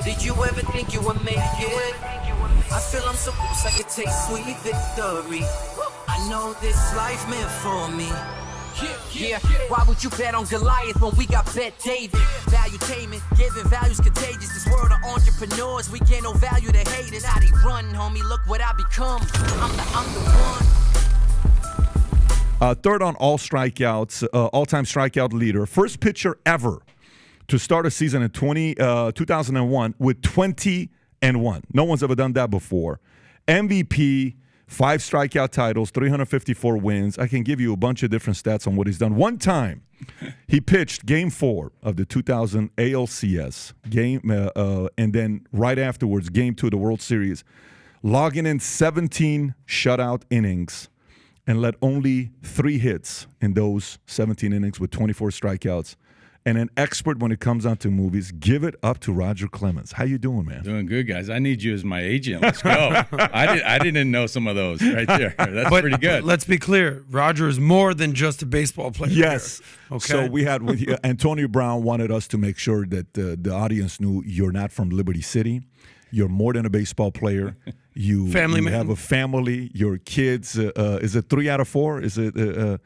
Did you ever think you would make it? I feel I'm so close I could taste sweet victory. I know this life meant for me. Yeah, why would you bet on Goliath when we got Bet David? Valuetainment, giving values contagious. This world of entrepreneurs, we get no value to haters. How they run, homie, look what I become. I'm the one. Third on all strikeouts, all-time strikeout leader. First pitcher ever to start a season in 2001 with 20-1. No one's ever done that before. MVP, 5 strikeout titles, 354 wins. I can give you a bunch of different stats on what he's done. One time, he pitched Game 4 of the 2000 ALCS game, and then right afterwards, Game 2 of the World Series, logging in 17 shutout innings and let only 3 hits in those 17 innings with 24 strikeouts. And an expert when it comes down to movies. Give it up to Roger Clemens. How you doing, man? Doing good, guys. I need you as my agent. Let's go. I didn't know some of those right there. That's pretty good. Let's be clear. Roger is more than just a baseball player. Yes. Okay. So we had Antonio Brown wanted us to make sure that the audience knew you're not from Liberty City. You're more than a baseball player. You have a family. Your kids. Is it 3 out of 4? Is it?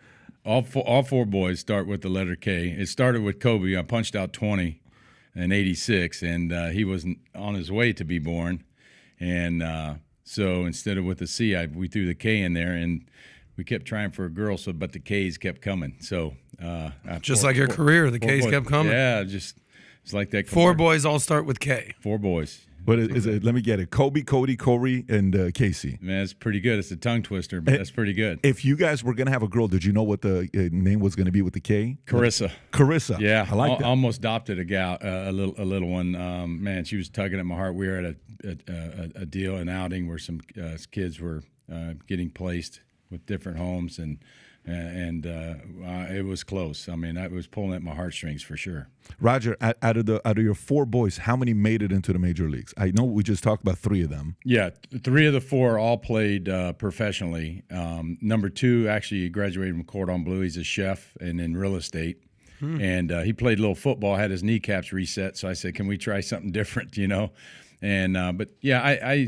All four boys start with the letter K. It started with Kobe. I punched out 20 in '86, and he was on his way to be born. And so instead of with the C, we threw the K in there, and we kept trying for a girl. But the K's kept coming. So just like your career, the K's kept coming. Yeah, it's like that. 4 boys all start with K. 4 boys. But is it? Let me get it. Kobe, Kody, Corey, and Casey. Man, it's pretty good. It's a tongue twister, but that's pretty good. If you guys were gonna have a girl, did you know what the name was gonna be with the K? Carissa. Carissa. Yeah, I like that. Almost adopted a gal, a little one. Man, she was tugging at my heart. We were at a deal, an outing where some kids were getting placed with different homes, and it was close. I mean, I was pulling at my heartstrings for sure. Roger, out of your 4 boys, how many made it into the major leagues? I know we just talked about 3 of them. Yeah, 3 of the 4 all played professionally. Number 2 actually graduated from Cordon Bleu. He's a chef and in real estate. And he played a little football, had his kneecaps reset. So I said, can we try something different, And but yeah, I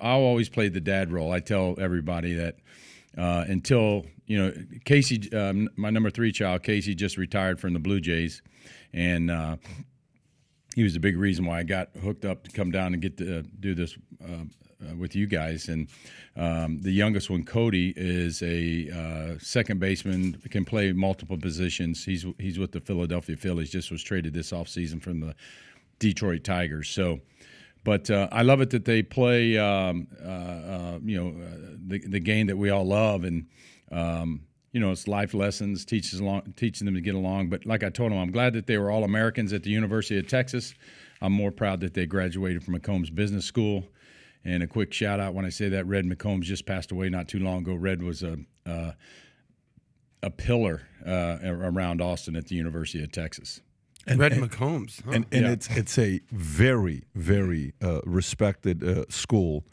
always played the dad role. I tell everybody that until Casey, my number 3 child, Casey, just retired from the Blue Jays, and he was the big reason why I got hooked up to come down and get to do this with you guys. And the youngest one, Kody, is a second baseman, can play multiple positions. He's with the Philadelphia Phillies. Just was traded this offseason from the Detroit Tigers. So. But I love it that they play, the game that we all love, and it's life lessons, teaching them to get along. But like I told them, I'm glad that they were all Americans at the University of Texas. I'm more proud that they graduated from McCombs Business School. And a quick shout out when I say that, Red McCombs just passed away not too long ago. Red was a pillar around Austin at the University of Texas. Red McCombs. Huh? And it's a very, very respected school.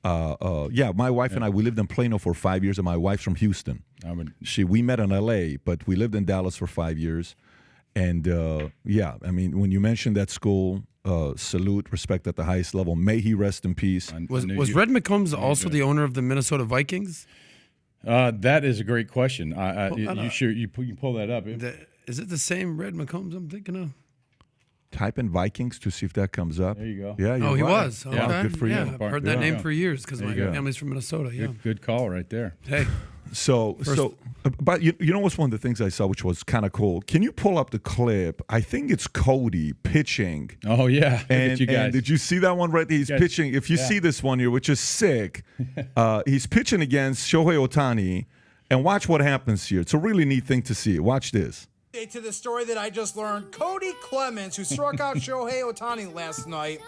My wife and I, we lived in Plano for 5 years, and my wife's from Houston. We met in L.A., but we lived in Dallas for 5 years. And, when you mentioned that school, salute, respect at the highest level. May he rest in peace. Was Red McCombs also the owner of the Minnesota Vikings? That is a great question. You pull that up. Is it the same Red McCombs I'm thinking of? Type in Vikings to see if that comes up. There you go. Yeah, he was. Okay. Yeah, good for you. I've heard that name for years because my family's from Minnesota. Yeah, good call right there. Hey, but you know what's one of the things I saw which was kind of cool? Can you pull up the clip? I think it's Kody pitching. Oh yeah, and did you see that one right there? He's pitching. If you see this one here, which is sick, he's pitching against Shohei Ohtani, and watch what happens here. It's a really neat thing to see. Watch this. To the story that I just learned, Kody Clemens, who struck out Shohei Ohtani last night,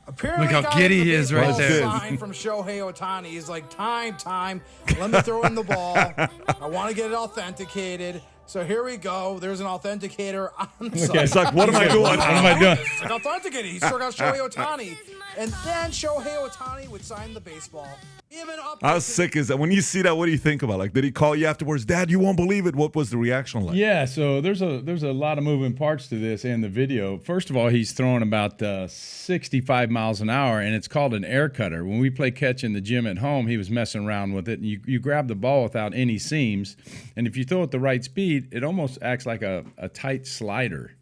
apparently look how giddy he is right there. Sign from Shohei Ohtani. He's like, time. Let me throw in the ball. I want to get it authenticated. So here we go. There's an authenticator on the side. It's like, what am I doing? What am I doing? It's like authenticated. He struck out Shohei Ohtani. And then Shohei Ohtani would sign the baseball. Even up. How sick is that? When you see that, what do you think about? Like, did he call you afterwards? Dad, you won't believe it. What was the reaction like? Yeah, so there's a lot of moving parts to this and the video. First of all, he's throwing about 65 miles an hour, and it's called an air cutter. When we play catch in the gym at home, he was messing around with it, and you grab the ball without any seams, and if you throw it the right speed, it almost acts like a tight slider.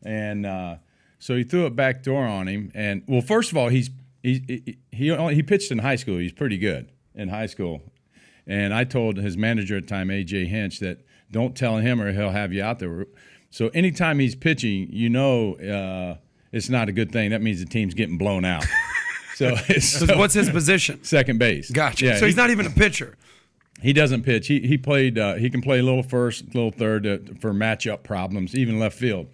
And so he threw it backdoor on him, and well, first of all, he pitched in high school. He's pretty good in high school. And I told his manager at the time, A.J. Hinch, that don't tell him or he'll have you out there. So anytime he's pitching, it's not a good thing. That means the team's getting blown out. So what's his position? Second base. Gotcha. Yeah, so he's not even a pitcher. He doesn't pitch. He played. He can play a little first, a little third for matchup problems, even left field.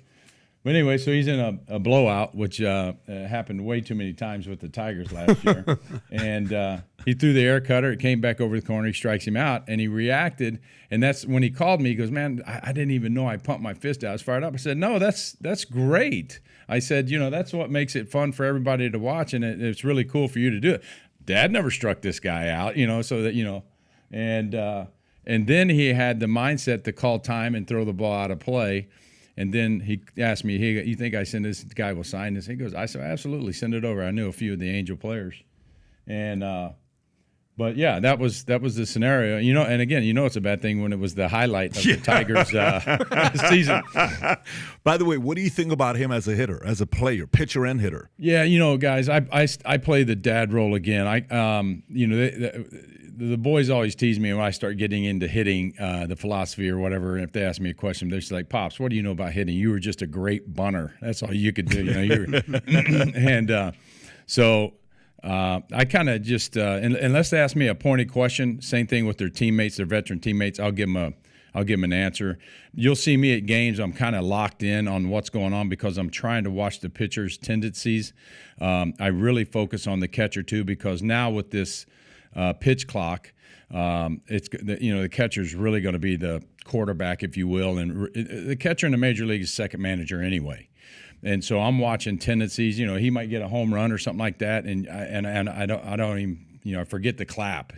But anyway, so he's in a blowout, which happened way too many times with the Tigers last year. And he threw the air cutter. It came back over the corner. He strikes him out, and he reacted. And that's when he called me. He goes, "Man, I didn't even know I pumped my fist out. I was fired up." I said, "No, that's great." I said, "That's what makes it fun for everybody to watch, and it's really cool for you to do it." Dad never struck this guy out, so that and then he had the mindset to call time and throw the ball out of play. And then he asked me, "Hey, you think I send this guy will sign this?" He goes, "I said, absolutely, send it over." I knew a few of the Angel players, and but yeah, that was the scenario. And again, it's a bad thing when it was the highlight of the Tigers season. By the way, what do you think about him as a hitter, as a player, pitcher and hitter? Yeah, guys, I play the dad role again. The boys always tease me when I start getting into hitting, the philosophy or whatever. And if they ask me a question, they're just like, "Pops, what do you know about hitting? You were just a great bunter. That's all you could do." And so I kind of just unless they ask me a pointed question, same thing with their teammates, their veteran teammates, I'll give them an answer. You'll see me at games. I'm kind of locked in on what's going on because I'm trying to watch the pitcher's tendencies. I really focus on the catcher too because now with this pitch clock, the catcher's really going to be the quarterback, if you will, and the catcher in the major league is second manager anyway. And so I'm watching tendencies. He might get a home run or something like that, and I don't even I forget the clap,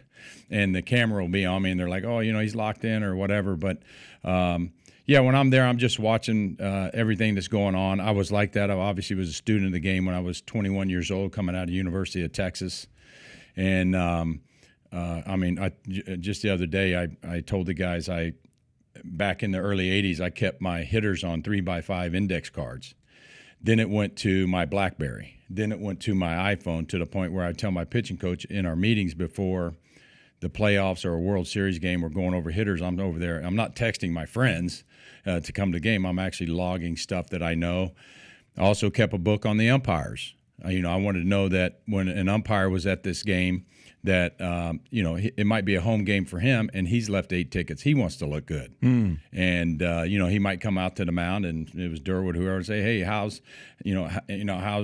and the camera will be on me, and they're like, "Oh, he's locked in" or whatever. But yeah, when I'm there, I'm just watching everything that's going on. I was like that. I obviously was a student of the game when I was 21 years old, coming out of University of Texas. And just the other day, I told the guys back in the early 80s, I kept my hitters on 3x5 index cards. Then it went to my BlackBerry. Then it went to my iPhone to the point where I tell my pitching coach in our meetings before the playoffs or a World Series game, we're going over hitters. I'm over there. I'm not texting my friends to come to the game. I'm actually logging stuff that I know. I also kept a book on the umpires. I wanted to know that when an umpire was at this game that, it might be a home game for him and he's left 8 tickets. He wants to look good. And, he might come out to the mound and it was Durwood, whoever, say, "Hey, how's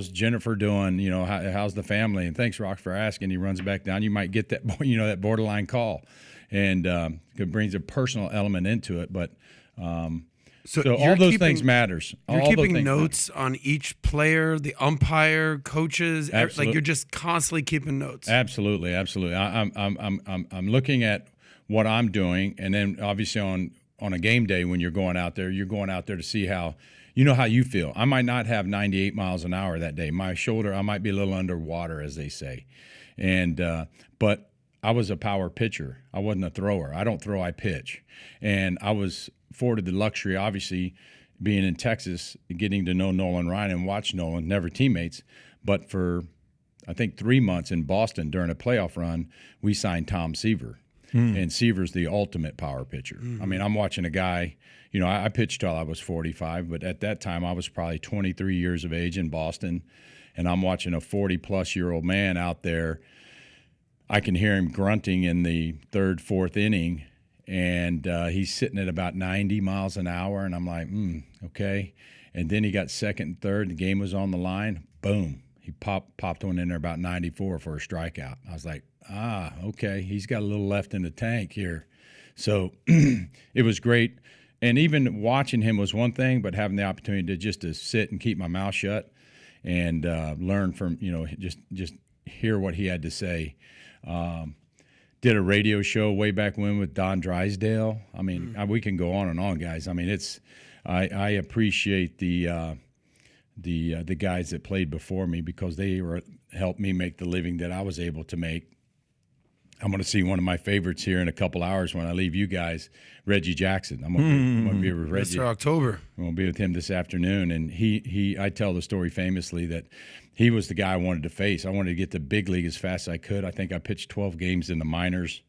Jennifer doing? How's the family? And thanks, Rock, for asking." He runs back down. You might get that, that borderline call. And it brings a personal element into it. But so all those things matters. You're keeping notes on each player, the umpire, coaches. Like you're just constantly keeping notes. Absolutely. I'm looking at what I'm doing, and then obviously on a game day when you're going out there to see how you feel. I might not have 98 miles an hour that day. My shoulder, I might be a little underwater, as they say, and but I was a power pitcher. I wasn't a thrower. I don't throw, I pitch, and I was afforded the luxury, obviously, being in Texas, getting to know Nolan Ryan and watch Nolan, never teammates. But for, I think, 3 months in Boston during a playoff run, we signed Tom Seaver. And Seaver's the ultimate power pitcher. I mean, I'm watching a guy, I pitched till I was 45, but at that time I was probably 23 years of age in Boston, and I'm watching a 40-plus-year-old man out there. I can hear him grunting in the third, fourth inning, and he's sitting at about 90 miles an hour, and I'm like, okay. And then he got second and third. The game was on the line. Boom. He popped one in there about 94 for a strikeout. I was like, okay. He's got a little left in the tank here. So it was great. And even watching him was one thing, but having the opportunity to sit and keep my mouth shut and learn from, just hear what he had to say. Did a radio show way back when with Don Drysdale. I mean, we can go on and on, guys. I mean, I appreciate the guys that played before me because they helped me make the living that I was able to make. I'm going to see one of my favorites here in a couple hours when I leave you guys, Reggie Jackson. I'm going to be with Reggie. Mr. October. I'm going to be with him this afternoon, and I tell the story famously that he was the guy I wanted to face. I wanted to get to big league as fast as I could. I think I pitched 12 games in the minors.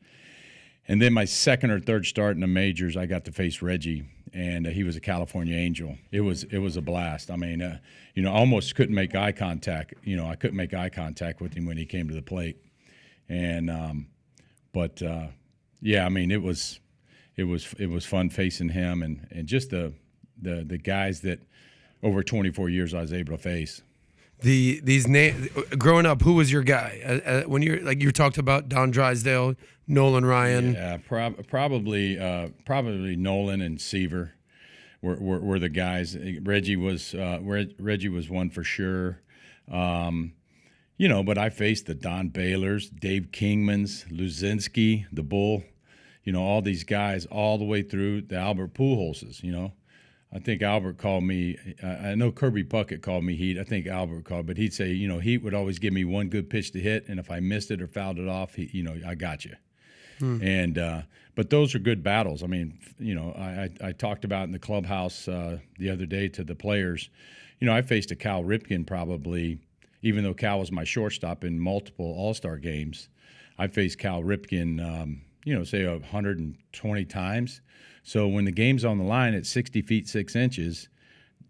And then my second or third start in the majors, I got to face Reggie, and he was a California Angel. It was a blast. I mean, I almost couldn't make eye contact. I couldn't make eye contact with him when he came to the plate. And yeah, I mean, it was fun facing him and just the guys that over 24 years I was able to face. Growing up, who was your guy? When you talked about Don Drysdale, Nolan Ryan. Yeah, probably Nolan and Seaver were the guys. Reggie was one for sure. But I faced the Don Baylors, Dave Kingmans, Luzinski, the Bull, all these guys all the way through the Albert Pujols. I think Albert called me. I know Kirby Puckett called me Heat. I think Albert called, but he'd say, Heat would always give me one good pitch to hit, and if I missed it or fouled it off, I got you. And but those are good battles. I mean, I talked about in the clubhouse the other day to the players. I faced a Cal Ripken probably, even though Cal was my shortstop in multiple All-Star games. I faced Cal Ripken, say 120 times. So when the game's on the line at 60 feet 6 inches,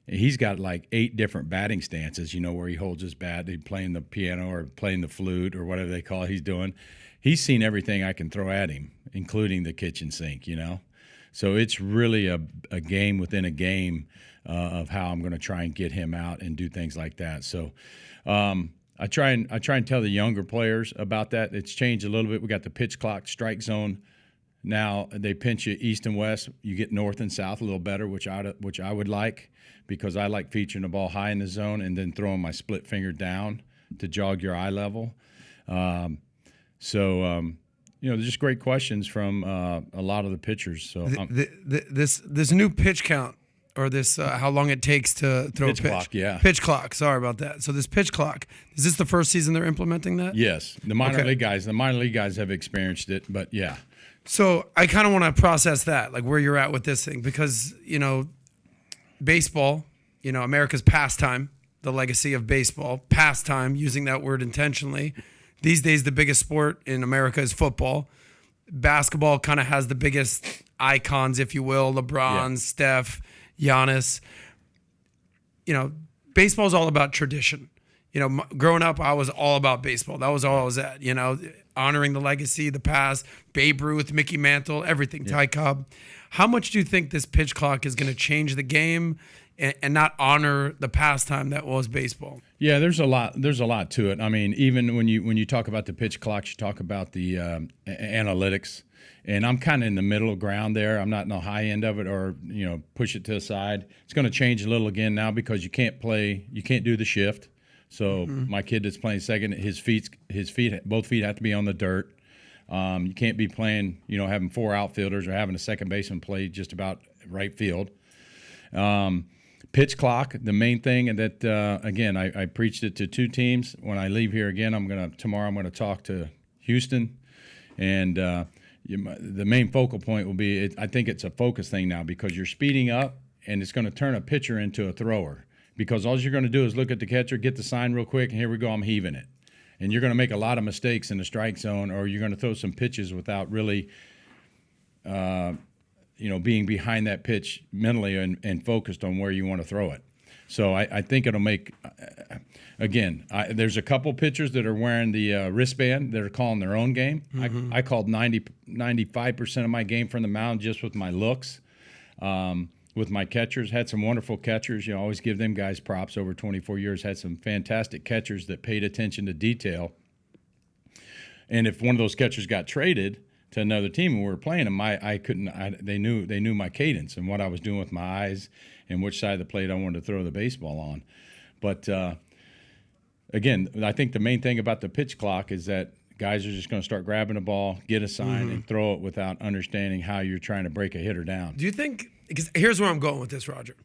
he's got like 8 different batting stances, where he holds his bat, he's playing the piano or playing the flute or whatever they call it he's doing. He's seen everything I can throw at him, including the kitchen sink, So it's really a game within a game of how I'm going to try and get him out and do things like that. So I try and tell the younger players about that. It's changed a little bit. We got the pitch clock, strike zone. Now they pinch you east and west. You get north and south a little better, which I would like, because I like featuring the ball high in the zone and then throwing my split finger down to jog your eye level. There's just great questions from a lot of the pitchers. So this new pitch count, or this how long it takes to throw pitch a pitch. Clock, yeah. Pitch clock. Sorry about that. So this pitch clock, is this the first season they're implementing that? Yes, the minor league guys have experienced it, but yeah. So I kind of want to process that, like where you're at with this thing, because baseball, America's pastime, the legacy of baseball, pastime, using that word intentionally. These days, the biggest sport in America is football. Basketball kind of has the biggest icons, if you will, LeBron, Steph, Giannis. Baseball is all about tradition. Growing up, I was all about baseball. That was all I was at, honoring the legacy, the past, Babe Ruth, Mickey Mantle, everything, Ty Cobb. How much do you think this pitch clock is going to change the game and not honor the pastime that was baseball? Yeah, there's a lot to it. I mean, even when you talk about the pitch clocks, you talk about the analytics. And I'm kind of in the middle ground there. I'm not in the high end of it or, push it to the side. It's going to change a little again now because you can't do the shift. So my kid that's playing second, both feet have to be on the dirt. You can't be playing, having 4 outfielders or having a second baseman play just about right field. Pitch clock, the main thing, and that again, I preached it to 2 teams. When I leave here again, tomorrow I'm gonna talk to Houston, and the main focal point will be. I think it's a focus thing now because you're speeding up, and it's going to turn a pitcher into a thrower. Because all you're going to do is look at the catcher, get the sign real quick, and here we go, I'm heaving it. And you're going to make a lot of mistakes in the strike zone, or you're going to throw some pitches without really, being behind that pitch mentally and focused on where you want to throw it. So I think it'll make, there's a couple pitchers that are wearing the wristband that are calling their own game. I called 95% of my game from the mound just with my looks. With my catchers, had some wonderful catchers. Always give them guys props. Over 24 years, had some fantastic catchers that paid attention to detail. And if one of those catchers got traded to another team and we were playing them, they knew my cadence and what I was doing with my eyes and which side of the plate I wanted to throw the baseball on. But again, I think the main thing about the pitch clock is that guys are just going to start grabbing the ball, get a sign, and throw it without understanding how you're trying to break a hitter down. Do you think, because here's where I'm going with this, Roger.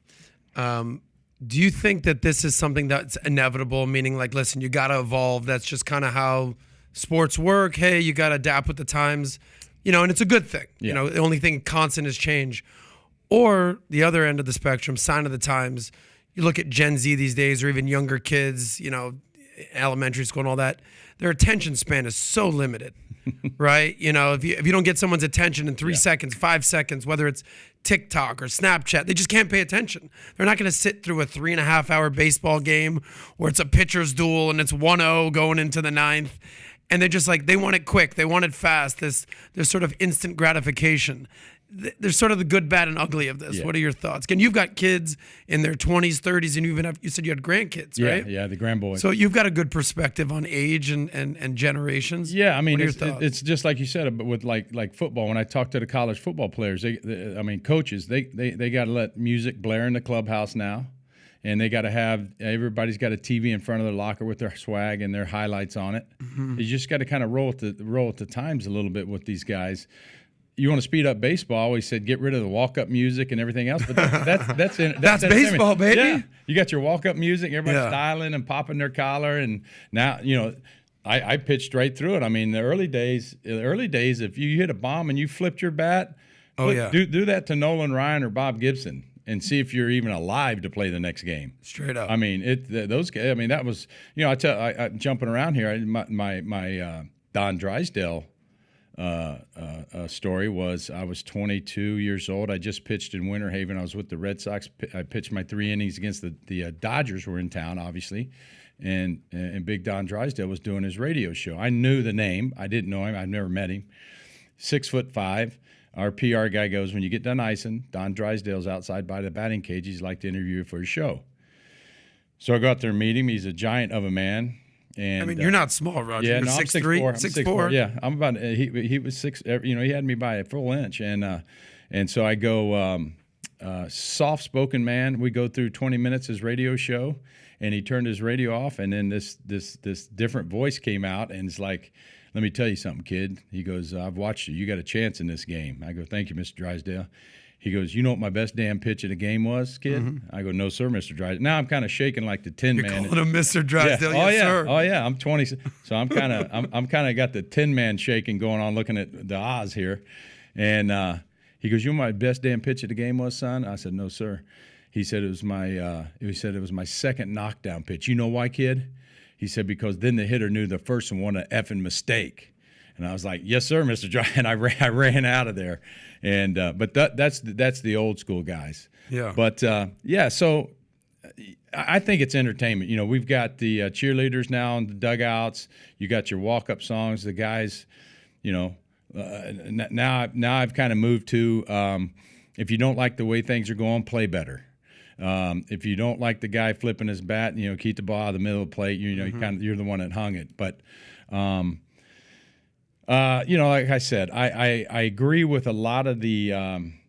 Do you think that this is something that's inevitable, meaning like, listen, you got to evolve. That's just kind of how sports work. Hey, you got to adapt with the times, and it's a good thing. Yeah. The only thing constant is change. Or the other end of the spectrum, sign of the times. You look at Gen Z these days, or even younger kids, elementary school and all that. Their attention span is so limited, right? If you don't get someone's attention in 3 seconds, 5 seconds, whether it's TikTok or Snapchat, they just can't pay attention. They're not going to sit through a 3.5-hour baseball game where it's a pitcher's duel and it's 1-0 going into the ninth. And they're just like, they want it quick. They want it fast. There's sort of instant gratification. There's sort of the good, bad, and ugly of this. Yeah. What are your thoughts? Again, you've got kids in their 20s, 30s, and you said you had grandkids, right? Yeah, the grandboys. So you've got a good perspective on age and generations. Yeah, I mean, what are your thoughts? it's just like you said, but with like football. When I talk to the college football players, coaches, they got to let music blare in the clubhouse now, and they got to have everybody's got a TV in front of their locker with their swag and their highlights on it. You just got to kind of roll with the times a little bit with these guys. You want to speed up baseball? I always said get rid of the walk-up music and everything else, but that's baseball, baby. Yeah, you got your walk-up music, everybody's styling and popping their collar, and now I pitched right through it. I mean, the early days, if you hit a bomb and you flipped your bat, do that to Nolan Ryan or Bob Gibson and see if you're even alive to play the next game. Straight up. I mean, those guys. I mean, that was I jumping around here. My Don Drysdale story was I was 22 years old. I just pitched in Winter Haven. I was with the Red Sox. I pitched my 3 innings against the Dodgers were in town, obviously, and Big Don Drysdale was doing his radio show. I knew the name. I didn't know him. I'd never met him. 6'5". Our PR guy goes, when you get done icing, Don Drysdale's outside by the batting cage. He'd like to interview you for his show. So I go out there and meet him. He's a giant of a man. And, I mean, you're not small, Roger. Yeah, you're no, 6'3", I'm 6'4". Yeah, I'm about. He was 6. He had me by a full inch, and so I go soft-spoken man. We go through 20 minutes his radio show, and he turned his radio off, and then this different voice came out, and it's like, let me tell you something, kid. He goes, I've watched you. You got a chance in this game. I go, thank you, Mr. Drysdale. He goes, you know what my best damn pitch of the game was, kid? Mm-hmm. I go, no, sir, Mr. Drysdale. Now I'm kind of shaking like the Tin Man. You're calling him Mr. Drysdale, yeah. yes, sir. Oh yeah, I'm 20, so I'm kind of got the Tin Man shaking going on, looking at the Oz here, and he goes, you know what my best damn pitch of the game was, son? I said, no, sir. He said it was my second knockdown pitch. You know why, kid? He said because then the hitter knew the first one was an effing mistake. And I was like, yes, sir, Mr. Dry. And I ran out of there. And but that's the old school guys. Yeah. But so I think it's entertainment. We've got the cheerleaders now in the dugouts. You got your walk-up songs. The guys, now I've kind of moved to if you don't like the way things are going, play better. If you don't like the guy flipping his bat, keep the ball out of the middle of the plate. You're the one that hung it. But like I said, I agree with a lot of the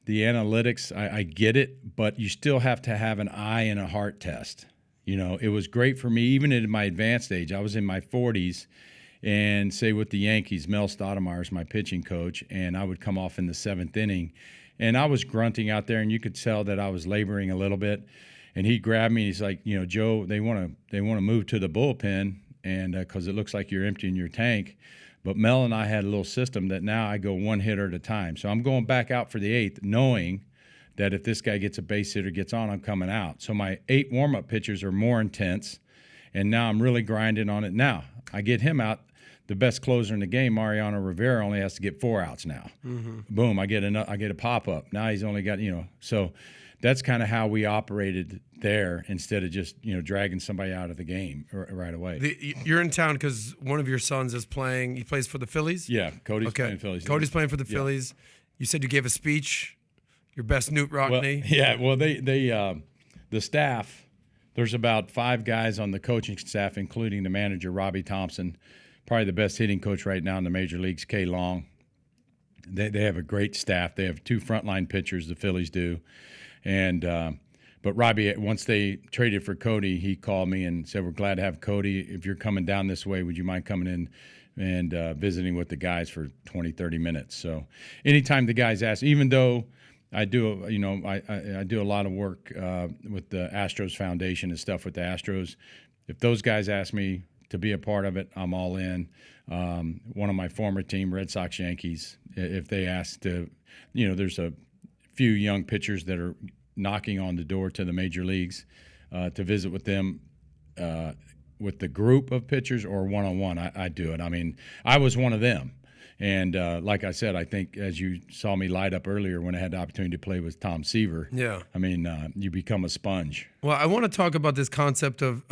analytics. I get it, but you still have to have an eye and a heart test. It was great for me, even in my advanced age. I was in my 40s, and say with the Yankees, Mel Stoudemire's my pitching coach, and I would come off in the 7th inning, and I was grunting out there, and you could tell that I was laboring a little bit. And he grabbed me, and he's like, Joe, they want to move to the bullpen, and because it looks like you're emptying your tank. But Mel and I had a little system that now I go one hitter at a time. So I'm going back out for the 8th, knowing that if this guy gets a base hitter, gets on, I'm coming out. So my 8 warm-up pitches are more intense, and now I'm really grinding on it. Now I get him out. The best closer in the game, Mariano Rivera, only has to get 4 outs now. Mm-hmm. Boom, I get a pop-up. Now he's only got, so that's kind of how we operated there instead of just, dragging somebody out of the game right away. You're in town because one of your sons is playing. He plays for the Phillies? Yeah, Cody's playing Phillies. Cody's playing for the Phillies. You said you gave a speech, your best Newt Rockney. Well, they the staff, there's about 5 guys on the coaching staff, including the manager, Robbie Thompson, probably the best hitting coach right now in the major leagues, Kay Long. They have a great staff. They have 2 frontline pitchers, the Phillies do. And But Robbie, once they traded for Kody, he called me and said, "We're glad to have Kody. If you're coming down this way, would you mind coming in and visiting with the guys for 20, 30 minutes?" So anytime the guys ask, even though I do, I do a lot of work with the Astros Foundation and stuff with the Astros, if those guys ask me to be a part of it, I'm all in. One of my former team, Red Sox, Yankees, if they ask to, there's a few young pitchers that are knocking on the door to the major leagues to visit with them with the group of pitchers or one-on-one, I do it. I mean, I was one of them. And like I said, I think as you saw me light up earlier when I had the opportunity to play with Tom Seaver, I mean, you become a sponge. Well, I want to talk about this concept of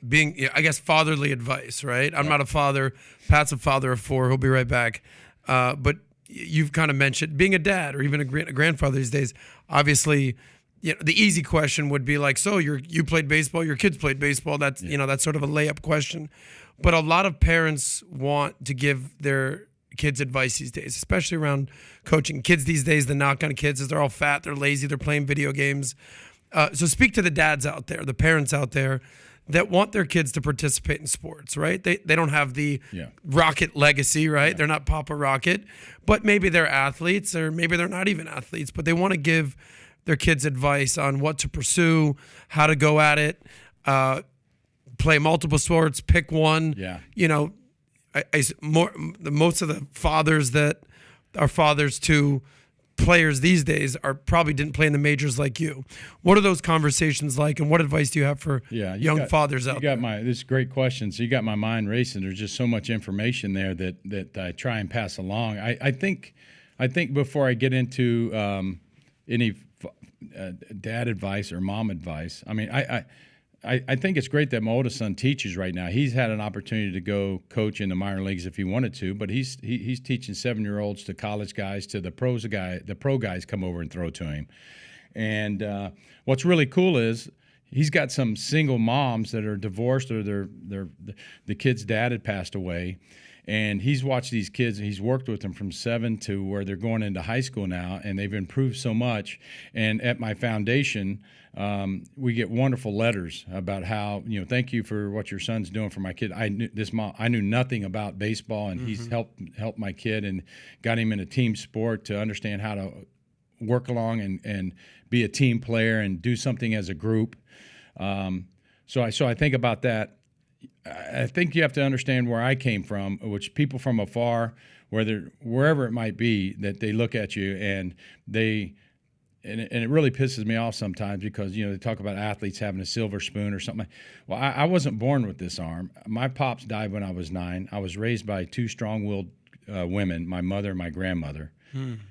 being, I guess, fatherly advice, right? I'm not a father. Pat's a father of 4. He'll be right back. But you've kind of mentioned being a dad or even a grandfather these days. Obviously, the easy question would be like, so you played baseball, your kids played baseball. That's that's sort of a layup question. But a lot of parents want to give their kids advice these days, especially around coaching. Kids these days, the knock on kids is they're all fat, they're lazy, they're playing video games. So speak to the dads out there, the parents out there that want their kids to participate in sports, right? They don't have the Rocket legacy, right? They're not Papa Rocket, but maybe they're athletes or maybe they're not even athletes, but they want to give their kids advice on what to pursue, how to go at it, play multiple sports, pick one. Most of the fathers that are fathers to players these days probably didn't play in the majors like you. What are those conversations like, and what advice do you have for young fathers out there? This is a great question. So you got my mind racing. There's just so much information there that I try and pass along. I think before I get into any dad advice or mom advice, I mean, I think it's great that my oldest son teaches right now. He's had an opportunity to go coach in the minor leagues if he wanted to, but he's teaching 7-year-olds to college guys to the pro guys come over and throw to him. And what's really cool is he's got some single moms that are divorced or the kid's dad had passed away. And he's watched these kids, and he's worked with them from 7 to where they're going into high school now, and they've improved so much. And at my foundation, we get wonderful letters about how, thank you for what your son's doing for my kid. I knew nothing about baseball, and he's helped my kid and got him in a team sport to understand how to work along and be a team player and do something as a group. So I think about that. I think you have to understand where I came from, which people from afar, wherever it might be, that they look at you and it really pisses me off sometimes because, they talk about athletes having a silver spoon or something. Well, I wasn't born with this arm. My pops died when I was 9. I was raised by 2 strong-willed women, my mother and my grandmother.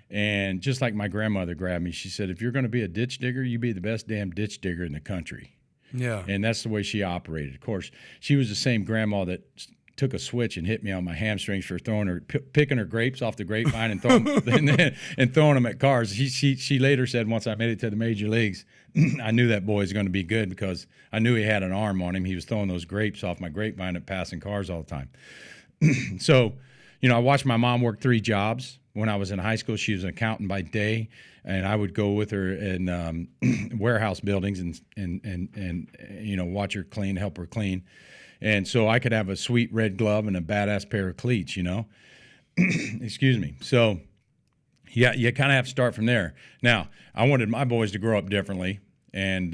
And just like my grandmother grabbed me, she said, if you're going to be a ditch digger, you be the best damn ditch digger in the country. Yeah. And that's the way she operated. Of course, she was the same grandma that took a switch and hit me on my hamstrings for picking her grapes off the grapevine and throwing them at cars. She later said once I made it to the major leagues, I knew that boy was going to be good because I knew he had an arm on him. He was throwing those grapes off my grapevine and passing cars all the time. So, I watched my mom work 3 jobs. When I was in high school, she was an accountant by day, and I would go with her in warehouse buildings and watch her clean, help her clean. And so I could have a sweet red glove and a badass pair of cleats, Excuse me. So, yeah, you kind of have to start from there. Now, I wanted my boys to grow up differently. And,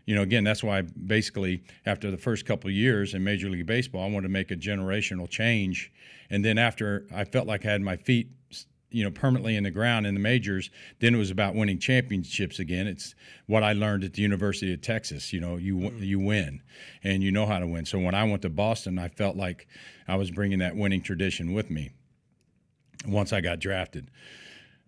again, that's why basically after the first couple of years in Major League Baseball, I wanted to make a generational change. And then after I felt like I had my feet permanently in the ground in the majors, then it was about winning championships again. It's what I learned at the University of Texas. You win, and you know how to win. So when I went to Boston, I felt like I was bringing that winning tradition with me once I got drafted.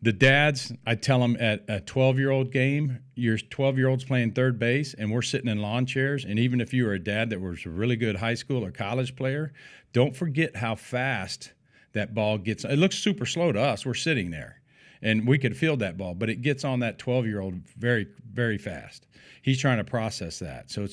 The dads, I tell them at a 12-year-old game, your 12-year-old's playing third base, and we're sitting in lawn chairs, and even if you were a dad that was a really good high school or college player, don't forget how fast that ball gets. It looks super slow to us. We're sitting there, and we could field that ball, but it gets on that 12-year-old very, very fast. He's trying to process that. So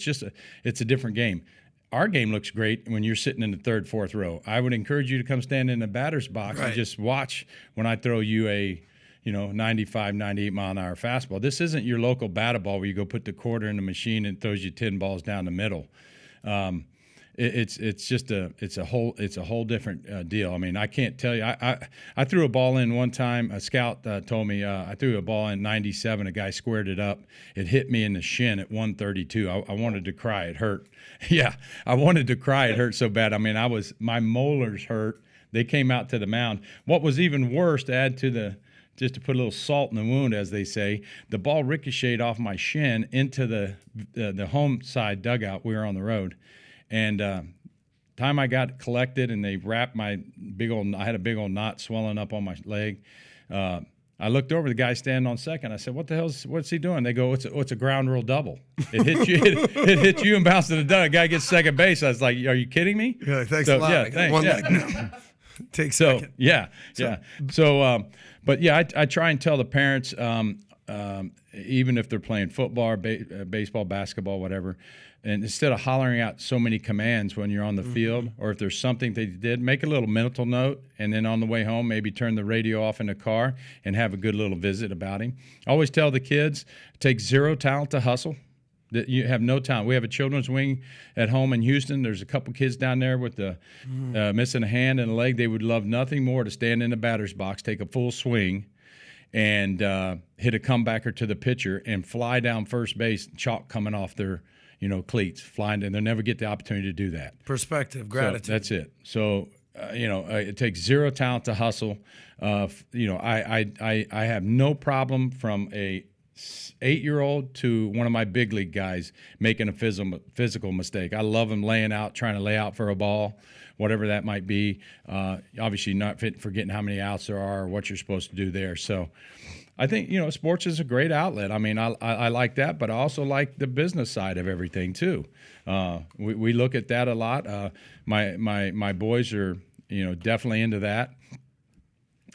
it's a different game. Our game looks great when you're sitting in the 3rd, 4th row. I would encourage you to come stand in the batter's box and just watch when I throw you a 95, 98 mile an hour fastball. This isn't your local batted ball where you go put the quarter in the machine and throws you 10 balls down the middle. It's a whole different deal. I mean, I can't tell you. I threw a ball in one time. A scout told me I threw a ball in 97. A guy squared it up. It hit me in the shin at 132. I wanted to cry. It hurt. Yeah, I wanted to cry. It hurt so bad. I mean, my molars hurt. They came out to the mound. What was even worse, to add to just to put a little salt in the wound, as they say, the ball ricocheted off my shin into the home side dugout. We were on the road. And time I got collected and they wrapped I had a big old knot swelling up on my leg. I looked over, the guy standing on second. I said, what's he doing? They go, it's a ground rule double. It hit you, it hit you and bounced to the dugout. Guy gets second base. I was like, are you kidding me? Yeah, thanks a lot. Yeah, thanks. One leg now. Take second. Yeah. So, but yeah, I try and tell the parents, even if they're playing football, or baseball, basketball, whatever, and instead of hollering out so many commands when you're on the field, or if there's something they did, make a little mental note, and then on the way home, maybe turn the radio off in the car and have a good little visit about him. I always tell the kids, it takes zero talent to hustle. That you have no talent. We have a children's wing at home in Houston. There's a couple kids down there with the missing a hand and a leg. They would love nothing more to stand in the batter's box, take a full swing, and hit a comebacker to the pitcher and fly down first base, chalk coming off their cleats, flying, and they'll never get the opportunity to do that. Perspective, gratitude. So that's it. So, it takes zero talent to hustle. I have no problem from a 8-year-old to one of my big league guys making a physical mistake. I love them laying out, trying to lay out for a ball, whatever that might be. Obviously not forgetting how many outs there are or what you're supposed to do there. So I think, sports is a great outlet. I mean, I like that, but I also like the business side of everything too. We look at that a lot. My boys are, definitely into that.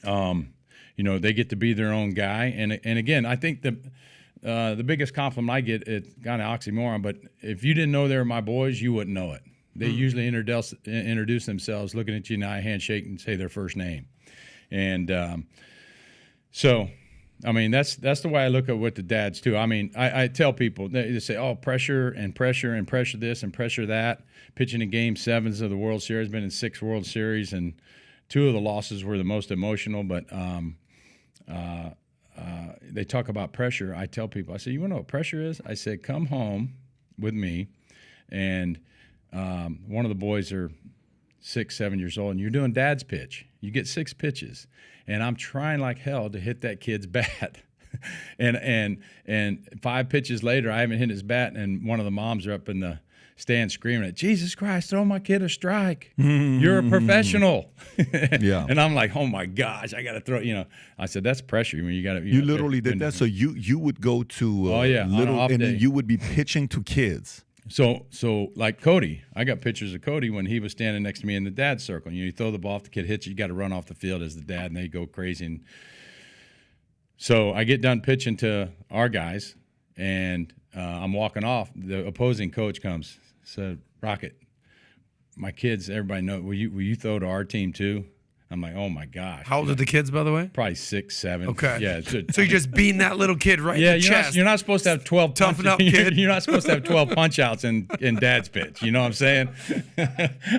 They get to be their own guy. And again, I think the biggest compliment I get, it's kind of oxymoron, but if you didn't know they were my boys, you wouldn't know it. They usually introduce themselves, looking at you in the eye, handshake, and say their first name. And so, I mean, that's the way I look at with the dads too. I mean, I tell people, they say, oh, pressure and pressure and pressure this and pressure that. Pitching in Game 7s of the World Series, been in 6 World Series, and 2 of the losses were the most emotional, but they talk about pressure. I tell people, I say, you want to know what pressure is? I said, come home with me, and one of the boys are 6, 7 years old, and you're doing dad's pitch. You get 6 pitches, and I'm trying like hell to hit that kid's bat. and 5 pitches later, I haven't hit his bat, and one of the moms are up in the stand screaming at, Jesus Christ, throw my kid a strike. You're a professional. Yeah. And I'm like, oh my gosh, I got to throw, I said, that's pressure. I mean, you literally did that. So you would go to and then you would be pitching to kids. So like Kody, I got pictures of Kody when he was standing next to me in the dad circle. You throw the ball off, the kid hits you, got to run off the field as the dad, and they go crazy. And so I get done pitching to our guys, and I'm walking off. The opposing coach comes, said, Rocket, my kids, everybody know, will you throw to our team too? I'm like, oh my gosh. How old are the kids, by the way? Probably 6, 7. Okay. Yeah. So you're just beating that little kid right in the chest. You're not supposed to have 12 Toughen up, kid. You're not supposed to have 12 punch outs in dad's pitch. You know what I'm saying?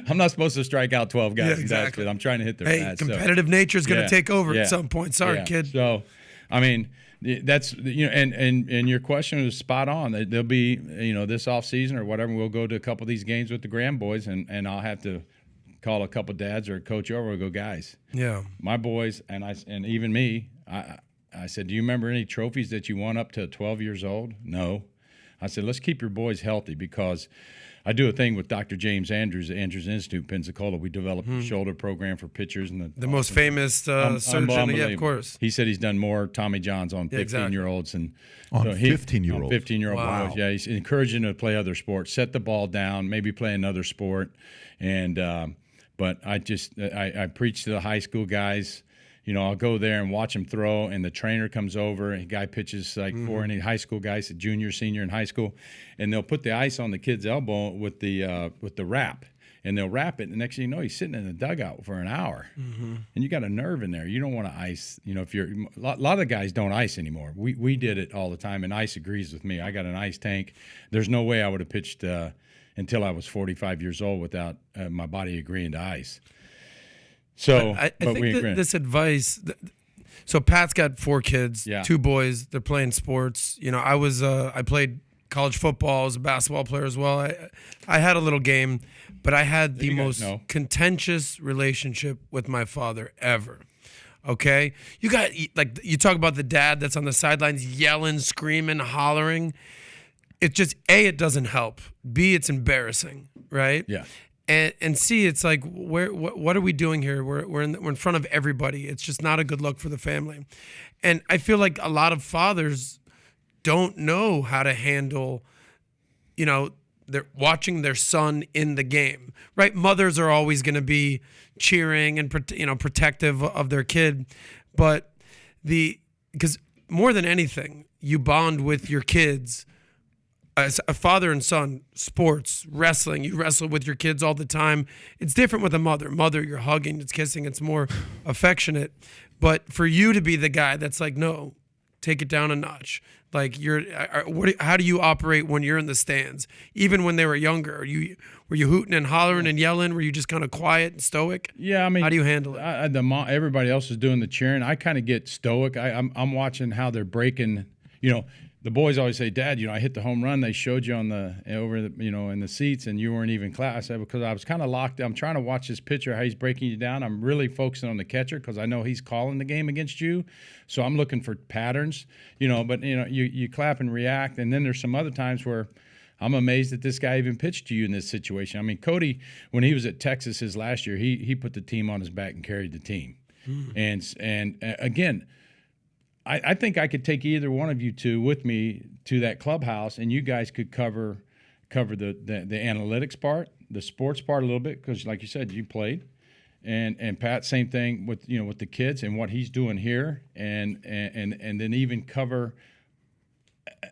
I'm not supposed to strike out 12 guys in dad's pitch. I'm trying to hit their bats. Competitive nature is going to take over at some point. Sorry, kid. So, I mean, that's and your question was spot on. There'll be this off season or whatever, we'll go to a couple of these games with the grand boys, and I'll have to call a couple dads or a coach over and go, guys. Yeah. My boys and even me. I said, do you remember any trophies that you won up to 12 years old? No. I said, let's keep your boys healthy, because I do a thing with Dr. James Andrews at Andrews Institute, Pensacola. We developed a shoulder program for pitchers. And the most famous surgeon, yeah, of course. He said he's done more Tommy Johns on 15-year-olds. And on 15-year-olds? 15-year-old wow. boys, yeah. He's encouraging them to play other sports, set the ball down, maybe play another sport. And but I preach to the high school guys, I'll go there and watch him throw, and the trainer comes over, and the guy pitches like for any high school guys, a junior, senior in high school, and they'll put the ice on the kid's elbow with the wrap, and they'll wrap it. And the next thing you know, he's sitting in the dugout for an hour, and you got a nerve in there. You don't want to ice. If you're a lot of guys don't ice anymore. We did it all the time, and ice agrees with me. I got an ice tank. There's no way I would have pitched until I was 45 years old without my body agreeing to ice. So, I think this advice. So Pat's got 4 kids, 2 boys. They're playing sports. I played college football. I was a basketball player as well. I had a little game, but I had the most contentious relationship with my father ever. Okay, you talk about the dad that's on the sidelines yelling, screaming, hollering. It just it doesn't help. B, it's embarrassing, right? Yeah. And C, it's like, what are we doing here? We're in front of everybody. It's just not a good look for the family. And I feel like a lot of fathers don't know how to handle, they're watching their son in the game, right? Mothers are always going to be cheering and protective of their kid, but because more than anything, you bond with your kids. As a father and son, sports, wrestling, you wrestle with your kids all the time. It's different with a mother. Mother, you're hugging, it's kissing, it's more affectionate. But for you to be the guy that's like, no, take it down a notch. Like how do you operate when you're in the stands? Even when they were younger, were you hooting and hollering and yelling? Were you just kind of quiet and stoic? Yeah, I mean, how do you handle it? Everybody else is doing the cheering. I kind of get stoic. I'm watching how they're breaking. The boys always say, Dad, I hit the home run. They showed you in the seats, and you weren't even class. I said, because I was kind of locked. I'm trying to watch this pitcher, how he's breaking you down. I'm really focusing on the catcher because I know he's calling the game against you. So I'm looking for patterns, But you clap and react, and then there's some other times where I'm amazed that this guy even pitched to you in this situation. I mean, Kody, when he was at Texas his last year, he put the team on his back and carried the team. And again. I think I could take either one of you two with me to that clubhouse, and you guys could cover the analytics part, the sports part a little bit, because like you said, you played, and Pat, same thing with with the kids and what he's doing here, and then even cover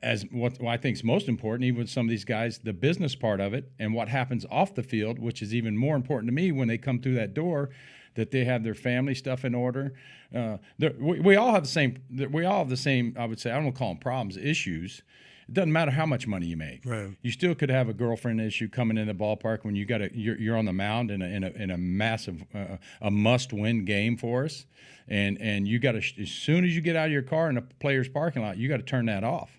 as what I think is most important, even with some of these guys, the business part of it and what happens off the field, which is even more important to me when they come through that door. That they have their family stuff in order. We all have the same. We all have the same. I would say I don't want to call them problems, issues. It doesn't matter how much money you make. Right. You still could have a girlfriend issue coming in the ballpark when you're on the mound in a massive a must-win game for us, and you got to as soon as you get out of your car in a player's parking lot, you got to turn that off.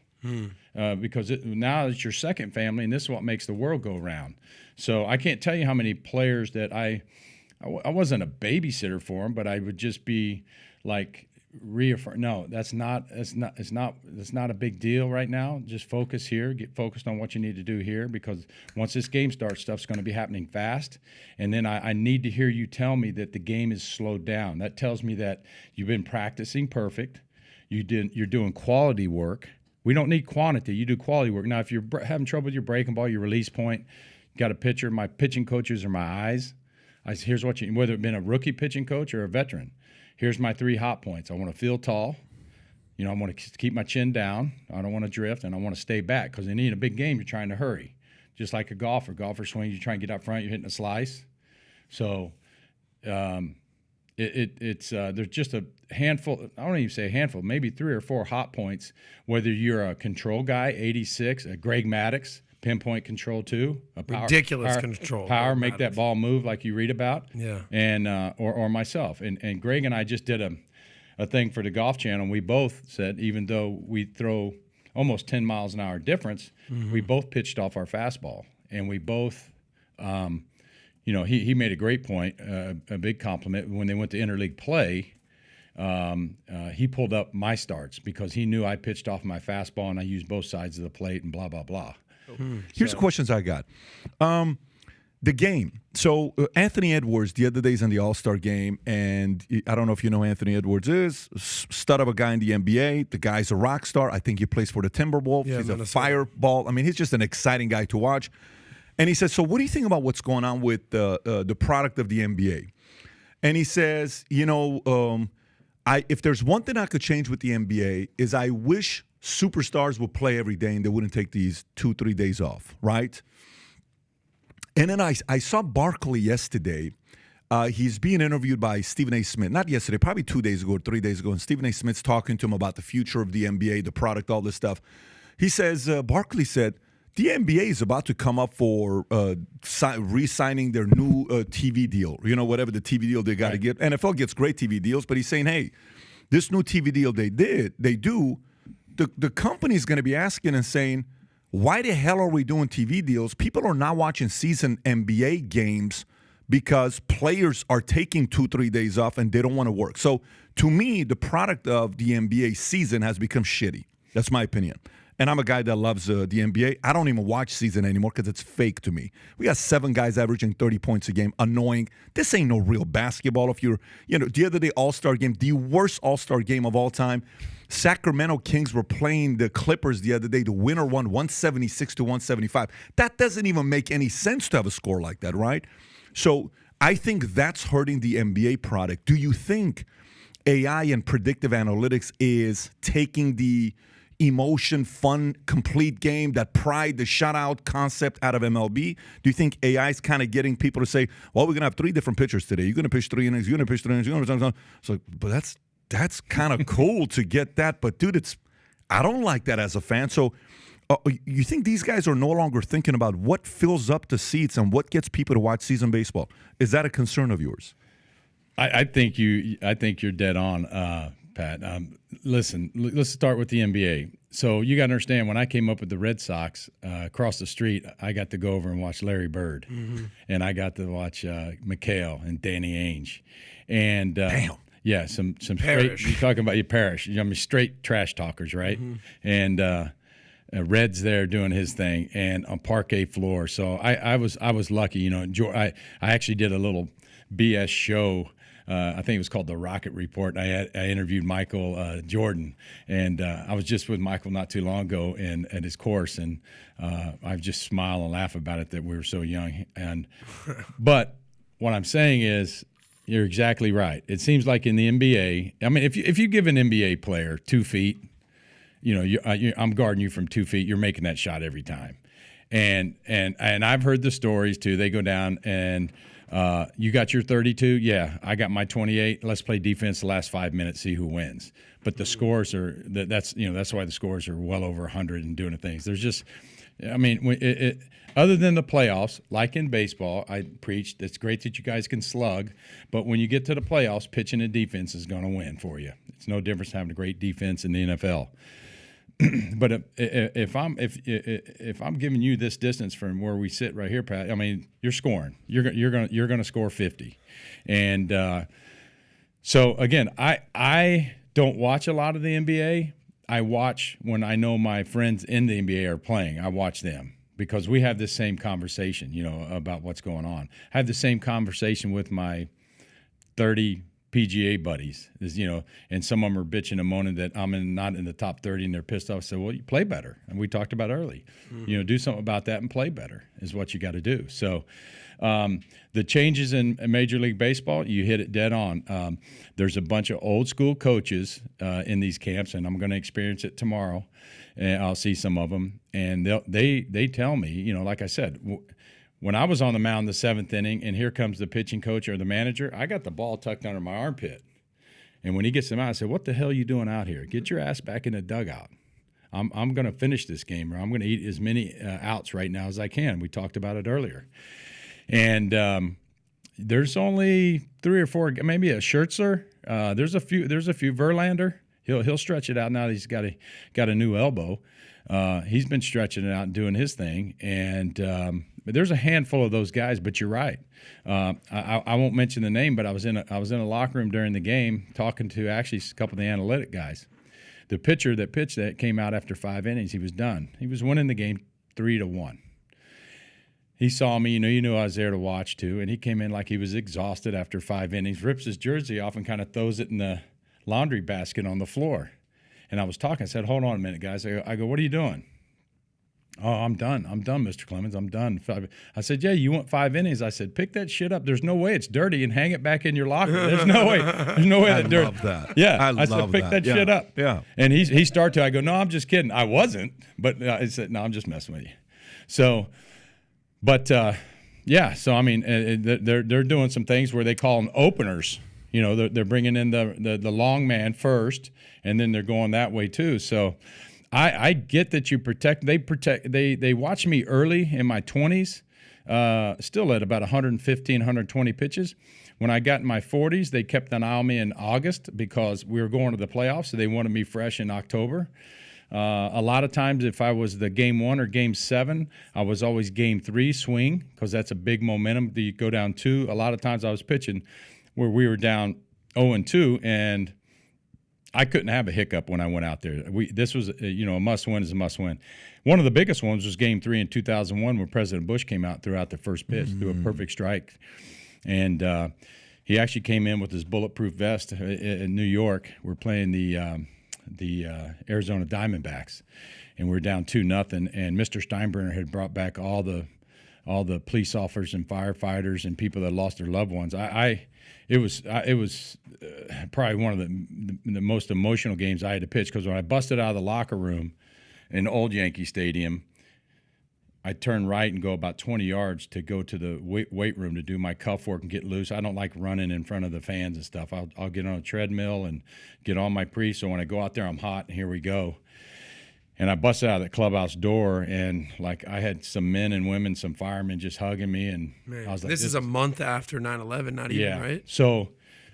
Because now it's your second family, and this is what makes the world go round. So I can't tell you how many players that I wasn't a babysitter for him, but I would just be like reaffirm. No, it's not a big deal right now. Just focus here. Get focused on what you need to do here, because once this game starts, stuff's going to be happening fast. And then I need to hear you tell me that the game is slowed down. That tells me that you've been practicing perfect. You're doing quality work. We don't need quantity. You do quality work. Now, if you're having trouble with your breaking ball, your release point, you got a pitcher. My pitching coaches are my eyes. Here's what whether it's been a rookie pitching coach or a veteran, here's my 3 hot points. I want to feel tall. I want to keep my chin down. I don't want to drift, and I want to stay back, because in a big game, you're trying to hurry. Just like a golfer. Golfer swings, you try and get up front, you're hitting a slice. So there's just a handful, I don't even say a handful, maybe 3 or 4 hot points, whether you're a control guy, 86, a Greg Maddux, pinpoint control too. Ridiculous control. Power, make that ball move like you read about. Yeah. And or myself. And Greg and I just did a thing for the Golf Channel. We both said, even though we throw almost 10 miles an hour difference, we both pitched off our fastball. And we both, he made a great point, a big compliment. When they went to interleague play, he pulled up my starts because he knew I pitched off my fastball and I used both sides of the plate and blah, blah, blah. Here's the questions I got. The game. So Anthony Edwards the other day's in the All-Star game, and I don't know if you know who Anthony Edwards is. Stud of a guy in the NBA. The guy's a rock star. I think he plays for the Timberwolves. Yeah, he's Minnesota. a fireball. I mean, he's just an exciting guy to watch. And he says, so what do you think about what's going on with the product of the NBA? And he says, if there's one thing I could change with the NBA is I wish superstars would play every day and they wouldn't take these 2-3 days off, right? And then I saw Barkley yesterday. He's being interviewed by Stephen A. Smith. Not yesterday, probably 2 days ago or 3 days ago. And Stephen A. Smith's talking to him about the future of the NBA, the product, all this stuff. He says, Barkley said, the NBA is about to come up for re-signing their new TV deal. You know, whatever the TV deal they got to get. NFL gets great TV deals, but he's saying, hey, this new TV deal they do, the company's going to be asking and saying, why the hell are we doing TV deals? People are not watching season NBA games because players are taking 2-3 days off and they don't want to work. So to me, the product of the NBA season has become shitty. That's my opinion. And I'm a guy that loves the NBA. I don't even watch season anymore because it's fake to me. We got 7 guys averaging 30 points a game. Annoying. This ain't no real basketball. If you're, the other day, All-Star game, the worst All-Star game of all time. Sacramento Kings were playing the Clippers the other day. The winner won 176-175. That doesn't even make any sense to have a score like that, right? So I think that's hurting the NBA product. Do you think AI and predictive analytics is taking the emotion, fun, complete game, that pride, the shutout concept out of MLB? Do you think AI is kind of getting people to say, well, we're going to have 3 different pitchers today. You're going to pitch 3 innings, you're going to pitch 3 innings, you're going to... So, but that's kind of cool to get that. But, dude, I don't like that as a fan. So you think these guys are no longer thinking about what fills up the seats and what gets people to watch season baseball? Is that a concern of yours? I think you're dead on, Pat. Listen, let's start with the NBA. So you got to understand, when I came up with the Red Sox across the street, I got to go over and watch Larry Bird, and I got to watch McHale and Danny Ainge, and damn. Yeah, some straight. You're talking about your parish. Straight trash talkers, right? And Red's there doing his thing, and on parquet floor. So I was lucky. I actually did a little BS show. I think it was called The Rocket Report. I interviewed Michael Jordan, and I was just with Michael not too long ago at his course, and I just smile and laugh about it that we were so young. But what I'm saying is, you're exactly right. It seems like in the NBA, I mean, if you give an NBA player 2 feet, I'm guarding you from 2 feet. You're making that shot every time, and I've heard the stories too. They go down and. You got your 32? Yeah, I got my 28. Let's play defense the last 5 minutes, see who wins. But the scores are that's why the scores are well over 100 and doing the things. There's just, I mean, other than the playoffs, like in baseball, I preached it's great that you guys can slug, but when you get to the playoffs, pitching and defense is going to win for you. It's no difference having a great defense in the NFL. But if I'm giving you this distance from where we sit right here, Pat, I mean, you're scoring. You're gonna score 50, and so again, I don't watch a lot of the NBA. I watch when I know my friends in the NBA are playing. I watch them because we have this same conversation, about what's going on. I have the same conversation with my 30 PGA buddies, and some of them are bitching and moaning that I'm not in the top 30 and they're pissed off. So, well, you play better. And we talked about early, do something about that and play better is what you got to do. So the changes in Major League Baseball, you hit it dead on. There's a bunch of old school coaches in these camps, and I'm going to experience it tomorrow. And I'll see some of them. And they tell me, like I said, when I was on the mound in the 7th inning and here comes the pitching coach or the manager, I got the ball tucked under my armpit. And when he gets them out, I said, what the hell are you doing out here? Get your ass back in the dugout. I'm going to finish this game, or I'm going to eat as many outs right now as I can. We talked about it earlier. And there's only 3 or 4, maybe a Schuster. There's a few Verlander. He'll stretch it out now that he's got a new elbow. He's been stretching it out and doing his thing. And but there's a handful of those guys, but you're right. I won't mention the name, but I was in a locker room during the game talking to actually a couple of the analytic guys. The pitcher that pitched that came out after 5 innings. He was done. He was winning the game 3-1. He saw me, you knew I was there to watch too, and he came in like he was exhausted after 5 innings, rips his jersey off and kind of throws it in the laundry basket on the floor. And I was talking. I said, hold on a minute, guys. I go, what are you doing? Oh, I'm done, Mr. Clemens. I'm done. I said, yeah, you want 5 innings? I said, pick that shit up. There's no way it's dirty and hang it back in your locker. There's no way. There's no way I that dirty. love that. Yeah, I said, love pick that shit up. Yeah. And he started to. I go, no, I'm just kidding. I wasn't, but I said, no, I'm just messing with you. So, but yeah. So I mean, they're doing some things where they call them openers. You know, they're bringing in the long man first, and then they're going that way too. So. I get that you protect. They watched me early in my 20s, still at about 115, 120 pitches. When I got in my 40s, they kept an eye on me in August because we were going to the playoffs, so they wanted me fresh in October. A lot of times, if I was the game 1 or game 7, I was always game 3 swing because that's a big momentum. You go down 2. A lot of times I was pitching where we were down 0-2, and I couldn't have a hiccup when I went out there. This was, a must-win is a must-win. One of the biggest ones was Game 3 in 2001 when President Bush came out throughout the first pitch, threw a perfect strike. And he actually came in with his bulletproof vest in New York. We're playing the Arizona Diamondbacks, and we're down 2-0. And Mr. Steinbrenner had brought back all the police officers and firefighters and people that lost their loved ones. It was probably one of the most emotional games I had to pitch because when I busted out of the locker room in Old Yankee Stadium, I turn right and go about 20 yards to go to the weight room to do my cuff work and get loose. I don't like running in front of the fans and stuff. I'll get on a treadmill and get on my pre. So when I go out there, I'm hot, and here we go. And I busted out of the clubhouse door, and like I had some men and women, some firemen just hugging me, and Man, I was like, this is a month after 9/11, not even, right? So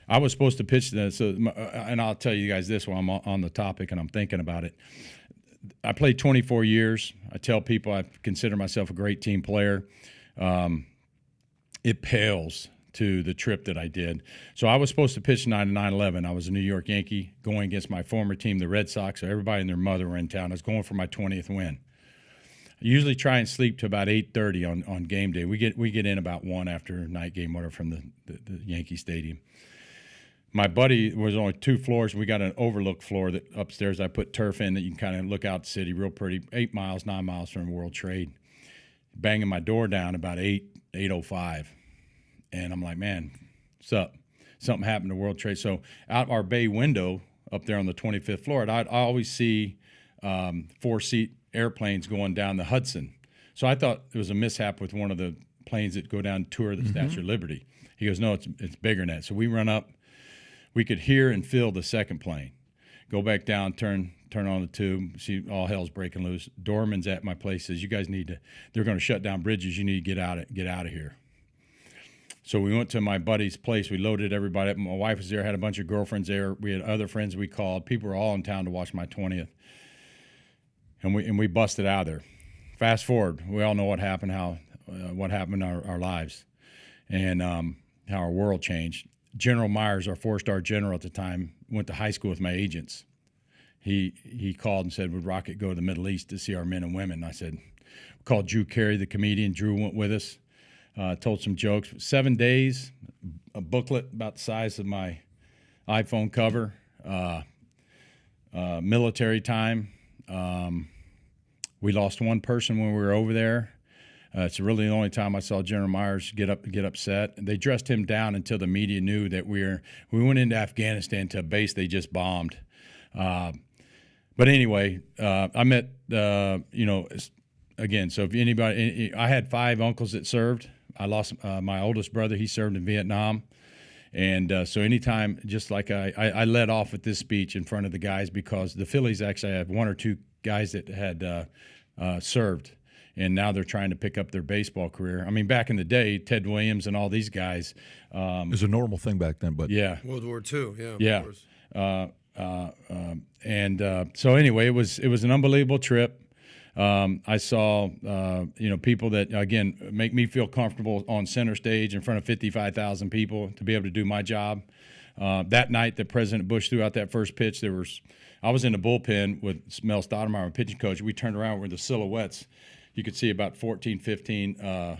I was supposed to pitch this, and I'll tell you guys this while I'm on the topic and I'm thinking about it. I played 24 years. I tell people I consider myself a great team player. It pales to the trip that I did. So I was supposed to pitch 9/11. I was a New York Yankee going against my former team, the Red Sox. So everybody and their mother were in town. I was going for my 20th win. I usually try and sleep to about 8:30 on game day. We get in about 1 after night game, whatever, from the Yankee Stadium. My buddy was only 2 floors. We got an overlook floor that upstairs I put turf in that you can kind of look out the city, real pretty, 9 miles from World Trade. Banging my door down about 8:05. And I'm like, man, what's up? Something happened to World Trade. So out our bay window up there on the 25th floor, I always see 4-seat airplanes going down the Hudson. So I thought it was a mishap with one of the planes that go down tour the Statue of Liberty. He goes, no, it's bigger than that. So we run up. We could hear and feel the second plane. Go back down, turn on the tube, see all hell's breaking loose. Doorman's at my place, says, you guys need to, they're going to shut down bridges. You need to get out of here. So we went to my buddy's place. We loaded everybody up. My wife was there, had a bunch of girlfriends there. We had other friends we called. People were all in town to watch my 20th. And we busted out of there. Fast forward, we all know what happened, what happened in our lives and how our world changed. General Myers, our 4-star general at the time, went to high school with my agents. He called and said, would Rocket go to the Middle East to see our men and women? And I said, we called Drew Carey, the comedian. Drew went with us, told some jokes. 7 days, a booklet about the size of my iPhone cover, military time. We lost one person when we were over there. It's really the only time I saw General Myers get upset. They dressed him down until the media knew that we went into Afghanistan to a base they just bombed. But anyway, I met, again, so if anybody, I had 5 uncles that served. I lost my oldest brother. He served in Vietnam. And so anytime, just like I led off with this speech in front of the guys because the Phillies actually have 1 or 2 guys that had served. And now they're trying to pick up their baseball career. I mean, back in the day, Ted Williams and all these guys. It was a normal thing back then, but yeah, World War II, yeah. Of course. So anyway, it was an unbelievable trip. I saw people that again make me feel comfortable on center stage in front of 55,000 people to be able to do my job. That night that President Bush threw out that first pitch, I was in the bullpen with Mel Stoudemire, my pitching coach. We turned around, we're the silhouettes. You could see about 14, 15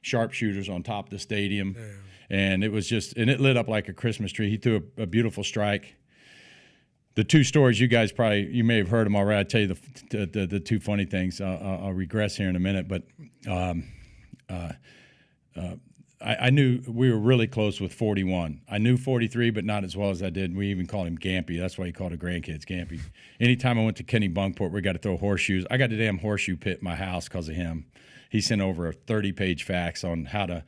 sharpshooters on top of the stadium. Damn. And it was and it lit up like a Christmas tree. He threw a beautiful strike. the two stories you guys you may have heard them already. I'll tell you the two funny things. I'll regress here in a minute, but I knew we were really close with 41. I knew 43, but not as well as I did. We even called him Gampy. That's why he called the grandkids Gampy. Anytime I went to Kenny Bunkport, we got to throw horseshoes. I got the damn horseshoe pit in my house because of him. He sent over a 30-page fax on how to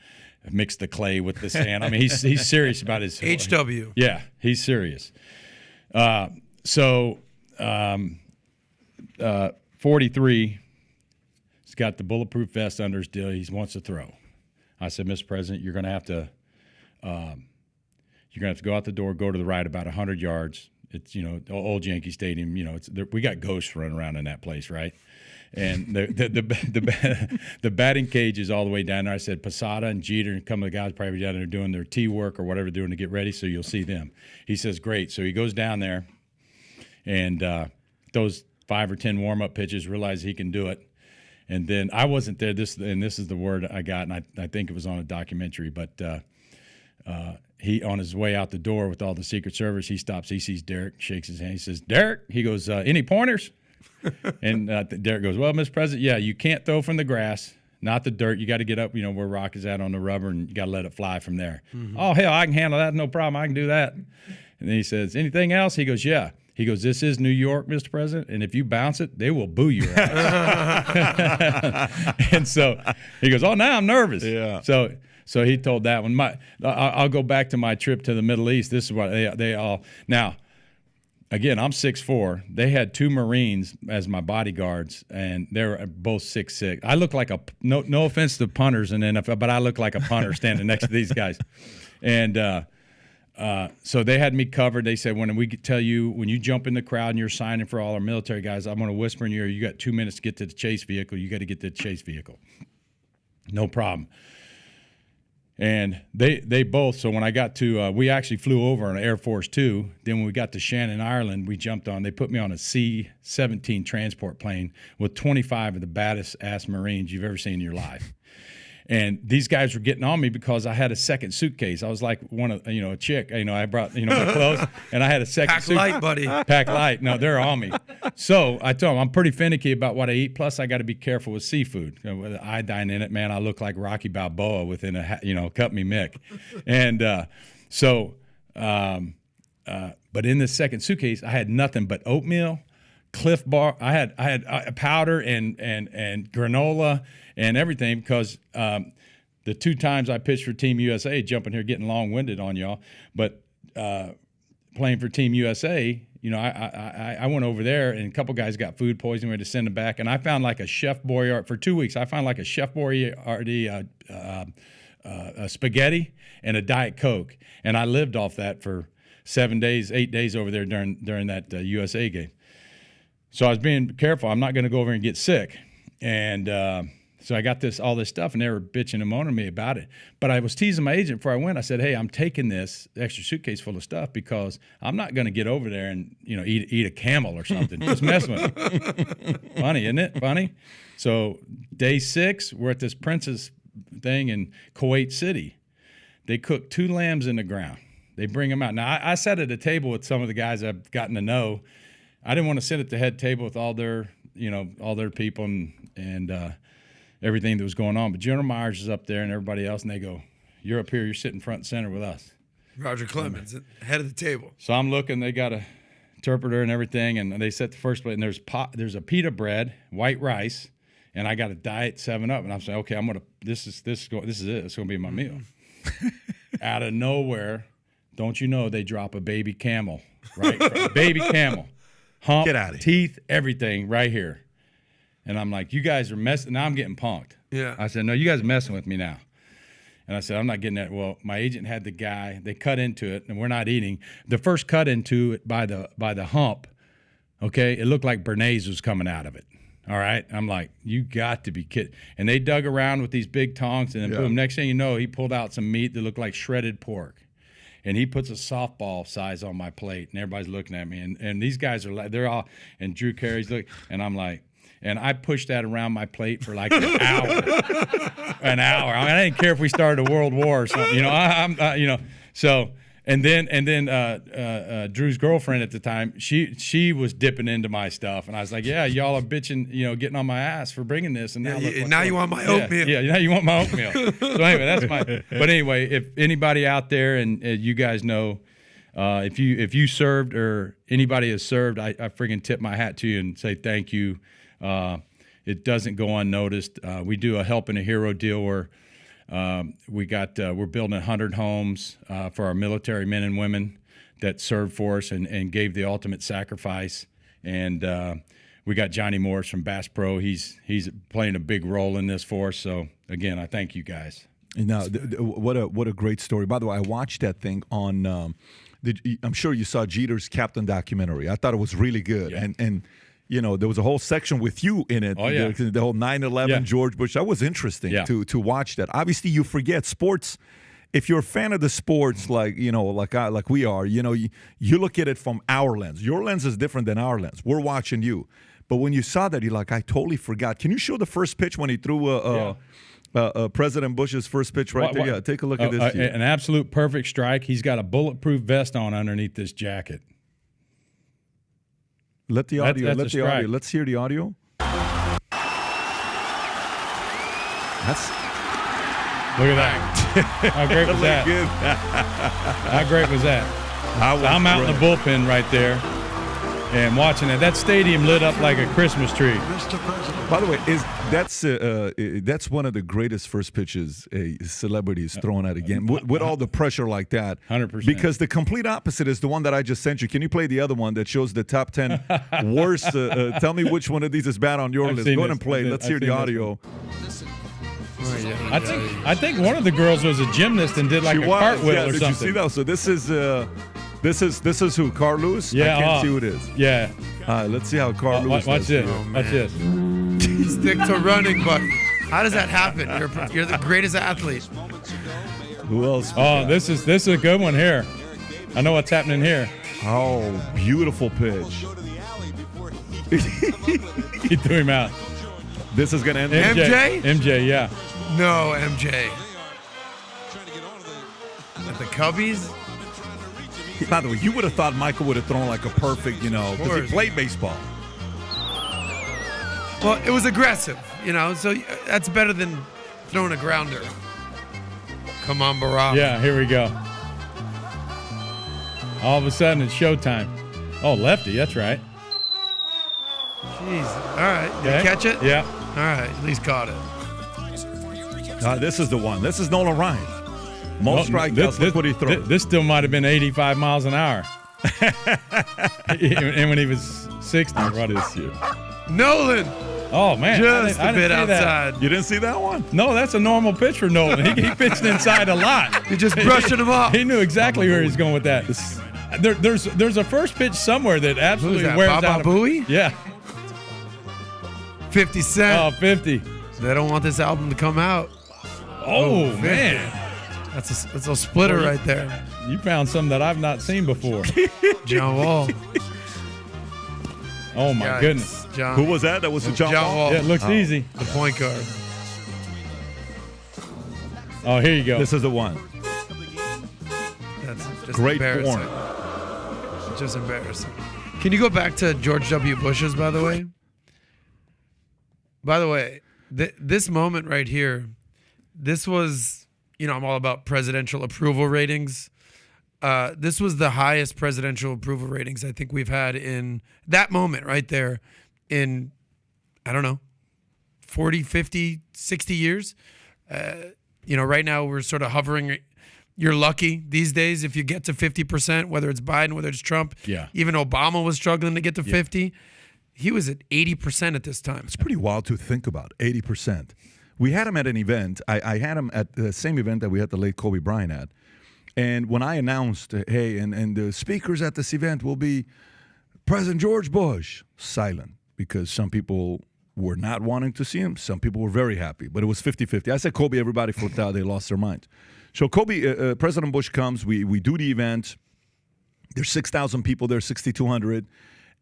mix the clay with the sand. I mean, he's serious about his HW. Yeah, he's serious. 43, he's got the bulletproof vest under his deal. He wants to throw. I said, Mr. President, you're going to have to go out the door, go to the right about 100 yards. It's, old Yankee Stadium. We got ghosts running around in that place, right? And the batting cage is all the way down there. I said, Posada and Jeter and a couple of guys probably down there doing their tee work or whatever they're doing to get ready, so you'll see them. He says, great. So he goes down there and those 5 or 10 warm-up pitches, realizes he can do it. And then I wasn't there. This is the word I got, and I think it was on a documentary. But he, on his way out the door with all the Secret Service, he stops. He sees Derek, shakes his hand. He says, Derek, he goes, any pointers? And Derek goes, well, Mr. President, yeah, you can't throw from the grass, not the dirt. You got to get up, where rock is at on the rubber, and you got to let it fly from there. Mm-hmm. Oh, hell, I can handle that. No problem. I can do that. And then he says, anything else? He goes, yeah. He goes, this is New York, Mr. President, and if you bounce it, they will boo your ass. And so he goes, oh, now I'm nervous. Yeah. So he told that one. I'll go back to my trip to the Middle East. This is what they all – now, again, I'm 6'4". They had 2 Marines as my bodyguards, and they were both 6'6". I look like no offense to punters in the NFL, but I look like a punter standing next to these guys. And so they had me covered. They said, when we tell you, when you jump in the crowd and you're signing for all our military guys, I'm going to whisper in your ear, you got 2 minutes to get to the chase vehicle. You got to get to the chase vehicle. No problem. And they both, so when I got to, we actually flew over on Air Force 2. Then when we got to Shannon, Ireland, we jumped on, they put me on a C-17 transport plane with 25 of the baddest ass Marines you've ever seen in your life. And these guys were getting on me because I had a second suitcase. I was like a chick. I brought, my clothes, and I had a second suitcase. Pack light, buddy. Pack light. No, they're on me. So I told them I'm pretty finicky about what I eat. Plus, I got to be careful with seafood. With iodine in it, man, I look like Rocky Balboa within cut me Mick. And but in this second suitcase, I had nothing but oatmeal, Cliff Bar. I had powder and granola and everything because the 2 times I pitched for Team USA, jumping here getting long-winded on y'all, but playing for Team USA, I went over there and a couple guys got food poisoning. We had to send them back, and I found like a Chef Boyardee for 2 weeks. I found like a Chef Boyardee spaghetti and a Diet Coke, and I lived off that for 8 days over there during that USA game. So I was being careful. I'm not going to go over and get sick. And so I got all this stuff, and they were bitching and moaning me about it. But I was teasing my agent before I went. I said, hey, I'm taking this extra suitcase full of stuff because I'm not going to get over there and, eat a camel or something. Just messing with me. Funny, isn't it? Funny. So day 6, we're at this Princess thing in Kuwait City. They cook 2 lambs in the ground. They bring them out. Now, I sat at a table with some of the guys I've gotten to know. I didn't want to sit at the head table with all their people and everything that was going on. But General Myers is up there and everybody else, and they go, you're up here, you're sitting front and center with us. Roger Clemens, head of the table. So I'm looking, they got a interpreter and everything, and they set the first plate, and there's a pita bread, white rice, and I got a diet 7-Up, and I'm saying, okay, this is it. It's gonna be my meal. Out of nowhere, don't you know they drop a baby camel, right? Baby camel. Hump, get out of here. Teeth, everything right here. And I'm like, you guys are messing. Now I'm getting punked. Yeah. I said, no, you guys are messing with me now. And I said, I'm not getting that. Well, my agent had the guy. They cut into it, and we're not eating. The first cut into it by the hump, okay, it looked like Bernays was coming out of it. All right? I'm like, you got to be kidding. And they dug around with these big tongs, and then boom, next thing you know, he pulled out some meat that looked like shredded pork. And he puts a softball size on my plate, and everybody's looking at me. And these guys they're all, and Drew Carey's looking, and I'm like, and I pushed that around my plate for like an hour. An hour. I mean, I didn't care if we started a world war or something, So And then Drew's girlfriend at the time, she was dipping into my stuff, and I was like, "Yeah, y'all are bitching, getting on my ass for bringing this." And now, you want my oatmeal. Yeah, now you want my oatmeal. So anyway, that's my. But anyway, if anybody out there, and you guys know, if you served or anybody has served, I friggin' tip my hat to you and say thank you. It doesn't go unnoticed. We do a help and a hero deal where. We're building 100 homes for our military men and women that served for us and gave the ultimate sacrifice. And we got Johnny Morris from Bass Pro. He's playing a big role in this for us. So again, I thank you guys. Now, what a great story. By the way, I watched that thing on. I'm sure you saw Jeter's Captain documentary. I thought it was really good, Yeah. and there was a whole section with you in it. Oh, yeah. The whole 9/11 Yeah. George Bush. That was interesting Yeah. to watch that. Obviously, you forget sports. If you're a fan of the sports, like we are, you look at it from our lens. Your lens is different than our lens. We're watching you, but when you saw that, you're like, I totally forgot. Can you show the first pitch when he threw President Bush's first pitch right there? Yeah, take a look at this. An absolute perfect strike. He's got a bulletproof vest on underneath this jacket. Let the audio. That's let a the strike. audio. Let's hear the audio. That's Look at that. How great was that? good. How great was that? So I'm out in the bullpen right there and watching it. That stadium lit up like a Christmas tree. By the way, that's one of the greatest first pitches a celebrity is thrown at a game with all the pressure like that. 100%. Because the complete opposite is the one that I just sent you. Can you play the other one that shows the top 10 worst? Tell me which one of these is bad on your I've list. seen Go ahead this. and play. Let's hear the audio. I think one of the girls was a gymnast and did like a cartwheel or did something. you see that? So this is who? Carl Lewis? Yeah, I can't see who it is. Yeah. All right, let's see how Carl Lewis Watch does this. here. Watch this. Stick to running, buddy. How does that happen? You're the greatest athlete. Who else? Oh, this is a good one here. I know what's happening here. Oh, beautiful pitch. He threw him out. This is going to end. MJ? MJ, yeah. No, MJ. At the Cubbies? By the way, you would have thought Michael would have thrown like a perfect, because he course. played baseball. Well, it was aggressive, so that's better than throwing a grounder. Come on, Barack. Yeah, here we go. All of a sudden, it's showtime. Oh, lefty, that's right. Jeez. All right. Did you catch it? Yeah. All right. At least caught it. This is the one. This is Nolan Ryan. Most strikeouts. Look what he throws. This still might have been 85 miles an hour. And when he was 60, what is it? Nolan. Oh, man. Just I a bit didn't see that. outside. You didn't see that one? No, that's a normal pitch for Nolan. He pitched inside a lot. You're just brushing him off. He knew exactly where he's going with that. There's a first pitch somewhere that absolutely Who's that, wears Baba out. Booey? Yeah. 50 Cent. Oh, 50. They don't want this album to come out. Oh, 50. man. That's a splitter right there. You found something that I've not seen before. John Wall. Oh, my Yikes. goodness. John. Who was that? That was John Wall. Yeah, it looks easy. The point guard. Oh, here you go. This is the one. That's just Great embarrassing. form. Just embarrassing. Can you go back to George W. Bush's, by the way? By the way, this moment right here, this was, I'm all about presidential approval ratings. This was the highest presidential approval ratings I think we've had in that moment right there in, 40, 50, 60 years. Right now we're sort of hovering. You're lucky these days if you get to 50%, whether it's Biden, whether it's Trump. Yeah. Even Obama was struggling to get to 50. He was at 80% at this time. It's pretty wild to think about, 80%. We had him at an event. I had him at the same event that we had the late Kobe Bryant at. And when I announced, hey, and the speakers at this event will be President George Bush, silent, because some people were not wanting to see him. Some people were very happy, but it was 50-50. I said Kobe, everybody flipped out. They lost their mind. So Kobe, President Bush comes. We do the event. There's 6,000 people there, 6,200.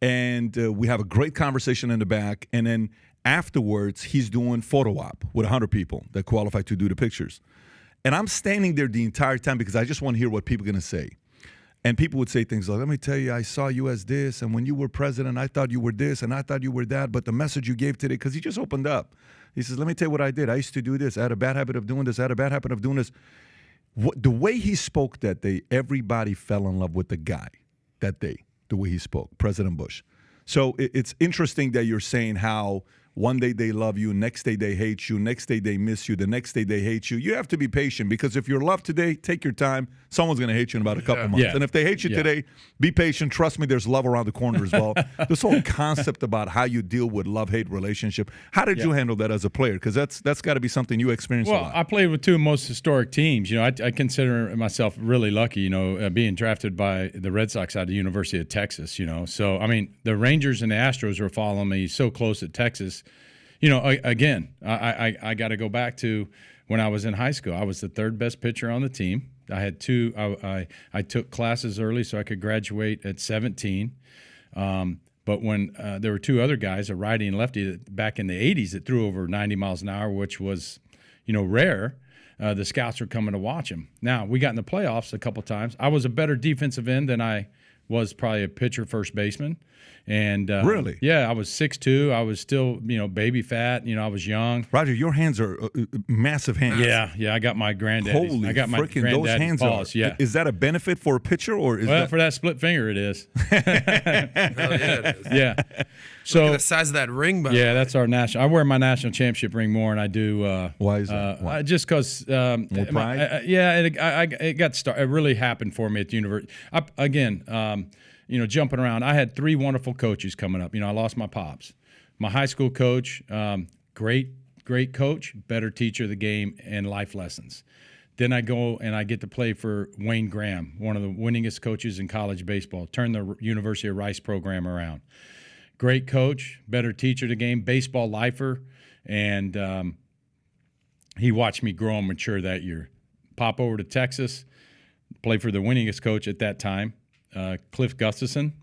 And we have a great conversation in the back. And then afterwards, he's doing photo op with 100 people that qualify to do the pictures. And I'm standing there the entire time because I just want to hear what people are going to say. And people would say things like, let me tell you, I saw you as this, and when you were president, I thought you were this, and I thought you were that, but the message you gave today, because he just opened up. He says, let me tell you what I did. I used to do this. I had a bad habit of doing this. I had a bad habit of doing this. The way he spoke that day, everybody fell in love with the guy that day, the way he spoke, President Bush. So it's interesting that you're saying how one day they love you, next day they hate you, next day they miss you, the next day they hate you. You have to be patient because if you're loved today, take your time. Someone's going to hate you in about a couple months. Yeah. And if they hate you today, be patient. Trust me, there's love around the corner as well. This whole concept about how you deal with love-hate relationship, how did you handle that as a player? Because that's got to be something you experienced a lot. I played with two most historic teams. I consider myself really lucky, being drafted by the Red Sox out of the University of Texas, So, I mean, the Rangers and the Astros were following me so close at Texas. Again, I got to go back to when I was in high school. I was the third best pitcher on the team. I had two. I took classes early so I could graduate at 17. But when there were two other guys, a righty and lefty, back in the 80s that threw over 90 miles an hour, which was, rare. The scouts were coming to watch him. Now, we got in the playoffs a couple times. I was a better defensive end than I was probably a pitcher, first baseman. And really? Yeah, I was 6'2". I was still, baby fat. I was young. Roger, your hands are massive hands. Yeah. I got my granddaddy's. Holy I got my freaking, granddaddy's those hands paws. are. Yeah. Is that a benefit for a pitcher or is for that split finger it is. Hell yeah, it is. Yeah. Look So at the size of that ring, by the way. that's our national. I wear my national championship ring more, and I do. Why is that? Why? Just because. More pride? It got started. It really happened for me at the university. Jumping around. I had three wonderful coaches coming up. I lost my pops. My high school coach, great coach, better teacher of the game and life lessons. Then I go and I get to play for Wayne Graham, one of the winningest coaches in college baseball, turned the University of Rice program around. Great coach, better teacher of the game, baseball lifer, and he watched me grow and mature that year. Pop over to Texas, play for the winningest coach at that time, Cliff Gustafson,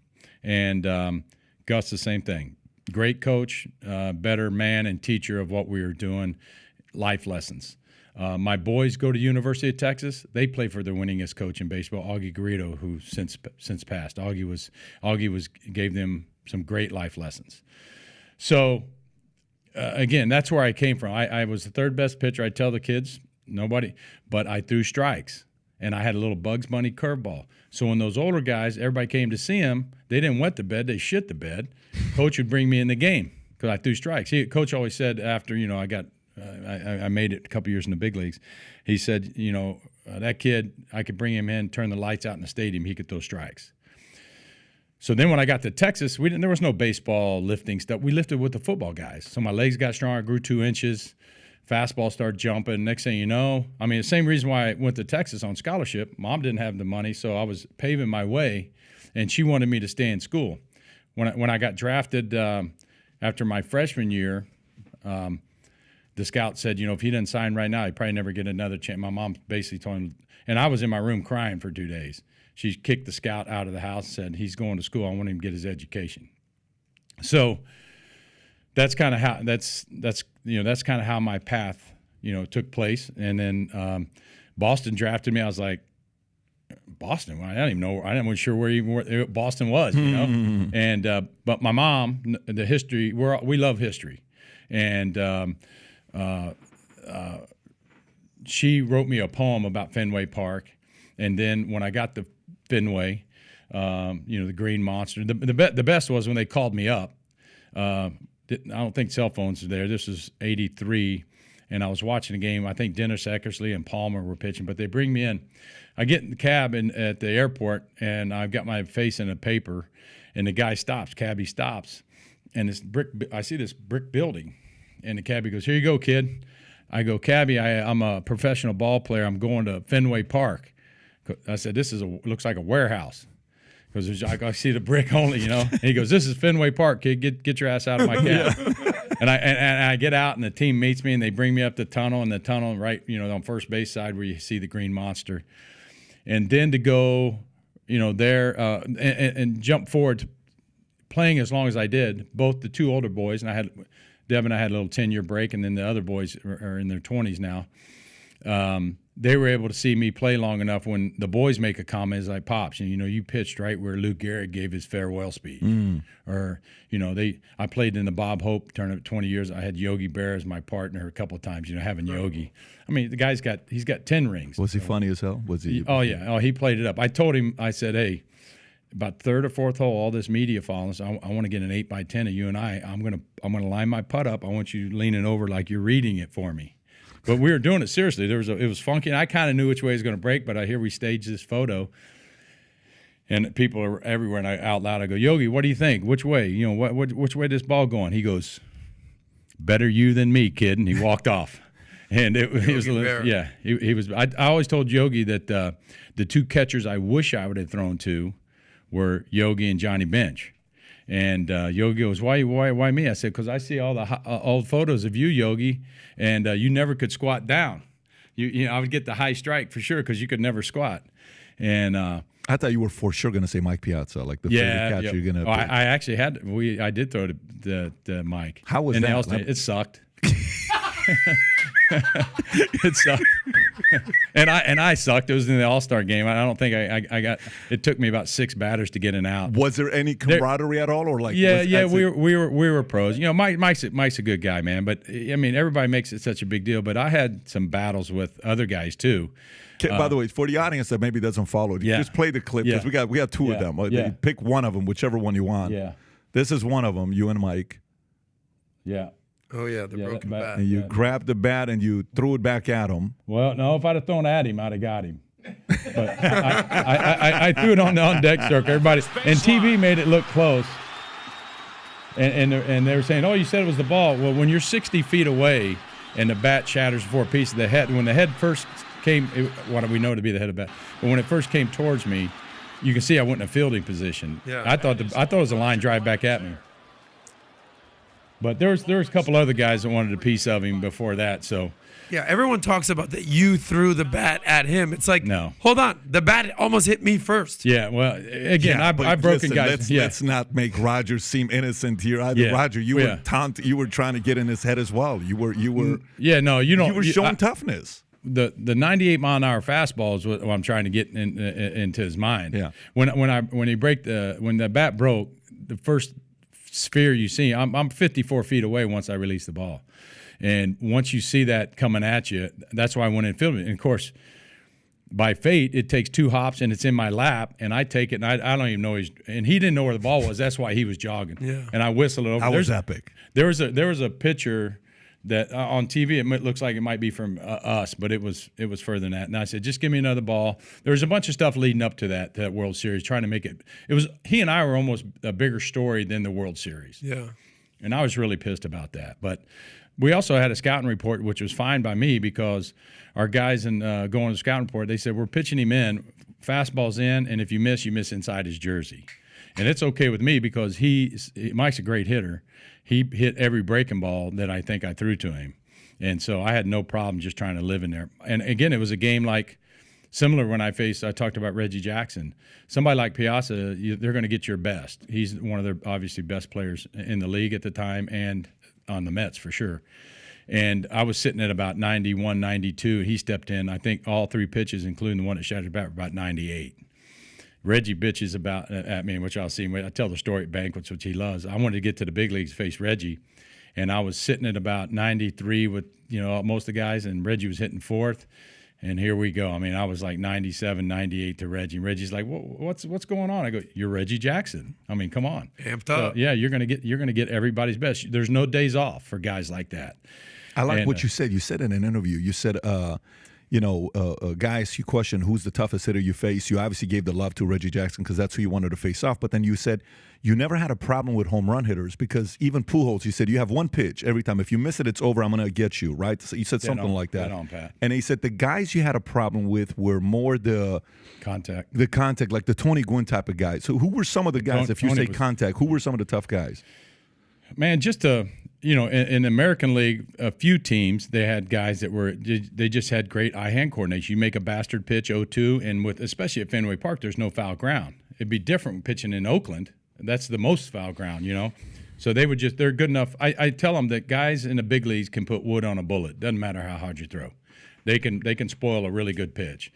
and Gus, the same thing. Great coach, better man and teacher of what we were doing, life lessons. My boys go to University of Texas. They play for the winningest coach in baseball, Augie Garrido, who since passed. Augie gave them some great life lessons. So, again, that's where I came from. I was the third best pitcher. I tell the kids, nobody, but I threw strikes. And I had a little Bugs Bunny curveball. So when those older guys, everybody came to see him, they didn't wet the bed, they shit the bed. Coach would bring me in the game because I threw strikes. Coach always said after, I made it a couple years in the big leagues. He said, that kid, I could bring him in, turn the lights out in the stadium, he could throw strikes. So then when I got to Texas, there was no baseball lifting stuff. We lifted with the football guys. So my legs got stronger, I grew 2 inches. Fastball started jumping. Next thing you know, the same reason why I went to Texas on scholarship. Mom didn't have the money, so I was paving my way, and she wanted me to stay in school. When I got drafted after my freshman year, the scout said, if he didn't sign right now, he'd probably never get another chance. My mom basically told him, and I was in my room crying for 2 days. She kicked the scout out of the house and said, he's going to school. I want him to get his education. So that's kind of how how my path took place. And then Boston drafted me. I was like, Boston? I don't even know. I wasn't sure where Boston was, And but my mom, the history. We love history, and she wrote me a poem about Fenway Park. And then when I got to Fenway, the Green Monster. The best was when they called me up. I don't think cell phones were there. This was 83, and I was watching a game. I think Dennis Eckersley and Palmer were pitching, but they bring me in. I get in the cab at the airport, and I've got my face in a paper, and the guy stops, cabbie stops, and I see this brick building, and the cabbie goes, "Here you go, kid." I go, "Cabbie, I'm a professional ball player. I'm going to Fenway Park." I said, "This looks like a warehouse." Because I see the brick only, And he goes, "This is Fenway Park, kid. Get your ass out of my cab." And I get out, and the team meets me, and they bring me up the tunnel, right, on first base side where you see the Green Monster, and then to go, there and jump forward, to playing as long as I did. Both the two older boys, and Deb and I had a little 10-year break, and then the other boys are in their 20s now. they were able to see me play long enough when the boys make a comment, it's like, Pops, and you pitched right where Luke Gehrig gave his farewell speech. Or, I played in the Bob Hope tournament 20 years. I had Yogi Berra as my partner a couple of times, having Yogi. I mean, the guy's he's got 10 rings. Was he funny as hell? Was he? Oh, yeah. Oh, he played it up. I told him, I said, hey, about third or fourth hole, all this media following us, I want to get an 8x10 of you and I. I'm gonna line my putt up. I want you leaning over like you're reading it for me. But we were doing it seriously. It was funky, and I kind of knew which way it was going to break. But I hear we staged this photo, and people are everywhere. And out loud, I go, Yogi, what do you think? Which way? Which way this ball going? He goes, better you than me, kid. And he walked off. And he was he was. I always told Yogi that the two catchers I wish I would have thrown to were Yogi and Johnny Bench. And Yogi goes, why me? I said, because I see all the old photos of you, Yogi, and you never could squat down. I would get the high strike for sure because you could never squat. And I thought you were for sure going to say Mike Piazza, like the favorite catcher you're going to. I actually I did throw the Mike. How was that? It sucked. It sucked. And I sucked. It was in the All-Star game. I don't think I got. It took me about 6 batters to get an out. Was there any camaraderie at all, or like? Yeah. We were pros. Mike's a good guy, man. But I mean, everybody makes it such a big deal. But I had some battles with other guys too. By the way, for the audience that maybe doesn't follow, just play the clip because we got 2 of them. You pick one of them, whichever one you want. Yeah. This is one of them. You and Mike. Yeah. Oh, yeah, the broken bat. And you grabbed the bat and you threw it back at him. Well, no, if I'd have thrown at him, I'd have got him. But I threw it on the on-deck circle. Everybody, and TV made it look close. And they were saying, oh, you said it was the ball. Well, when you're 60 feet away and the bat shatters 4 pieces, when the head first came, what we know to be the head of the bat, but when it first came towards me, you can see I went in a fielding position. Yeah. I thought it was a line drive back at me. But there was a couple other guys that wanted a piece of him before that. So yeah, everyone talks about that you threw the bat at him. It's like, no, hold on, the bat almost hit me first. Yeah, well, again, I've broken guys. Let's not make Roger seem innocent here either. Yeah. Roger, you were trying to get in his head as well. You were. Yeah, no, you don't. You were showing toughness. The 98-mile-an-hour fastball is what I'm trying to get into his mind. Yeah. When the bat broke, the first sphere you see, I'm 54 feet away once I release the ball. And once you see that coming at you, that's why I went in and filmed it. And, of course, by fate, it takes 2 hops, and it's in my lap, and I take it, and I don't even know and he didn't know where the ball was. That's why he was jogging. Yeah. And I whistled it over. How was epic. There was a picture that on TV it looks like it might be from us, but it was further than that. And I said, just give me another ball. There was a bunch of stuff leading up to that World Series, trying to make it. It was he and I were almost a bigger story than the World Series. Yeah. And I was really pissed about that. But we also had a scouting report, which was fine by me because our guys in going to the scouting report, they said, we're pitching him in, fastball's in, and if you miss inside his jersey. And it's okay with me because Mike's a great hitter. He hit every breaking ball that I think I threw to him. And so I had no problem just trying to live in there. And, again, it was a game like similar when I talked about Reggie Jackson. Somebody like Piazza, they're going to get your best. He's one of their obviously best players in the league at the time and on the Mets for sure. And I was sitting at about 91, 92. He stepped in. I think all 3 pitches, including the one that shattered back, were about 98. Reggie bitches about at me, which I'll see. I tell the story at banquets, which he loves. I wanted to get to the big leagues to face Reggie, and I was sitting at about 93 with most of the guys, and Reggie was hitting 4th. And here we go. I mean, I was like 97, 98 to Reggie. And Reggie's like, what's going on? I go, you're Reggie Jackson. I mean, come on. Amped up. So, yeah, you're gonna get everybody's best. There's no days off for guys like that. I like what you said. You said in an interview, you said, guys, you question who's the toughest hitter you face. You obviously gave the love to Reggie Jackson because that's who you wanted to face off. But then you said you never had a problem with home run hitters because even Pujols, you said you have one pitch every time. If you miss it, it's over. I'm going to get you, right? So you said something like that. Right on, Pat. And he said the guys you had a problem with were more the contact, like the Tony Gwynn type of guys. So who were some of the guys, if you say contact, who were some of the tough guys? Man, just in the American League, a few teams, they had guys that they just had great eye-hand coordination. You make a bastard pitch 0-2, and especially at Fenway Park, there's no foul ground. It'd be different pitching in Oakland. That's the most foul ground, So they're good enough. I tell them that guys in the big leagues can put wood on a bullet. Doesn't matter how hard you throw. they can spoil a really good pitch.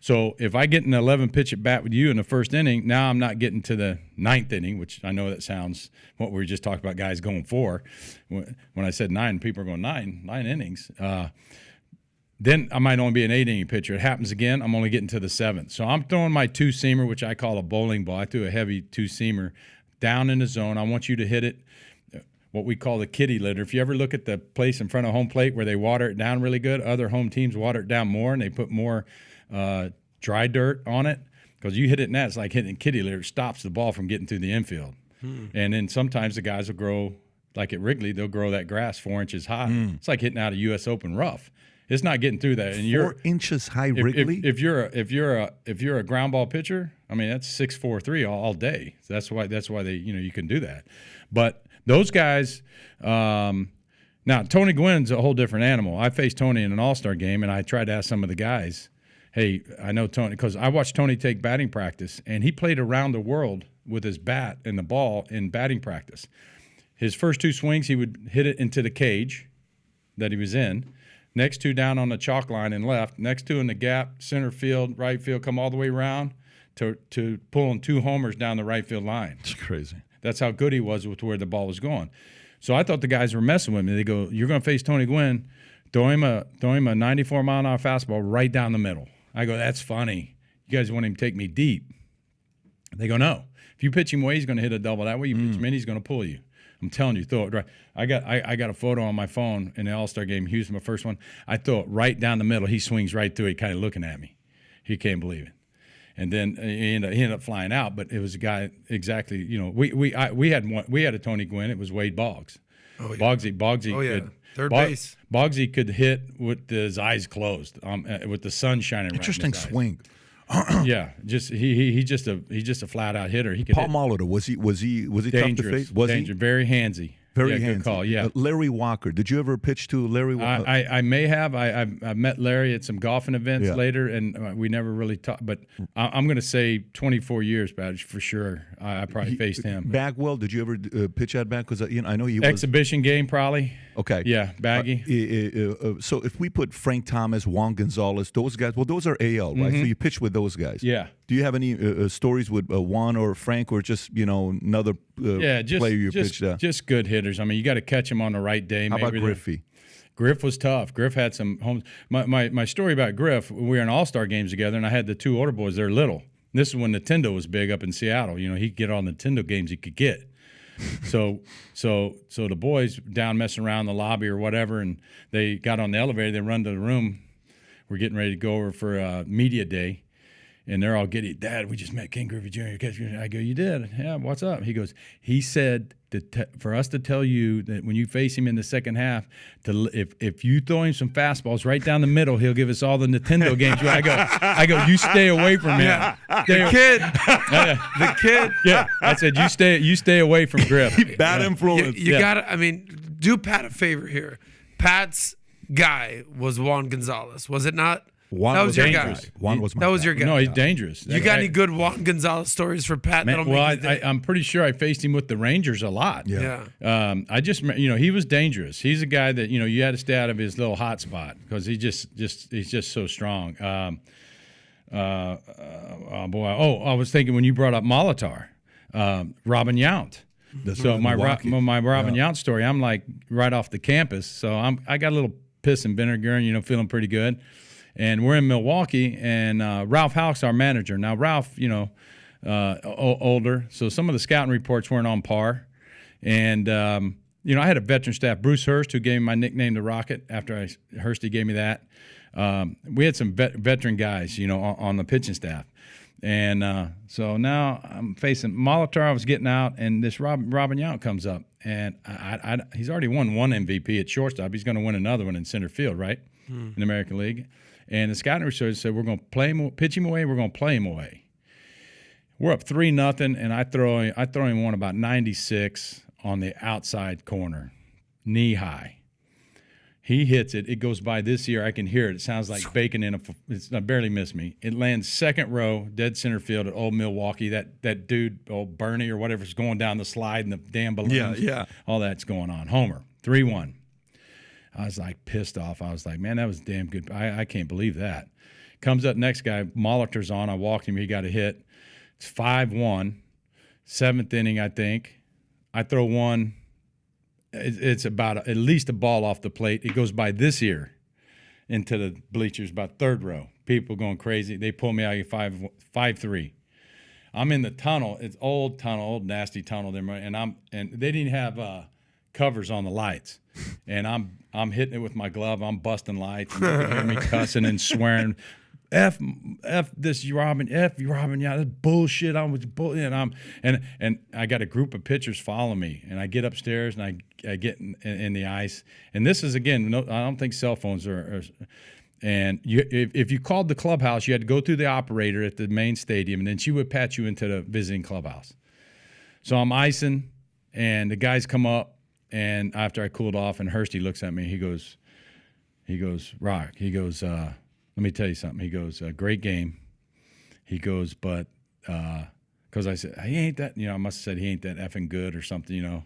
So if I get an 11 pitch at bat with you in the first inning, now I'm not getting to the ninth inning, which I know that sounds what we were just talking about guys going for. When I said 9, people are going 9 innings. Then I might only be an 8-inning pitcher. It happens again, I'm only getting to the 7th. So I'm throwing my 2-seamer, which I call a bowling ball. I threw a heavy 2-seamer down in the zone. I want you to hit it, what we call the kitty litter. If you ever look at the place in front of home plate where they water it down really good, other home teams water it down more, and they put more dry dirt on it. Because you hit it in that, it's like hitting kitty litter. It stops the ball from getting through the infield. And then sometimes the guys will grow, like at Wrigley, they'll grow that grass 4 inches high. It's like hitting out a U.S. Open rough. It's not getting through that. And 4 inches high, Wrigley. If you're a ground ball pitcher, I mean that's 6'4" all day. So that's why they you can do that. But those guys, now Tony Gwynn's a whole different animal. I faced Tony in an All-Star game, and I tried to ask some of the guys, hey, I know Tony because I watched Tony take batting practice, and he played around the world with his bat and the ball in batting practice. His first 2 swings, he would hit it into the cage that he was in. Next 2 down on the chalk line and left. Next 2 in the gap, center field, right field, come all the way around to pulling 2 homers down the right field line. It's crazy. That's how good he was with where the ball was going. So I thought the guys were messing with me. They go, you're going to face Tony Gwynn, throw him a 94-mile-an-hour fastball right down the middle. I go, that's funny. You guys want him to take me deep. They go, no. If you pitch him away, he's going to hit a double. That way you pitch him in, he's going to pull you. I'm telling you, throw it right. I got a photo on my phone in the All-Star game. Houston, my first one. I throw it right down the middle. He swings right through it, kind of looking at me. He can't believe it. And then he ended up flying out. But it was a guy exactly. We had a Tony Gwynn. It was Wade Boggs. Oh, yeah. Boggsy. Oh yeah, third base. Boggsy could hit with his eyes closed, with the sun shining. Interesting right in his swing. Yeah, just he's just a flat out hitter. He could Paul hit. Molitor, was he tough to face? Was he very handsy? very good handsy? call. Yeah, Larry Walker. Did you ever pitch to Larry Walker? I may have. I met Larry at some golfing events later, and we never really talked. But I'm going to say 24 years, Badge, for sure. I probably faced him. Bagwell, did you ever pitch at Bag? Because I know he was exhibition game probably. Okay. Yeah, Baggy. So if we put Frank Thomas, Juan Gonzalez, those guys, well, those are AL, right? So you pitch with those guys. Yeah. Do you have any stories with Juan or Frank, or just another player you pitched at? Just good hitters. I mean, you got to catch them on the right day. How about Griffey? Griff was tough. Griff had some homes. My story about Griff, we were in All-Star games together, and I had the 2 older boys. They're little. This is when Nintendo was big up in Seattle. He'd get all the Nintendo games he could get. So the boys down messing around in the lobby or whatever, and they got on the elevator. They run to the room. We're getting ready to go over for media day, and they're all giddy. Dad, we just met King Griffey Jr. I go, you did? Yeah. What's up? He goes, he said for us to tell you that when you face him in the second half, if you throw him some fastballs right down the middle, he'll give us all the Nintendo games. I go, you stay away from him. Yeah. The kid. Yeah. I said, you stay away from Griff. Bad influence. You gotta. I mean, do Pat a favor here. Pat's guy was Juan Gonzalez, was it not? Juan that was your guy. Juan was my that was guy. your guy. No, he's dangerous. You got any good Juan Gonzalez stories for Pat? Man, well, I'm pretty sure I faced him with the Rangers a lot. Yeah. I just, he was dangerous. He's a guy that you had to stay out of his little hot spot because he's just so strong. Oh boy. I was thinking when you brought up Molitor, Robin Yount. So my Robin Yount story, I'm like right off the campus. So I got a little piss and vinegar and feeling pretty good. And we're in Milwaukee, and Ralph Houck's our manager. Now, Ralph, older, so some of the scouting reports weren't on par. And, I had a veteran staff, Bruce Hurst, who gave me my nickname, The Rocket, after Hursty gave me that. We had some veteran guys, on the pitching staff. And so now I'm facing Molitor. I was getting out, and this Robin Yount comes up. And he's already won one MVP at shortstop. He's going to win another one in center field, right, in the American League. And the scouting research said we're going to pitch him away. We're going to play him away. We're up 3-0, and I throw him one about 96 on the outside corner, knee high. He hits it. It goes by this ear. I can hear it. It sounds like bacon in I barely missed me. It lands second row, dead center field at old Milwaukee. That dude, old Bernie or whatever, is going down the slide and the damn balloons. Yeah. All that's going on. Homer, 3-1. I was like pissed off. I was like, man, that was damn good. I can't believe that. Comes up next guy, Molitor's on. I walked him. He got a hit. It's 5-1. 7th inning, I think. I throw one. It's about at least a ball off the plate. It goes by this ear into the bleachers, about 3rd row. People going crazy. They pull me out 5-3. I'm in the tunnel. It's old nasty tunnel there, and they didn't have covers on the lights, and I'm hitting it with my glove. I'm busting lights. And you can hear me cussing and swearing. F this Robin, yeah, that's bullshit. I was and and I got a group of pitchers follow me, and I get upstairs and I get in the ice. And this is again, no, I don't think cell phones are and if you called the clubhouse, you had to go through the operator at the main stadium, and then she would patch you into the visiting clubhouse. So I'm icing, and the guys come up, and after I cooled off, and Hursty looks at me, he goes, Rock, he goes, let me tell you something. He goes, great game. He goes, but because I said, he ain't that, I must have said he ain't that effing good or something, and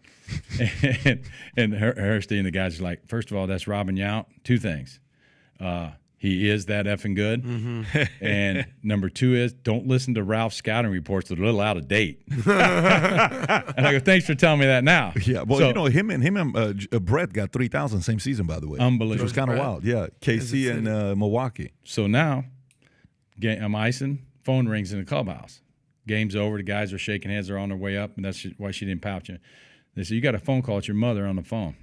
Hursty and the guys are like, first of all, that's Robin Yount. 2 things. He is that effing good. Mm-hmm. And number 2 is don't listen to Ralph's scouting reports. They're a little out of date. And I go, thanks for telling me that now. Yeah, well, so, him and Brett got 3,000 same season, by the way. Unbelievable. Which was kind of wild. Yeah, KC and Milwaukee. So now I'm icing. Phone rings in the clubhouse. Game's over. The guys are shaking hands. They're on their way up, and that's why she didn't pouch you. They said, you got a phone call. It's your mother on the phone.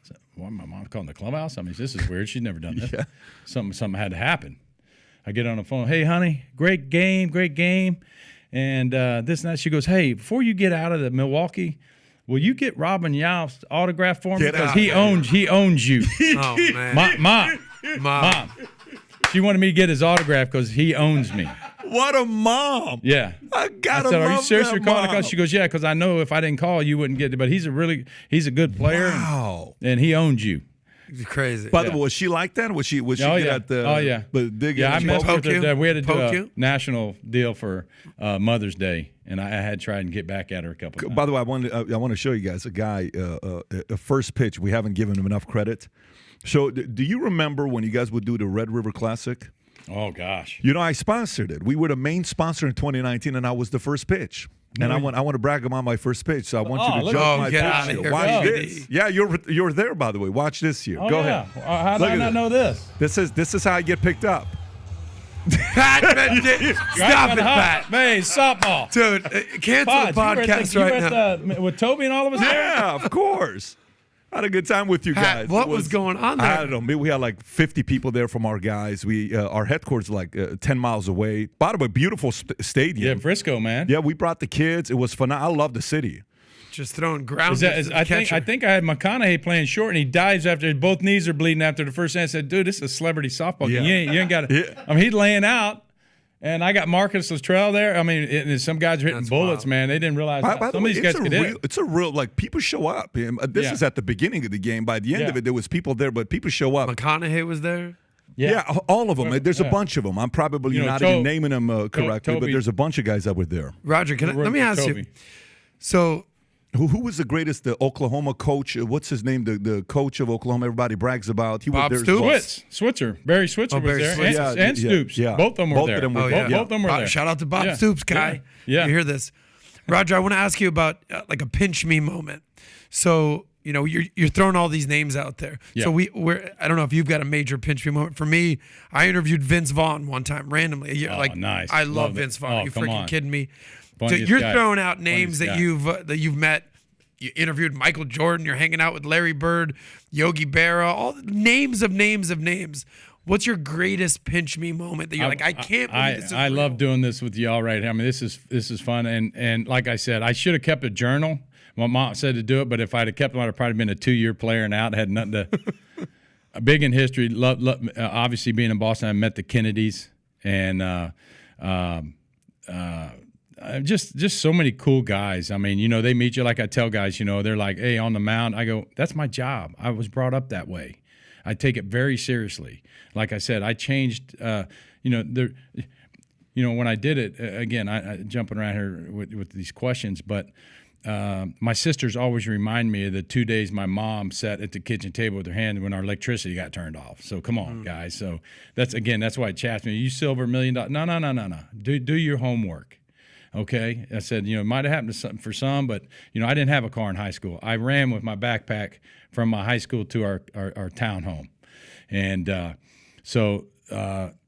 So, why my mom calling the clubhouse? I mean, this is weird. She's never done this. Yeah. Something had to happen. I get on the phone. Hey, honey, great game. And this and that. She goes, hey, before you get out of the Milwaukee, will you get Robin Yount's autograph for me? Because he owns you. Oh, man. Mom. She wanted me to get his autograph because he owns me. What a mom! Yeah, I said, are you serious? You're calling because she goes, yeah, because I know if I didn't call, you wouldn't get it. But he's a good player. Wow, and he owns you. It's crazy. By the way, was she like that? Was she at the? Oh yeah, but I met her. We had to do a national deal for Mother's Day, and I had tried and get back at her a couple times. By the way, I want to show you guys a guy. A first pitch. We haven't given him enough credit. So, do you remember when you guys would do the Red River Classic? Oh, gosh. I sponsored it. We were the main sponsor in 2019, and I was the first pitch. And I want to brag about my first pitch, so I want you to judge my pitch here. Watch this. Yeah, you're there, by the way. Watch this here. Go ahead. How did I not know this? This is how I get picked up. Pat, stop it, Pat. Hey, softball. Dude, cancel the podcast right now. With Toby and all of us? Yeah, of course. I had a good time with you guys. What was going on there? I don't know. Maybe we had like 50 people there from our guys. Our headquarters like 10 miles away. By the way, beautiful stadium. Yeah, Frisco, man. Yeah, we brought the kids. It was fun. I love the city. Just throwing ground. I think I had McConaughey playing short, and he dives after both knees are bleeding after the first inning. I said, dude, this is a celebrity softball game. You ain't got to. Yeah. I mean, he's laying out. And I got Marcus Luttrell there. I mean, some guys are hitting bullets, man. They didn't realize some of these guys could hit. It's a real, people show up. This is at the beginning of the game. By the end of it, there was people there, but people show up. McConaughey was there? Yeah, all of them. There's a bunch of them. I'm probably not even naming them correctly, but there's a bunch of guys that were there. Roger, let me ask you. So, who was the greatest Oklahoma coach? What's his name? The coach of Oklahoma everybody brags about. He Bob was there. Switzer. Barry Switzer was there. And Stoops. Yeah. Both of them were there. Both of them were there. Shout out to Bob Stoops, guy. Yeah. You hear this. Roger, I want to ask you about like a pinch me moment. So, you're throwing all these names out there. Yeah. So I don't know if you've got a major pinch me moment. For me, I interviewed Vince Vaughn one time randomly. Nice. I love Vince Vaughn. Are you freaking kidding me? So Funniest you're guy. throwing out names that Funniest you've met. You interviewed Michael Jordan. You're hanging out with Larry Bird, Yogi Berra, all the names of names. What's your greatest pinch me moment that you're like, I can't believe this is I real? love doing this with y'all right here. I mean, this is fun. And like I said, I should have kept a journal. My mom said to do it, but if I'd have kept one, I'd have probably been a 2-year player and out. Had nothing to big in history. Obviously, being in Boston, I met the Kennedys and just so many cool guys. I mean, they meet you. Like I tell guys, they're like, hey, on the mound. I go, that's my job. I was brought up that way. I take it very seriously. Like I said, I changed. When I did it again, I jumping around here with these questions, but my sisters always remind me of the 2 days my mom sat at the kitchen table with her hand when our electricity got turned off. So come on, guys. So that's why it chaps me. You silver $1 million? No. Do your homework. Okay. I said, it might have happened to for some, but I didn't have a car in high school. I ran with my backpack from my high school to our town home. And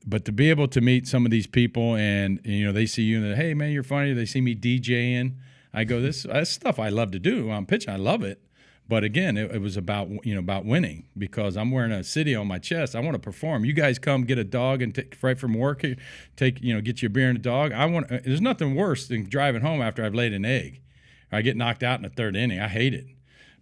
but to be able to meet some of these people and they see you and hey man, you're funny. They see me DJing. I go, that's stuff I love to do. I'm pitching, I love it. But again, it was about winning because I'm wearing a city on my chest. I want to perform. You guys come get a dog and take right from work, get your beer and a dog. There's nothing worse than driving home after I've laid an egg. I get knocked out in the third inning. I hate it.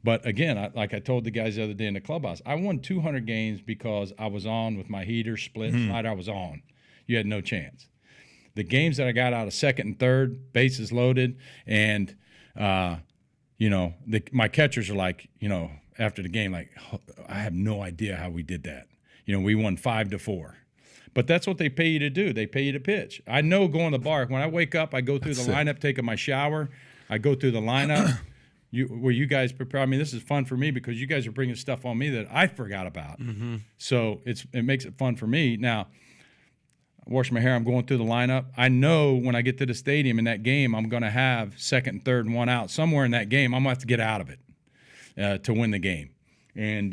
But again, like I told the guys the other day in the clubhouse, I won 200 games because I was on with my heater, split, slide. I was on. You had no chance. The games that I got out of second and third, bases loaded, and my catchers are like, after the game, like, I have no idea how we did that. We won 5-4. But that's what they pay you to do. They pay you to pitch. I know going to the bar. When I wake up, I go through the lineup, taking my shower. I go through the lineup. Where you guys prepare. I mean, this is fun for me because you guys are bringing stuff on me that I forgot about. Mm-hmm. So it makes it fun for me. Now, I wash my hair. I'm going through the lineup. I know when I get to the stadium in that game, I'm going to have second and third and one out. Somewhere in that game, I'm going to have to get out of it to win the game. And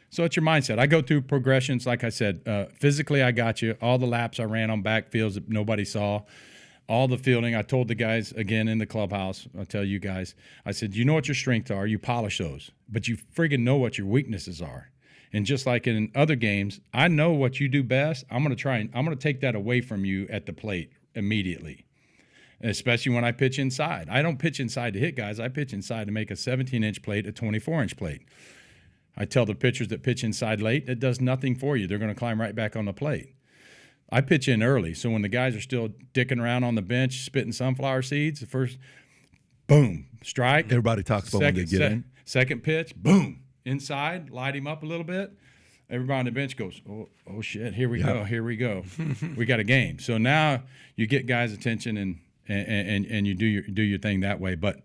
so it's your mindset. I go through progressions. Like I said, physically I got you. All the laps I ran on backfields that nobody saw. All the fielding. I told the guys, again, in the clubhouse, I'll tell you guys, I said, you know what your strengths are. You polish those. But you friggin' know what your weaknesses are. And just like in other games, I know what you do best. I'm going to take that away from you at the plate immediately, especially when I pitch inside. I don't pitch inside to hit guys. I pitch inside to make a 17-inch plate, a 24-inch plate. I tell the pitchers that pitch inside late, it does nothing for you. They're going to climb right back on the plate. I pitch in early, so when the guys are still dicking around on the bench, spitting sunflower seeds, the first, boom, strike. Everybody talks about when they get in. Second pitch, boom, inside, light him up a little bit. Everybody on the bench goes, oh shit, here we go. We got a game. So now you get guys' attention and you do your thing that way. But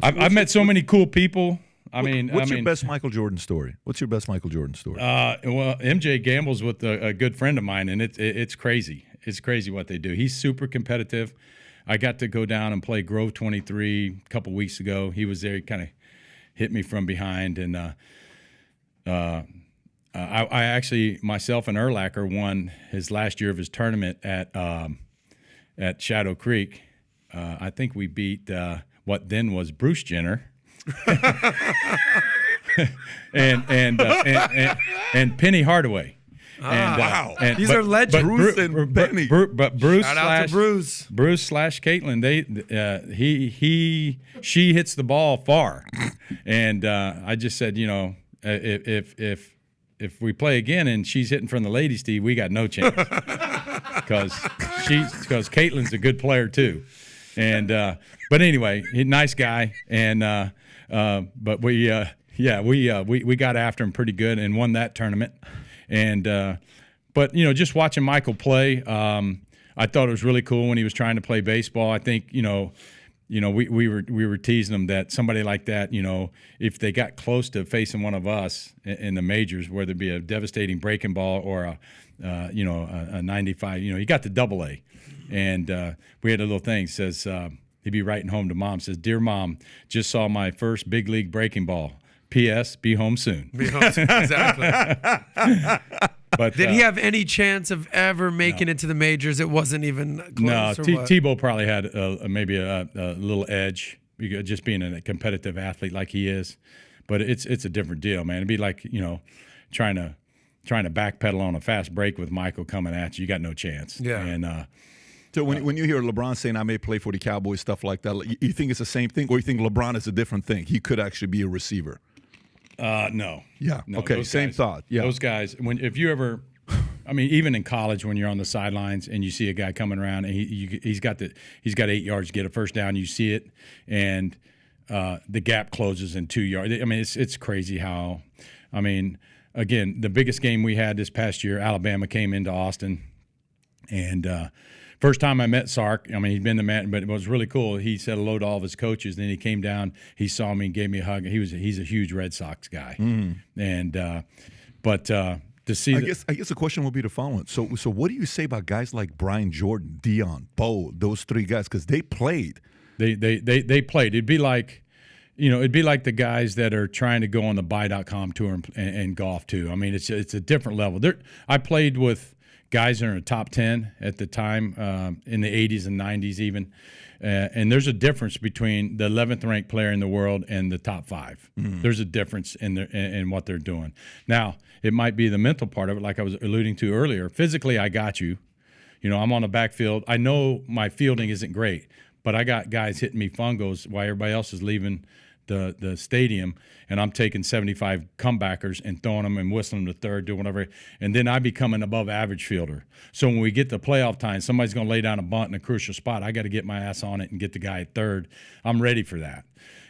I've met so many cool people. What's your best Michael Jordan story? Well, MJ gambles with a good friend of mine, and it's crazy. It's crazy what they do. He's super competitive. I got to go down and play Grove 23 a couple weeks ago. He was there. He kind of hit me from behind, and I actually, myself and Urlacher won his last year of his tournament at Shadow Creek. I think we beat what then was Bruce Jenner. and Penny Hardaway. Wow. These are legends. Bruce and Penny. But Bruce Shout out to Bruce. Bruce / Caitlin, she hits the ball far. And I just said, if we play again and she's hitting from the ladies' tee, we got no chance. Because Caitlin's a good player too. And but anyway, nice guy, and but we got after him pretty good and won that tournament. And but just watching Michael play, I thought it was really cool when he was trying to play baseball. I think we were teasing him that somebody like that, if they got close to facing one of us in the majors, whether it be a devastating breaking ball or a 95, he got to AA. And we had a little thing, says he'd be writing home to mom, says, "Dear Mom, just saw my first big league breaking ball. P.S. Be home soon." Be home soon. Exactly. But did he have any chance of ever making it to the majors? It wasn't even close. No, Tebow probably had maybe a little edge, just being a competitive athlete like he is. But it's a different deal, man. It'd be like trying to backpedal on a fast break with Michael coming at you. You got no chance. Yeah. And so when you hear LeBron saying, "I may play for the Cowboys," stuff like that, you think it's the same thing, or you think LeBron is a different thing? He could actually be a receiver. No. Yeah. No, okay. Same guys, thought. Yeah. Those guys. If you ever, even in college, when you're on the sidelines and you see a guy coming around and he's got 8 yards to get a first down, you see it, and the gap closes in 2 yards. It's crazy how. Again, the biggest game we had this past year, Alabama came into Austin. And first time I met Sark, I mean, he'd been the man, but it was really cool. He said hello to all of his coaches. Then he came down, he saw me and gave me a hug. He's a huge Red Sox guy. And to see, I guess the question will be the following. So what do you say about guys like Brian Jordan, Dion, Bo, those three guys? Because they played. They played. It'd be like, it'd be like the guys that are trying to go on the buy.com tour and golf too. I mean, it's a different level. I played with guys that are in the top 10 at the time, in the 80s and 90s even. And there's a difference between the 11th ranked player in the world and the top 5. There's a difference in what they're doing. Now, it might be the mental part of it, like I was alluding to earlier. Physically, I got you. I'm on the backfield. I know my fielding isn't great, but I got guys hitting me fungos while everybody else is leaving the stadium, and I'm taking 75 comebackers and throwing them and whistling to third, doing whatever, and then I become an above average fielder. So when we get to playoff time, somebody's going to lay down a bunt in a crucial spot. I got to get my ass on it and get the guy at third. I'm ready for that.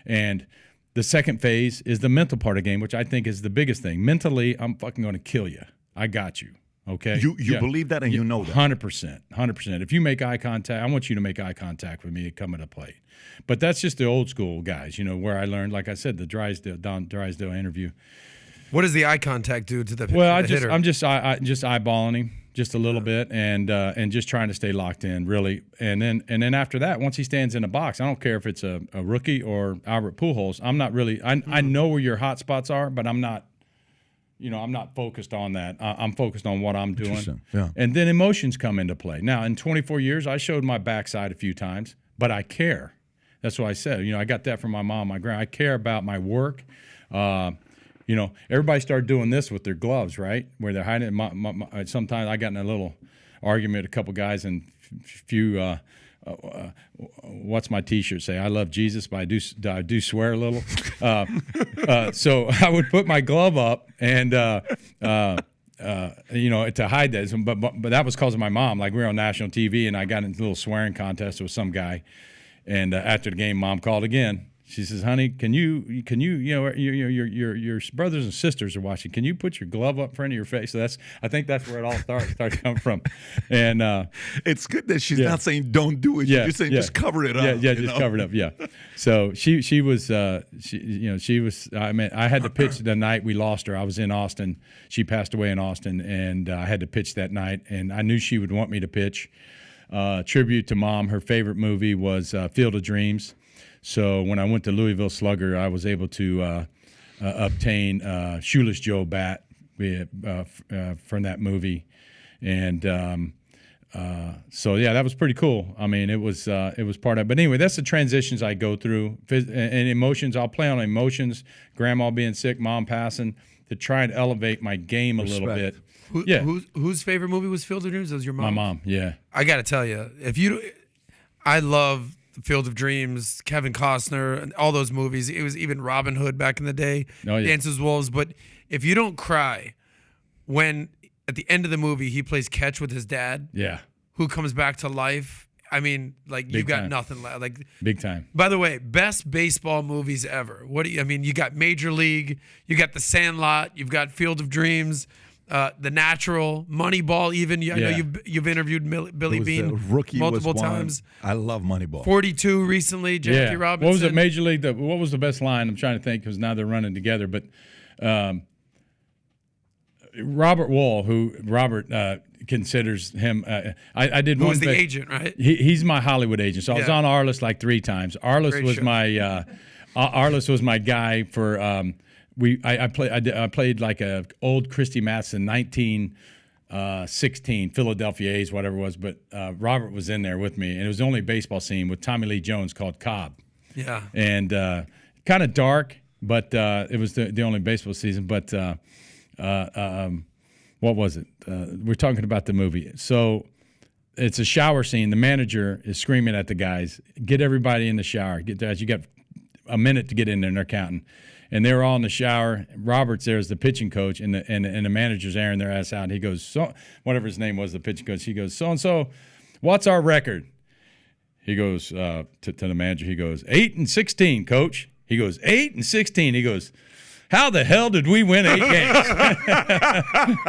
And the second phase is the mental part of the game, which I think is the biggest thing. Mentally, I'm fucking going to kill you. I got you. Okay. You believe that and you know that. 100%. If you make eye contact, I want you to make eye contact with me to come to the plate. But that's just the old school guys, where I learned, like I said, the Don Drysdale interview. What does the eye contact do to the Well, hitter? I'm just eyeballing him just a little bit and just trying to stay locked in, really. And then after that, once he stands in the box, I don't care if it's a rookie or Albert Pujols. I'm not really. I know where your hot spots are, but I'm not. I'm not focused on that. I'm focused on what I'm doing. Yeah. And then emotions come into play. Now, in 24 years, I showed my backside a few times, but I care. That's what I said. I got that from my mom, my grandma. I care about my work. Everybody started doing this with their gloves, right? Where they're hiding it. Sometimes I got in a little argument with a couple guys and few what's my T-shirt say? I love Jesus, but I do swear a little. So I would put my glove up and to hide that. But that was because of my mom. Like, we were on national TV, and I got into a little swearing contest with some guy. And after the game, Mom called again. She says, "Honey, can you your brothers and sisters are watching. Can you put your glove up in front of your face?" So I think that's where it all starts coming from. And it's good that she's not saying don't do it. She's just saying just cover it up. Just cover it up. Yeah. So she was I mean, I had to pitch the night we lost her. I was in Austin. She passed away in Austin, and I had to pitch that night. And I knew she would want me to pitch. Tribute to Mom. Her favorite movie was Field of Dreams. So when I went to Louisville Slugger, I was able to obtain Shoeless Joe bat from that movie, and so that was pretty cool. I mean, it was part of it. But anyway, that's the transitions I go through, and emotions. I'll play on emotions. Grandma being sick, Mom passing, to try and elevate my game a little bit. Whose favorite movie was Field of Dreams? Was your mom? My mom. Yeah. I got to tell you, I love Field of Dreams, Kevin Costner, and all those movies. It was even Robin Hood back in the day, Dances with Wolves. But if you don't cry when at the end of the movie he plays catch with his dad, who comes back to life, I mean, like, you got nothing left. Like, big time. By the way, best baseball movies ever. You got Major League, you got The Sandlot, you've got Field of Dreams. The Natural, Moneyball. Even I know you've interviewed Billy Beane Rookie multiple times. I love Moneyball. 42 recently, Jackie Robinson. What was it? Major League. What was the best line? I'm trying to think because now they're running together. But Robert Wall, who Robert considers him. I did. Who one was the agent, right? He's my Hollywood agent. So I was on Arliss like 3 times. Arliss was my guy for. I played like a old Christy Matheson 1916 Philadelphia A's, whatever it was, but Robert was in there with me, and it was the only baseball scene with Tommy Lee Jones called Cobb. Yeah. And kind of dark, but it was the only baseball season. But what was it? We're talking about the movie. So it's a shower scene. The manager is screaming at the guys, "Get everybody in the shower. Get there. You got a minute to get in there," and they're counting. And they were all in the shower. Robert's there as the pitching coach, and the manager's airing their ass out. And he goes, "So whatever his name was, the pitching coach." He goes, "So and so, what's our record?" He goes to the manager. He goes, 8-16, coach. He goes, 8-16. He goes, how the hell did we win 8 games?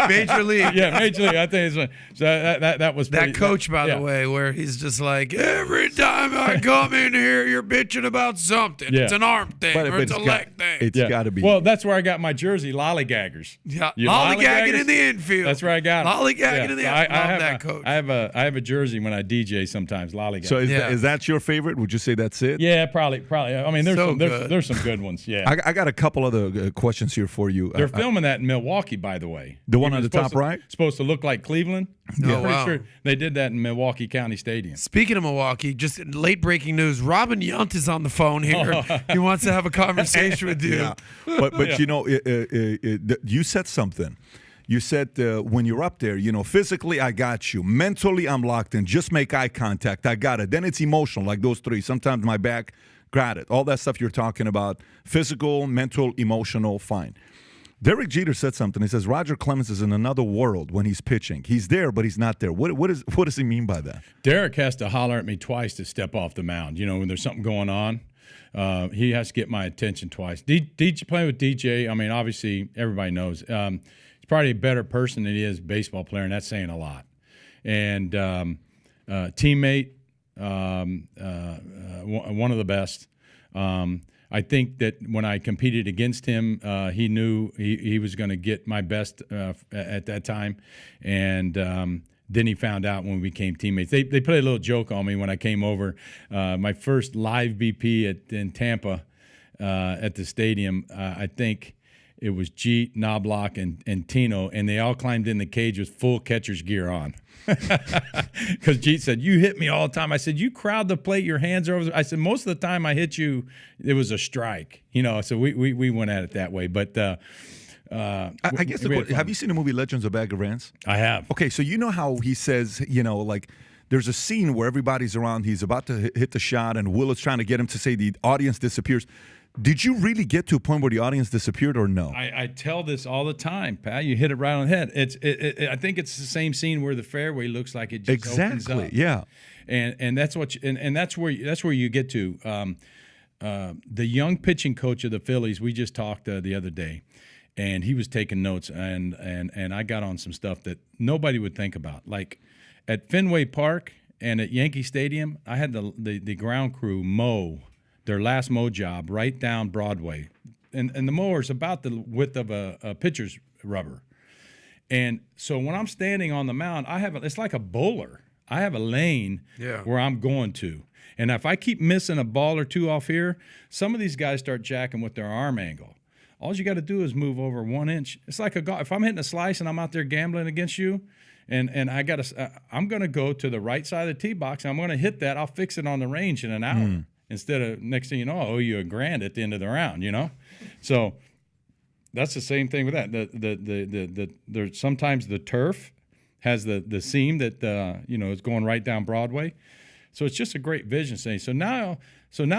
Major League. Yeah, Major League. I think it's so that was That coach, by the way, where he's just like, every time I come in here, you're bitching about something. Yeah. It's an arm thing or it's a leg thing. It's got to be. Well, that's where I got my jersey, lollygaggers. Yeah, You lollygagging lollygaggers? in the infield. That's where I got it. Lollygagging in the I infield. Love have that coach. I have a jersey when I DJ sometimes, lollygag. so Yeah. is that your favorite? Would you say that's it? yeah, probably. I mean, there's So some good. there's some good ones. Yeah, I got a couple other questions here for you. they're filming that in Milwaukee, by the way. The one It on was the top supposed to- right? supposed to look like Cleveland. Oh, I'm pretty wow. sure they did that in Milwaukee County Stadium. Speaking of Milwaukee, just late breaking news. Robin Yount is on the phone here. He wants to have a conversation with you. Yeah. But you know, you said something. You said when you're up there, you know, physically I got you. Mentally I'm locked in. Just make eye contact. I got it. Then it's emotional, like those three. Sometimes my back, got it. All that stuff you're talking about, physical, mental, emotional, fine. Derek Jeter said something. He says Roger Clemens is in another world when he's pitching. He's there, but he's not there. What does he mean by that? Derek has to holler at me twice to step off the mound. You know, when there's something going on, he has to get my attention twice. DJ playing with DJ. I mean, obviously everybody knows he's probably a better person than he is a baseball player, and that's saying a lot. And teammate, one of the best. I think that when I competed against him, he knew he was going to get my best at that time, and then he found out when we became teammates. They played a little joke on me when I came over. My first live BP in Tampa at the stadium, I think it was Jeet, Knobloch, and Tino, and they all climbed in the cage with full catcher's gear on. Because Jeet said, you hit me all the time. I said, you crowd the plate, your hands are over. I said, most of the time I hit you, it was a strike. You know, so we went at it that way. But I guess have you seen the movie Legends of Bagger Vance? I have. Okay, so you know how he says, you know, like there's a scene where everybody's around, he's about to hit the shot, and Will is trying to get him to say the audience disappears. Did you really get to a point where the audience disappeared or no? I tell this all the time, Pat. You hit it right on the head. I think it's the same scene where the fairway looks like it just opens up. Yeah. And that's what and that's where you get to. The young pitching coach of the Phillies, we just talked the other day, and he was taking notes, and I got on some stuff that nobody would think about. Like at Fenway Park and at Yankee Stadium, I had the ground crew mow their last mow job right down Broadway. And the mower's about the width of a pitcher's rubber. And so when I'm standing on the mound, it's like a bowler. I have a lane where I'm going to. And if I keep missing a ball or two off here, some of these guys start jacking with their arm angle. All you got to do is move over 1 inch. It's like if I'm hitting a slice and I'm out there gambling against you, and I'm going to go to the right side of the tee box, and I'm going to hit that. I'll fix it on the range in an hour. Instead of next thing you know, I owe you $1,000 at the end of the round, you know? So that's the same thing with that. There's sometimes the turf has the seam that is going right down Broadway. So it's just a great vision thing. So now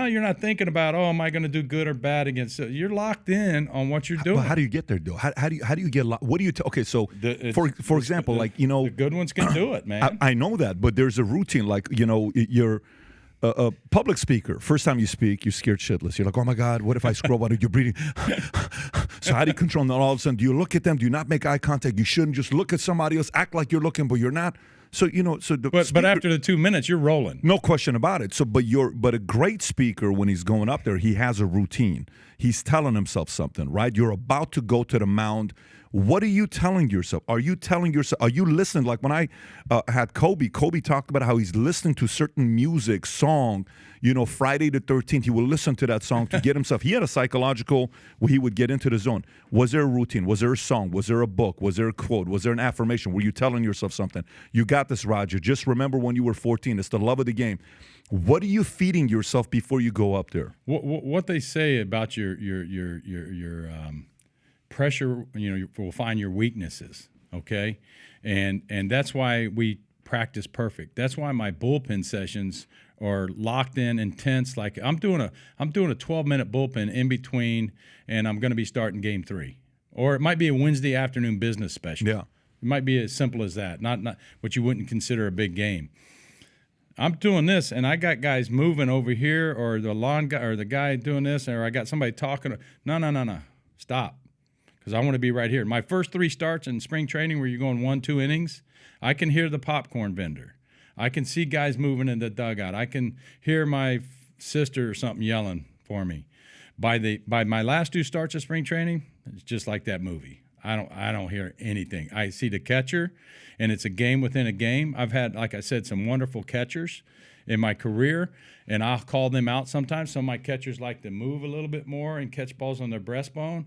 you're not thinking about, am I going to do good or bad against it? You're locked in on what you're doing. But how do you get there, though? How do you get what do you okay, so for example, like, you know, the good ones can do it, man. I know that, but there's a routine, like, you know, you're a public speaker. First time you speak, you're scared shitless. You're like, oh my God, what if I scroll out? You're breathing. So how do you control them? All of a sudden, do you look at them? Do you not make eye contact? You shouldn't just look at somebody else, act like you're looking, but you're not. So, you know, but after the 2 minutes, you're rolling. No question about it. So, but a great speaker, when he's going up there, he has a routine. He's telling himself something, right? You're about to go to the mound. What are you telling yourself? Are you listening? Like when I had Kody talked about how he's listening to certain music, song, you know, Friday the 13th, he will listen to that song to get himself. He had a psychological where he would get into the zone. Was there a routine? Was there a song? Was there a book? Was there a quote? Was there an affirmation? Were you telling yourself something? You got this, Roger. Just remember when you were 14. It's the love of the game. What are you feeding yourself before you go up there? What they say about your pressure, you know, will find your weaknesses, okay? And that's why we practice perfect. That's why my bullpen sessions are locked in, intense. Like I'm doing a 12-minute bullpen in between, and I'm going to be starting game 3. Or it might be a Wednesday afternoon business special. Yeah. It might be as simple as that, not what you wouldn't consider a big game. I'm doing this, and I got guys moving over here, or the lawn guy, or the guy doing this, or I got somebody talking. No. Stop. Because I want to be right here. My first 3 starts in spring training where you're going 1-2 innings, I can hear the popcorn vendor. I can see guys moving in the dugout. I can hear my sister or something yelling for me. By my last 2 starts of spring training, it's just like that movie. I don't hear anything. I see the catcher, and it's a game within a game. I've had, like I said, some wonderful catchers in my career, and I'll call them out sometimes. Some of my catchers like to move a little bit more and catch balls on their breastbone.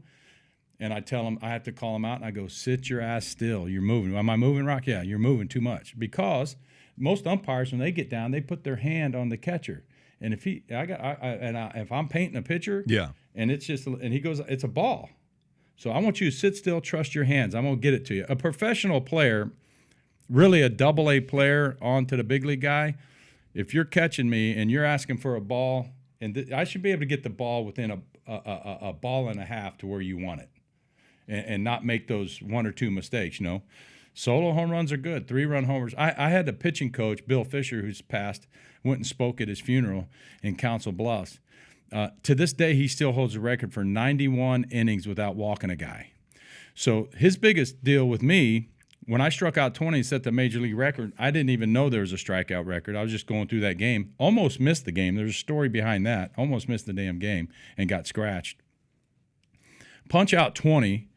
And I tell them, I have to call them out, and I go, sit your ass still. You're moving. Am I moving, Rock? Yeah, you're moving too much. Because most umpires, when they get down, they put their hand on the catcher. And if I'm painting a pitcher, and it's just, and he goes, it's a ball. So I want you to sit still, trust your hands. I'm going to get it to you. A professional player, really a AA player on to the big league guy, if you're catching me and you're asking for a ball, and I should be able to get the ball within a ball and a half to where you want it. And not make those 1 or 2 mistakes, Solo home runs are good, 3-run homers. I had a pitching coach, Bill Fisher, who's passed, went and spoke at his funeral in Council Bluffs. To this day, he still holds the record for 91 innings without walking a guy. So his biggest deal with me, when I struck out 20 and set the major league record, I didn't even know there was a strikeout record. I was just going through that game. Almost missed the game. There's a story behind that. Almost missed the damn game and got scratched. Punch out 20.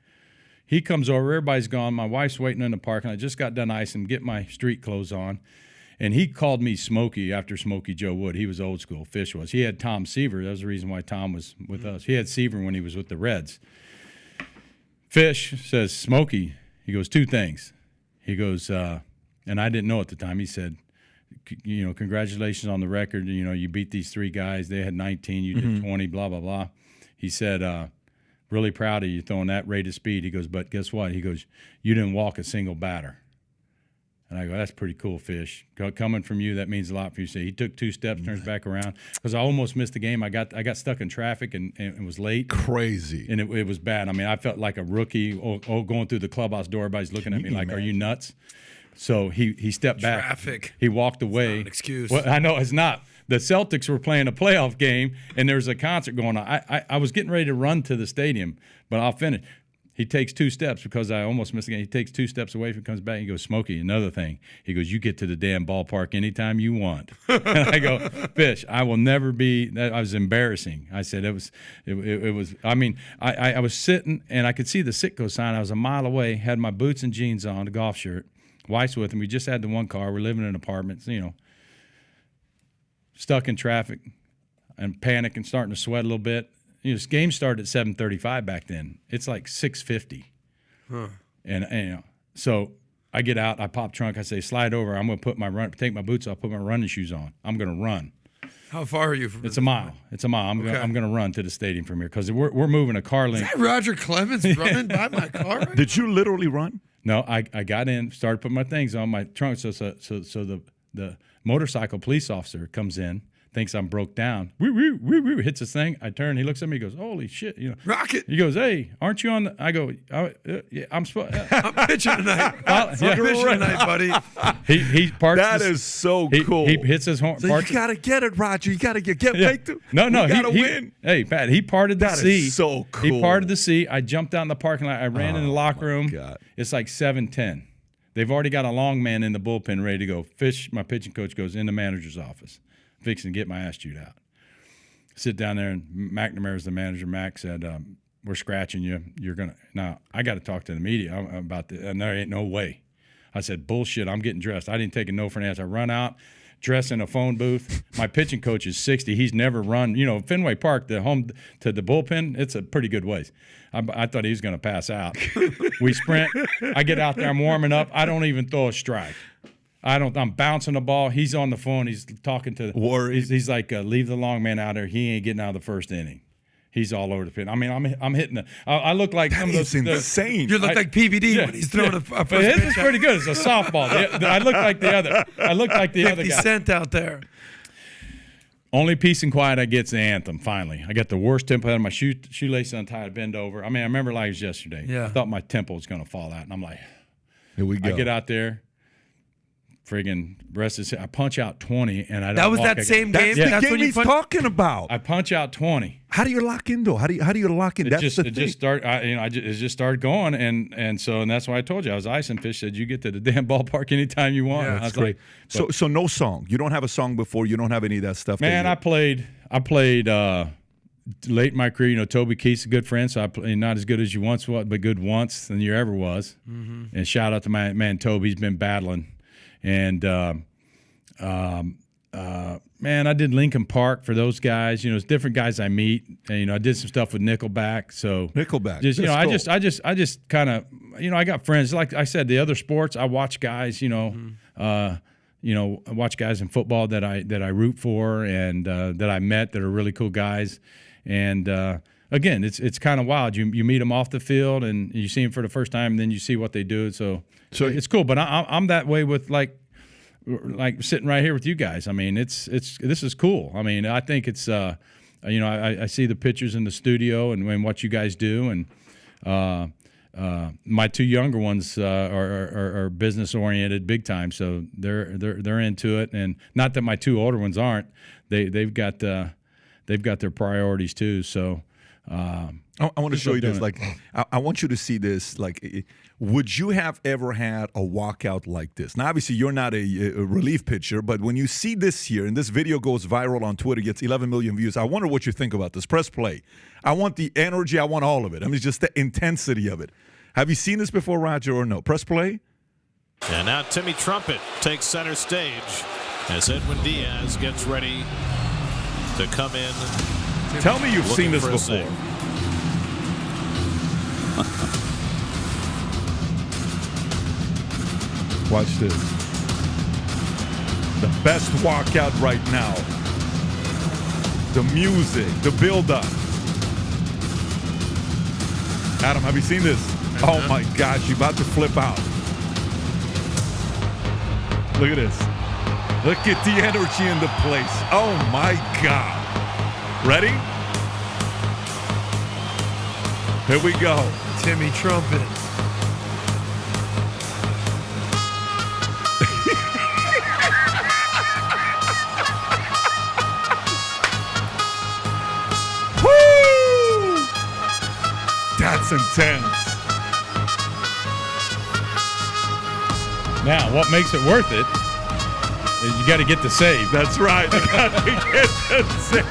He comes over, everybody's gone. My wife's waiting in the park, and I just got done icing, get my street clothes on. And he called me Smokey after Smokey Joe Wood. He was old school, Fish was. He had Tom Seaver. That was the reason why Tom was with us. He had Seaver when he was with the Reds. Fish says, Smokey, he goes, 2 things. He goes, and I didn't know at the time, he said, congratulations on the record. You beat these 3 guys. They had 19, you did 20, blah, blah, blah. He said, really proud of you throwing that rate of speed. He goes, but guess what? He goes, you didn't walk a single batter. And I go, that's pretty cool, Fish. Coming from you, that means a lot for you. So he took 2 steps, turns back around. Because I almost missed the game. I got stuck in traffic and was late. Crazy. And it was bad. I mean, I felt like a rookie going through the clubhouse door. Everybody's looking at me like, are you nuts? So he stepped back. Traffic. He walked away. Not an excuse. Well, I know it's not. The Celtics were playing a playoff game, and there was a concert going on. I was getting ready to run to the stadium, but I'll finish. He takes 2 steps because I almost missed the game. He takes 2 steps away from comes back. And he goes, Smokey, another thing. He goes, you get to the damn ballpark anytime you want. And I go, Fish, I will never be. That was embarrassing. I said it was. I mean, I was sitting and I could see the Sitco sign. I was a mile away. Had my boots and jeans on, a golf shirt. Wife's with him. We just had the 1 car. We're living in apartments. Stuck in traffic and panicking, starting to sweat a little bit. This game started at 7:35 back then. It's like 6:50. And so I get out, I pop trunk, I say, slide over. I'm going to take my boots off, put my running shoes on. I'm going to run. How far are you from? It's a mile. I'm going to run to the stadium from here because we're moving a car link. Is that Roger Clemens running by my car? Right? Did you literally run? No, I got in, started putting my things on my trunk. So the motorcycle police officer comes in, thinks I'm broke down. Woo, woo, woo, woo, hits his thing. I turn. He looks at me. He goes, "Holy shit!" Rocket. He goes, "Hey, aren't you on the?" I go, "Yeah, I'm pitching tonight. I'm pitching tonight, buddy." He parks. That is so cool. He hits his horn. So you gotta get it, Roger. You gotta get make the. No, you gotta win. Hey, Pat. He parted the That C. is so cool. He parted the C. I jumped out in the parking lot. I ran in the locker room. God. It's like 7:10. They've already got a long man in the bullpen ready to go. Fish, my pitching coach, goes in the manager's office, fixing to get my ass chewed out. Sit down there, and McNamara's the manager. Mac said, we're scratching you. You're going to – now, I got to talk to the media about this, and there ain't no way. I said, bullshit, I'm getting dressed. I didn't take a no for an answer. I run out, dress in a phone booth. My pitching coach is 60. He's never run. Fenway Park, the home to the bullpen, it's a pretty good ways. I thought he was going to pass out. We sprint. I get out there. I'm warming up. I don't even throw a strike. I'm bouncing the ball. He's on the phone. He's talking to he's like, leave the long man out there. He ain't getting out of the first inning. He's all over the pin. I mean, I'm hitting I look like some of those. Insane. You look like PBD when he's throwing a first pitch. His is out. pretty good. It's a softball. I look like the other. I look like the other 50 guy. Cent out there. Only peace and quiet I get's the anthem, finally. I got the worst tempo. I had my shoelace untied, I bend over. I mean, I remember like it was yesterday. Yeah. I thought my temple was going to fall out. And I'm like, here we go. I get out there. friggin' rest is I punch out 20 and I don't That was walk that again. same game? That's the That's game when you he's punch- talking about. I punch out 20. How do you lock in though? How do you lock in? It That's just the it thing. just start it just started going and that's why I told you I was icing. Fish said you get to the damn ballpark anytime you want. Yeah, I That's was great. like, So no song. You don't have a song before. You don't have any of that stuff. man, I played late in my career. You know, Toby Keith's a good friend, so I play not as good as you once was, but good once than you ever was. Mm-hmm. And shout out to my man Toby. He's been battling, and man, I did Lincoln Park for those guys. You know, it's different guys I meet. And, you know, I did some stuff with Nickelback. So Nickelback. just you know, That's cool. I just kind of, you know, I got friends. Like I said, the other sports, I watch guys. You know, I watch guys in football that I root for and that I met that are really cool guys. And again, it's kind of wild. You meet them off the field and you see them for the first time, and then you see what they do. So it's cool. But I'm that way with like sitting right here with you guys. I mean, this is cool. I mean, I think it's you know, I see the pictures in the studio and what you guys do, and my two younger ones are business oriented big time, so they're into it. And not that my two older ones aren't. They've got their priorities too. So I want to show you this. Like, I want you to see this. Like, would you have ever had a walkout like this? Now, obviously, you're not a relief pitcher, but when you see this here, and this video goes viral on Twitter, gets 11 million views, I wonder what you think about this. Press play. I want the energy. I want all of it. I mean, just the intensity of it. Have you seen this before, Roger, or no? Press play. And now Timmy Trumpet takes center stage as Edwin Diaz gets ready to come in. Tell me you've seen this for a before. save. Watch this. The best walkout right now. The music, the build-up. Adam, have you seen this? Oh my gosh, you're about to flip out. Look at this. Look at the energy in the place. Oh my God. Ready? Here we go. Timmy Trumpet. Woo! That's intense. now, what makes it worth it is you got to get the save. That's right. You gotta get the save.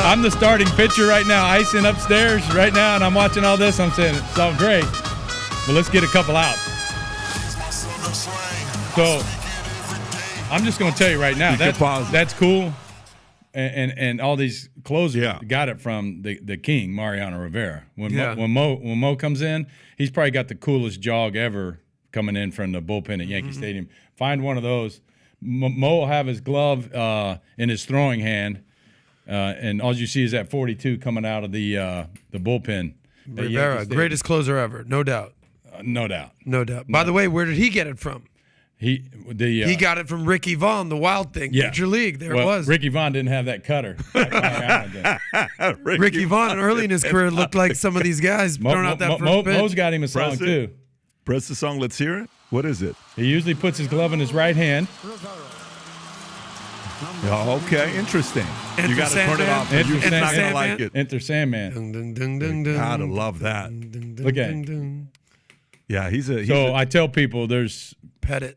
I'm the starting pitcher right now, icing upstairs right now, and I'm watching all this. I'm saying it's all great, but let's get a couple out. So I'm just going to tell you right now, that's cool. And all these closers got it from the king, Mariano Rivera. When Mo comes in, he's probably got the coolest jog ever coming in from the bullpen at Yankee Stadium. Find one of those. Mo will have his glove in his throwing hand, and all you see is that 42 coming out of the bullpen. Rivera, greatest closer ever, no doubt. No doubt. No doubt. By the way, where did he get it from? He got it from Ricky Vaughn, the Wild Thing, Major League. There it was. Ricky Vaughn didn't have that cutter. Ricky Vaughn, early in his career, looked like some of these guys throwing out that first pitch. Mo's got him a song, too. Press the song. Let's hear it. What is it? He usually puts his glove in his right hand. Oh, okay. Interesting. Enter You got to turn it Sandman. off. You're Enter not going to Sandman. like it. Enter Sandman. Dun, dun, dun, dun, dun. Gotta love that. Look at Dun, it. dun. Yeah, he's a. So I tell people there's Pet it.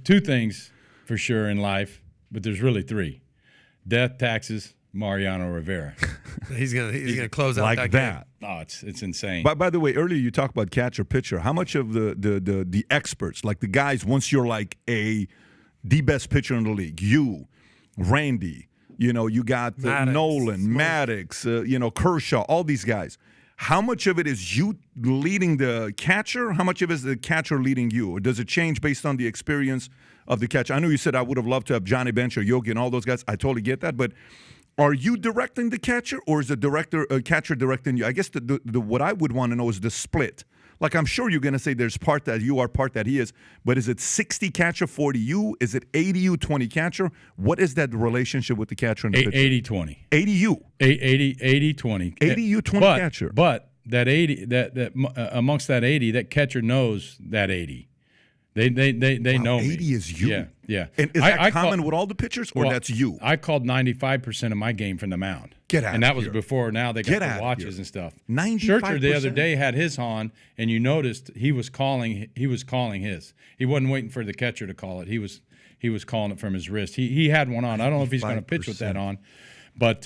two things for sure in life, but there's really three: death, taxes, Mariano Rivera. He's gonna close out like that. Oh, it's insane. By the way, earlier you talked about catcher pitcher. How much of the experts, like the guys, once you're like the best pitcher in the league, you, Randy, you got Maddox, Nolan, Smoke. Maddox, Kershaw, all these guys. How much of it is you leading the catcher? How much of it is the catcher leading you? Or does it change based on the experience of the catcher? I know you said I would have loved to have Johnny Bench or Yogi and all those guys. I totally get that, but are you directing the catcher, or is the catcher directing you? I guess the what I would want to know is the split. Like, I'm sure you're going to say there's part that you are, part that he is, but is it 60 catcher, 40 you? Is it 80 you, 20 catcher? What is that relationship with the catcher and the pitcher? 80-20. 80 you. 80-20. 80 you, 20 catcher. But that 80, that amongst that 80, that catcher knows that 80. They know me. 80 is you. Yeah, yeah. And is that common with all the pitchers, or that's you? I called 95% of my game from the mound. Get out And that of was here. before. Now they Get got out the of watches here. and stuff. 95%? Schuster the other day had his on, and you noticed he was calling his. He wasn't waiting for the catcher to call it. He was calling it from his wrist. He had one on. I don't know if he's going to pitch with that on, but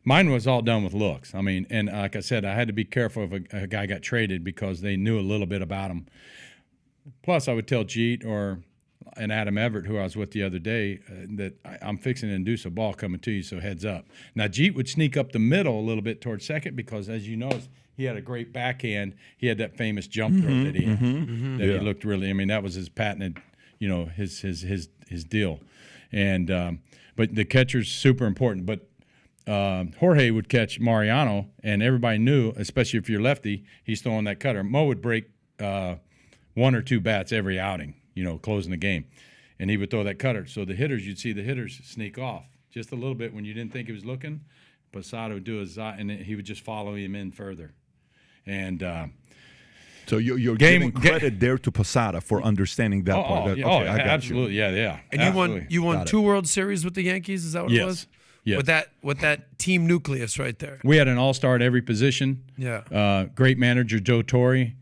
mine was all done with looks. I mean, and like I said, I had to be careful if a guy got traded because they knew a little bit about him. Plus, I would tell Jeet and Adam Everett, who I was with the other day, that I'm fixing to induce a ball coming to you, so heads up. Now, Jeet would sneak up the middle a little bit towards second because, as you know, he had a great backhand. He had that famous jump throw that he had. He looked really. I mean, that was his patented, his deal. And but the catcher's super important. But Jorge would catch Mariano, and everybody knew, especially if you're lefty, he's throwing that cutter. Mo would break 1 or 2 bats every outing, closing the game. And he would throw that cutter. So you'd see the hitters sneak off just a little bit when you didn't think he was looking. Posada would do his and he would just follow him in further. And so you're giving credit there to Posada for understanding that part. I got absolutely. you. Yeah. And absolutely. you won 2 World Series with the Yankees. Is that what it was? Yes. With that team nucleus right there. We had an all-star at every position. Yeah. Great manager Joe Torre.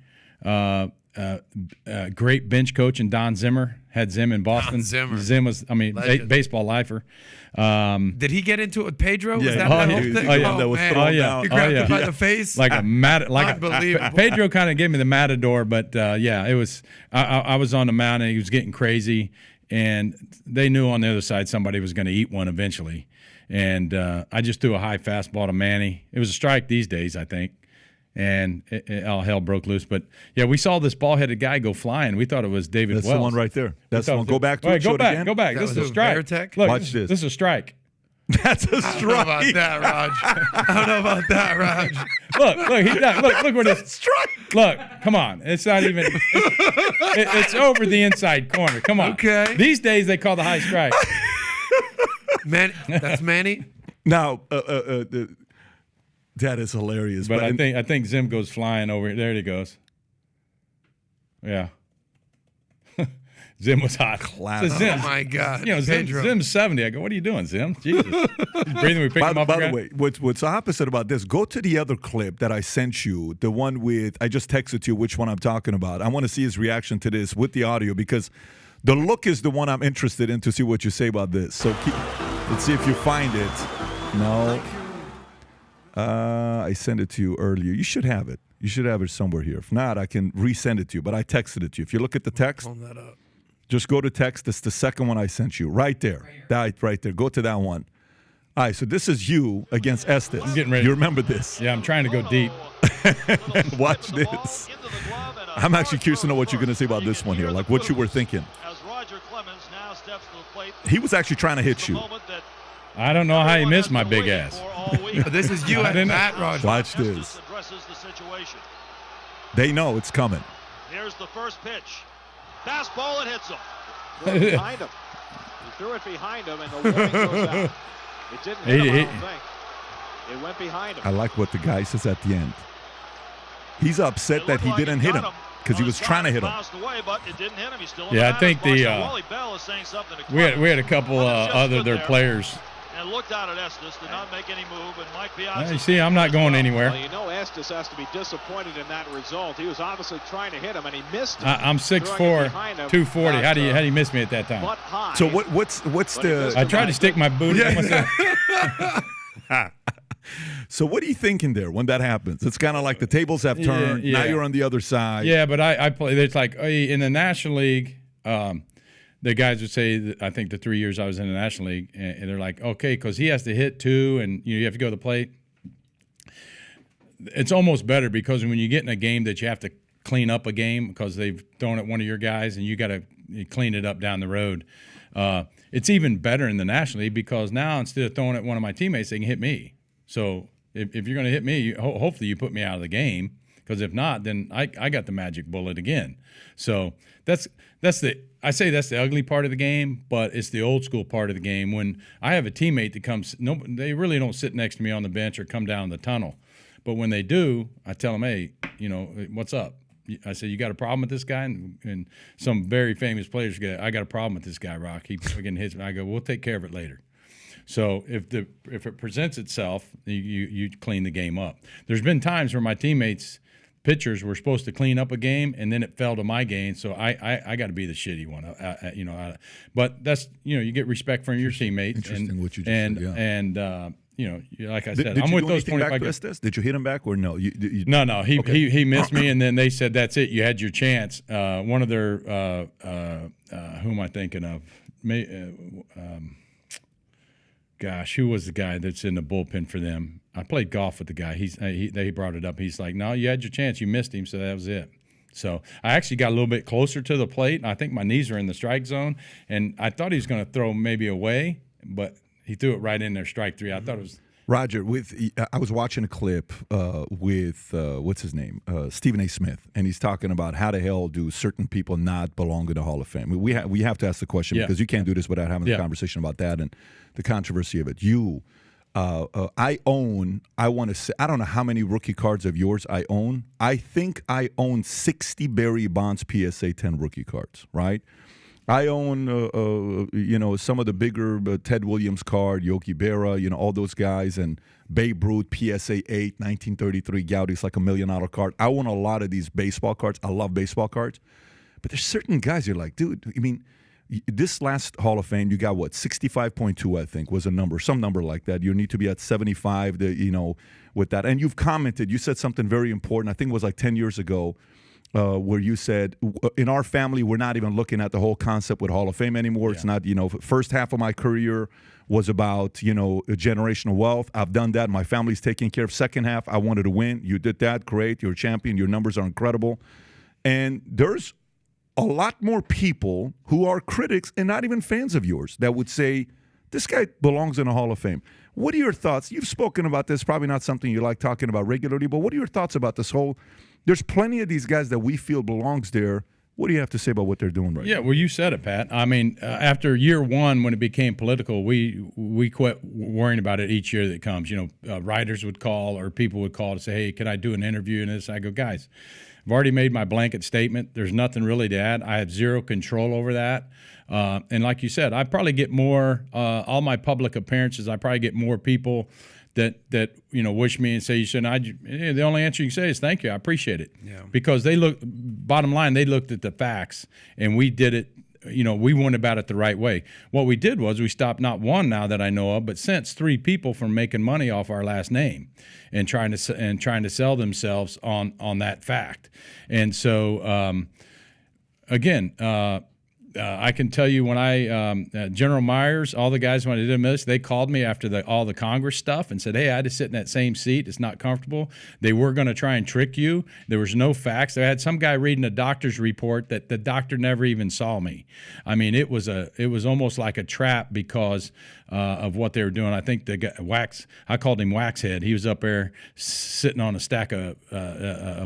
Great bench coach and Don Zimmer. Had Zim in Boston. Don Zimmer. Zim was, baseball lifer. Did he get into it with Pedro? Was Yeah, that he whole was thing? the one that was thrown down. He grabbed him by the face. Like Unbelievable. Pedro kind of gave me the matador, but it was. I was on the mound and he was getting crazy, and they knew on the other side somebody was going to eat one eventually, and I just threw a high fastball to Manny. It was a strike these days, I think. And all hell broke loose. But, we saw this ball-headed guy go flying. We thought it was David That's Wells. the one right there. That's the one. Go back to it. Go back. Again. Go back. That This is a was strike. Varitek? Look, Watch this. This is a strike. That's a I don't know strike. about that, Raj. I don't know about that, Raj. Look, he's not. Look where this Strike. Look, come on. It's not even. It's over the inside corner. Come on. Okay. These days they call the high strike. That's Manny? Now, that is hilarious. But I think Zim goes flying over. There he goes. Yeah. Zim was hot. Classic. So Zim, Oh, my God. Zim's 70. I go, what are you doing, Zim? Jesus. He's breathing. We pick him up. By the way, what's opposite about this, go to the other clip that I sent you, the one with, I just texted you which one I'm talking about. I want to see his reaction to this with the audio because the look is the one I'm interested in to see what you say about this. So let's see if you find it. No. I sent it to you earlier. You should have it. You should have it somewhere here. If not, I can resend it to you, but I texted it to you. If you look at the text, Pulling that up. just go to text. It's the second one I sent you. Right there. Right there. Go to that one. All right, so this is you against Estes. I'm getting ready. You remember this. Yeah, I'm trying to go deep. Watch this. I'm actually curious to know what you're going to say about this one here, like what you were thinking. As Roger Clemens now steps to the plate. He was actually trying to hit you. I don't know how he missed my big ass. But this is you and Matt, Raj. Watch this. Addresses the situation. They know it's coming. Here's the first pitch. Fastball, it hits him. Threw it behind him. He threw it behind him, and the warning goes out. It didn't hit him, I don't think. It went behind him. I like what the guy says at the end. He's upset that he didn't hit him because he was trying to hit him. Away, but it didn't hit him. He's still Yeah, I think Wally Bell is saying something to we had a couple other their players. And looked out at Estes, did not make any move, and Mike Piazza. You see, I'm not going anywhere. Well, you know Estes has to be disappointed in that result. He was obviously trying to hit him, and he missed him. I'm 6'4", 240. How do you miss me at that time? Butt high. So what's the? I tried to stick my boot in myself. So what are you thinking there when that happens? It's kind of like the tables have turned. Yeah. Now you're on the other side. Yeah, but I play. It's like in the National League. The guys would say, that I think the 3 years I was in the National League, and they're like, okay, because he has to hit 2, and you have to go to the plate. It's almost better because when you get in a game that you have to clean up a game because they've thrown at one of your guys, and you got to clean it up down the road. It's even better in the National League because now instead of throwing at one of my teammates, they can hit me. So if you're going to hit me, hopefully you put me out of the game. Because if not, then I got the magic bullet again. So that's the ugly part of the game, but it's the old school part of the game. When I have a teammate that comes, they really don't sit next to me on the bench or come down the tunnel. But when they do, I tell them, hey, what's up? I said, you got a problem with this guy? And some very famous players go, I got a problem with this guy, Rock. He fucking hits me. I go, we'll take care of it later. So if it presents itself, you clean the game up. There's been times where my teammates, pitchers, were supposed to clean up a game, and then it fell to my game. So I got to be the shitty one, But that's you get respect from your teammates. Interesting what you just said. Yeah. And like I said, did I'm you with do those anything 25 back to guys. Estes? Did you hit him back or no? No. Okay. He missed me, and then they said that's it. You had your chance. One of their who am I thinking of? Gosh, who was the guy that's in the bullpen for them? I played golf with the guy. They brought it up. He's like, no, you had your chance. You missed him, so that was it. So I actually got a little bit closer to the plate, and I think my knees were in the strike zone, and I thought he was going to throw maybe away, but he threw it right in there, strike three. I thought it was – Roger, I was watching a clip with what's his name, Stephen A. Smith, and he's talking about how the hell do certain people not belong in the Hall of Fame. We have to ask the question because you can't do this without having a conversation about that and the controversy of it. I want to say, I don't know how many rookie cards of yours I own. I think I own 60 Barry Bonds PSA 10 rookie cards, right? I own, some of the bigger Ted Williams card, Yogi Berra, all those guys, and Babe Ruth, PSA 8, 1933, Gaudi's like $1 million card. I own a lot of these baseball cards. I love baseball cards. But there's certain guys you're like, dude, I mean, this last Hall of Fame, you got what, 65.2, I think, was a number, some number like that. You need to be at 75, with that. And you've commented, you said something very important, I think it was like 10 years ago, where you said, in our family, we're not even looking at the whole concept with Hall of Fame anymore. Yeah. It's not, first half of my career was about, generational wealth. I've done that. My family's taking care of. Second half, I wanted to win. You did that. Great. You're a champion. Your numbers are incredible. And there's a lot more people who are critics and not even fans of yours that would say, this guy belongs in a Hall of Fame. What are your thoughts? You've spoken about this, probably not something you like talking about regularly, but what are your thoughts about this whole – there's plenty of these guys that we feel belongs there. What do you have to say about what they're doing right now? Yeah, well, you said it, Pat. I mean, after year one, when it became political, we quit worrying about it each year that comes. Writers would call or people would call to say, hey, can I do an interview in this? I go, guys, I've already made my blanket statement. There's nothing really to add. I have zero control over that. And like you said, I probably get more, all my public appearances, I probably get more people that wish me and say you shouldn't. The only answer you can say is thank you. I appreciate it. Yeah. Because bottom line, they looked at the facts and we did it. We went about it the right way. What we did was we stopped not one now that I know of, but since 3 people from making money off our last name and trying to sell themselves on that fact. And so again. I can tell you when General Myers, all the guys when I did this, they called me after all the Congress stuff and said, hey, I had to sit in that same seat. It's not comfortable. They were going to try and trick you. There was no facts. They had some guy reading a doctor's report that the doctor never even saw me. I mean, it was almost like a trap because of what they were doing. I think the guy, I called him Waxhead. He was up there sitting on a stack of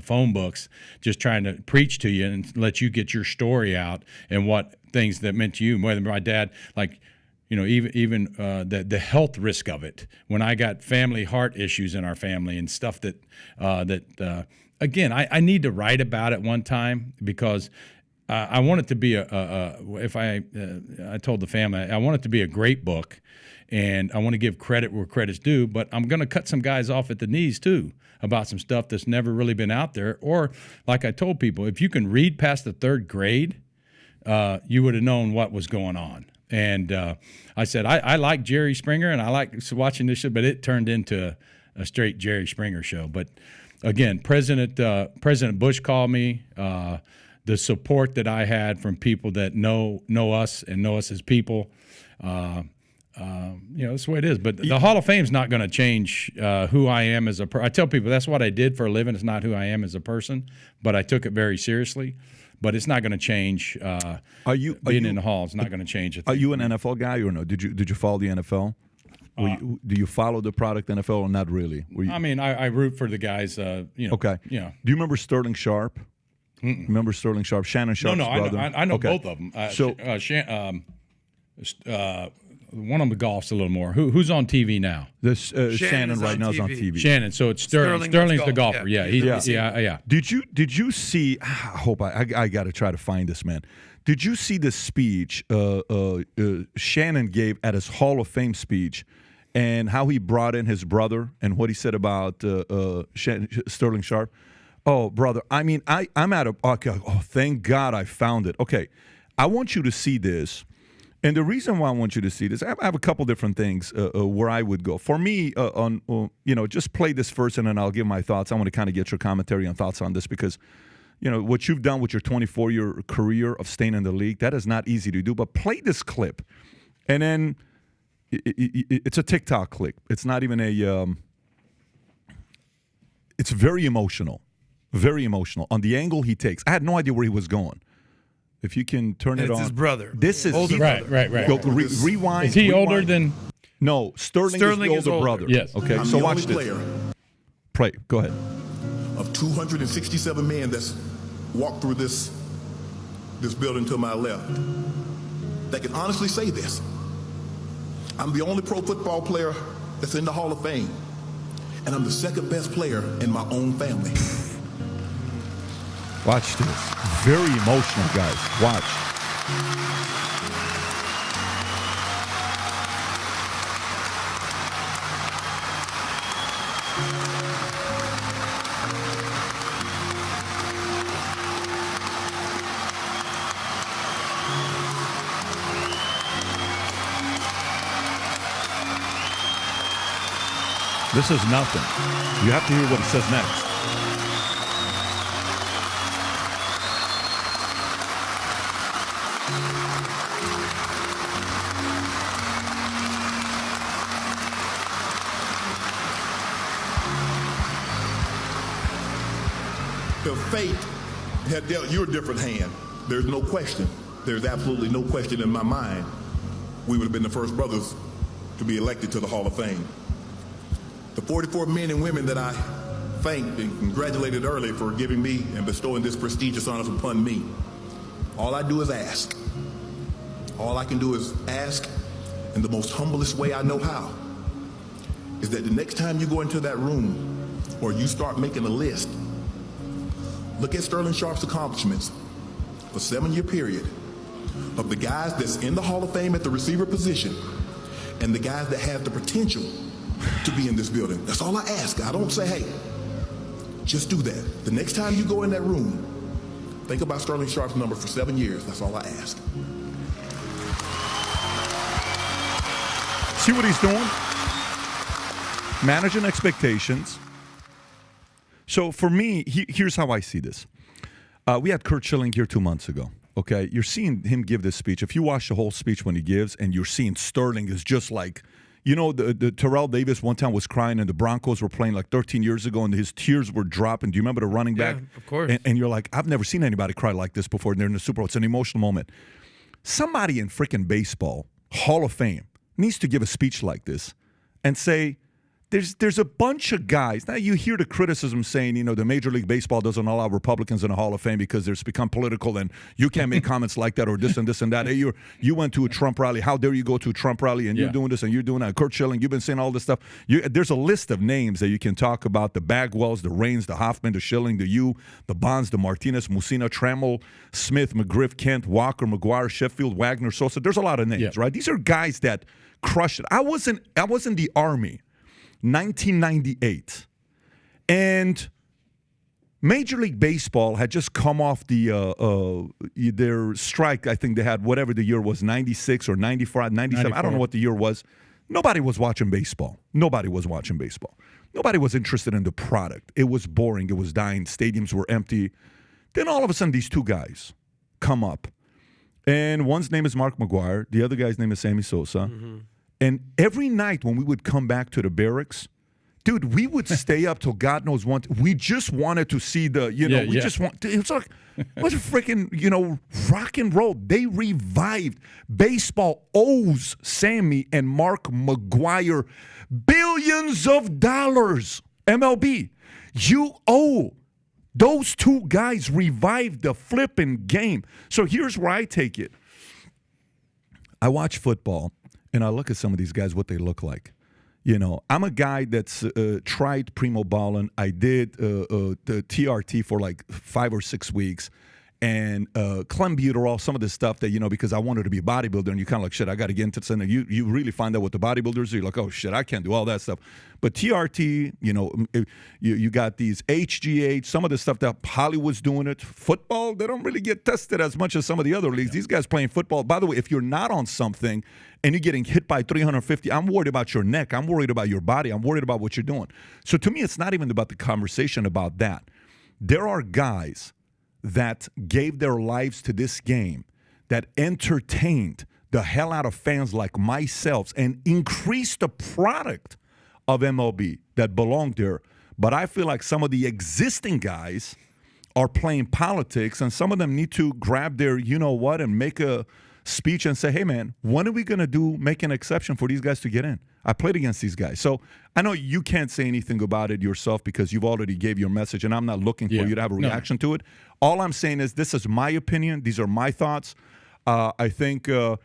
phone books just trying to preach to you and let you get your story out and what things that meant to you. Whether my dad, even the health risk of it. When I got family heart issues in our family and stuff again, I need to write about it one time because I want it to be I told the family, I want it to be a great book and I want to give credit where credit's due, but I'm going to cut some guys off at the knees too about some stuff that's never really been out there. Or like I told people, if you can read past the 3rd grade, you would have known what was going on. And I said, I like Jerry Springer and I like watching this show, but it turned into a straight Jerry Springer show. But again, President Bush called me. The support that I had from people that know us and know us as people, that's the way it is. But the Hall of Fame is not going to change who I am as a person. I tell people that's what I did for a living. It's not who I am as a person, but I took it very seriously. But it's not going to change. Being in the hall is not going to change it. Are you an NFL guy or no? Did you follow the NFL? Do you follow the product NFL or not really? I root for the guys. Okay. Do you remember Sterling Sharp? Mm-mm. Remember Sterling Sharp? Shannon Sharp's brother? I know both of them. one of them golfs a little more. Who's on TV now? This Shannon right now is on TV. Shannon. So it's Sterling. Sterling's the golfer. Yeah. Yeah. Did you see? I hope I got to try to find this, man. Did you see the speech Shannon gave at his Hall of Fame speech, and how he brought in his brother and what he said about Sterling Sharp? Oh, brother. I mean, I'm at a. Okay, oh, thank God I found it. Okay, I want you to see this. And the reason why I want you to see this, I have a couple different things where I would go. For me, just play this first, and then I'll give my thoughts. I want to kind of get your commentary and thoughts on this because, what you've done with your 24-year career of staying in the league, that is not easy to do. But play this clip, and then it's a TikTok clip. It's not even a it's very emotional on the angle he takes. I had no idea where he was going. If you can turn it on. It's his brother. This is older brother. Right. Rewind. Is he older than? No, Sterling is the older brother. Yes. Okay, I'm so the watch only this. player Play. Go ahead. of 267 men that's walked through this building to my left that can honestly say this. I'm the only pro football player that's in the Hall of Fame, and I'm the second best player in my own family. Watch this. Very emotional, guys. Watch. This is nothing. You have to hear what he says next. If fate had dealt you a different hand, there's no question, there's absolutely no question in my mind, we would have been the first brothers to be elected to the Hall of Fame. The 44 men and women that I thanked and congratulated early for giving me and bestowing this prestigious honor upon me, all I do is ask. All I can do is ask in the most humblest way I know how, is that the next time you go into that room or you start making a list, look at Sterling Sharp's accomplishments for a 7-year period of the guys that's in the Hall of Fame at the receiver position and the guys that have the potential to be in this building. That's all I ask. I don't say, hey, just do that. The next time you go in that room, think about Sterling Sharp's number for 7 years. That's all I ask. See what he's doing? Managing expectations. So for me, here's how I see this. We had Curt Schilling here 2 months ago. Okay, you're seeing him give this speech. If you watch the whole speech when he gives, and you're seeing Sterling is just like, the Terrell Davis one time was crying, and the Broncos were playing like 13 years ago, and his tears were dropping. Do you remember the running back? Yeah, of course. And you're like, I've never seen anybody cry like this before. And they're in the Super Bowl. It's an emotional moment. Somebody in freaking baseball, Hall of Fame, needs to give a speech like this and say, There's a bunch of guys. Now, you hear the criticism saying, the Major League Baseball doesn't allow Republicans in the Hall of Fame because it's become political and you can't make comments like that or this and this and that. Hey, you went to a Trump rally. How dare you go to a Trump rally and you're doing this and you're doing that. Curt Schilling, you've been saying all this stuff. There's a list of names that you can talk about: the Bagwells, the Raines, the Hoffman, the Schilling, the Bonds, the Martinez, Mussina, Trammell, Smith, McGriff, Kent, Walker, McGuire, Sheffield, Wagner, Sosa. There's a lot of names, right? These are guys that crushed it. I was in the Army. 1998, and Major League Baseball had just come off their strike. I think they had whatever the year was, 96 or 95, 97. 94. I don't know what the year was. Nobody was watching baseball. Nobody was interested in the product. It was boring. It was dying. Stadiums were empty. Then all of a sudden, these two guys come up, and one's name is Mark McGuire. The other guy's name is Sammy Sosa. Mm-hmm. And every night when we would come back to the barracks, dude, we would stay up till God knows when. We just wanted to see it's like, what a freaking, rock and roll. They revived. Baseball owes Sammy and Mark McGuire billions of dollars. MLB, you owe. Those two guys revived the flipping game. So here's where I take it. I watch football. and I look at some of these guys, what they look like. You know, I'm a guy that's tried primo balling. I did the TRT for like 5 or 6 weeks. And clenbuterol, some of this stuff that, you know, because I wanted to be a bodybuilder, and you kind of like, shit, I got to get into something. You really find out what the bodybuilders do. You're like, oh, shit, I can't do all that stuff. But TRT, you know, you got these HGH, some of the stuff that Hollywood's doing it. Football, they don't really get tested as much as some of the other leagues. Yeah. These guys playing football. By the way, if you're not on something and you're getting hit by 350, I'm worried about your neck. I'm worried about your body. I'm worried about what you're doing. So to me, it's not even about the conversation about that. There are guys that gave their lives to this game, that entertained the hell out of fans like myself and increased the product of MLB that belonged there. But I feel like some of the existing guys are playing politics, and some of them need to grab their you-know-what and make a speech and say, hey, man, when are we going to make an exception for these guys to get in? I played against these guys. So I know you can't say anything about it yourself because you've already gave your message, and I'm not looking for you to have a reaction to it. All I'm saying is this is my opinion. These are my thoughts. I think the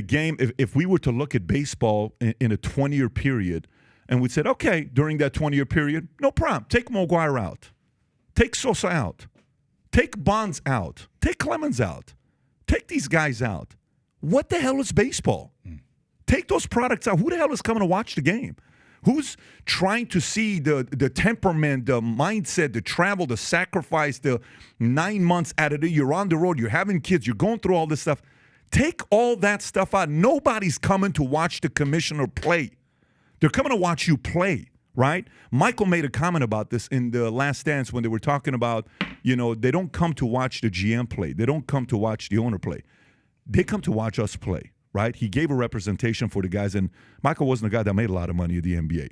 game, if we were to look at baseball in a 20-year period, and we said, okay, during that 20-year period, no problem. Take Maguire out. Take Sosa out. Take Bonds out. Take Clemens out. Take these guys out. What the hell is baseball? Take those products out. Who the hell is coming to watch the game? Who's trying to see the temperament, the mindset, the travel, the sacrifice, the 9 months out of the year? You're on the road. You're having kids. You're going through all this stuff. Take all that stuff out. Nobody's coming to watch the commissioner play. They're coming to watch you play, right? Michael made a comment about this in The Last Dance when they were talking about, you know, they don't come to watch the GM play. They don't come to watch the owner play. They come to watch us play. Right, he gave a representation for the guys, and Michael wasn't a guy that made a lot of money at the NBA.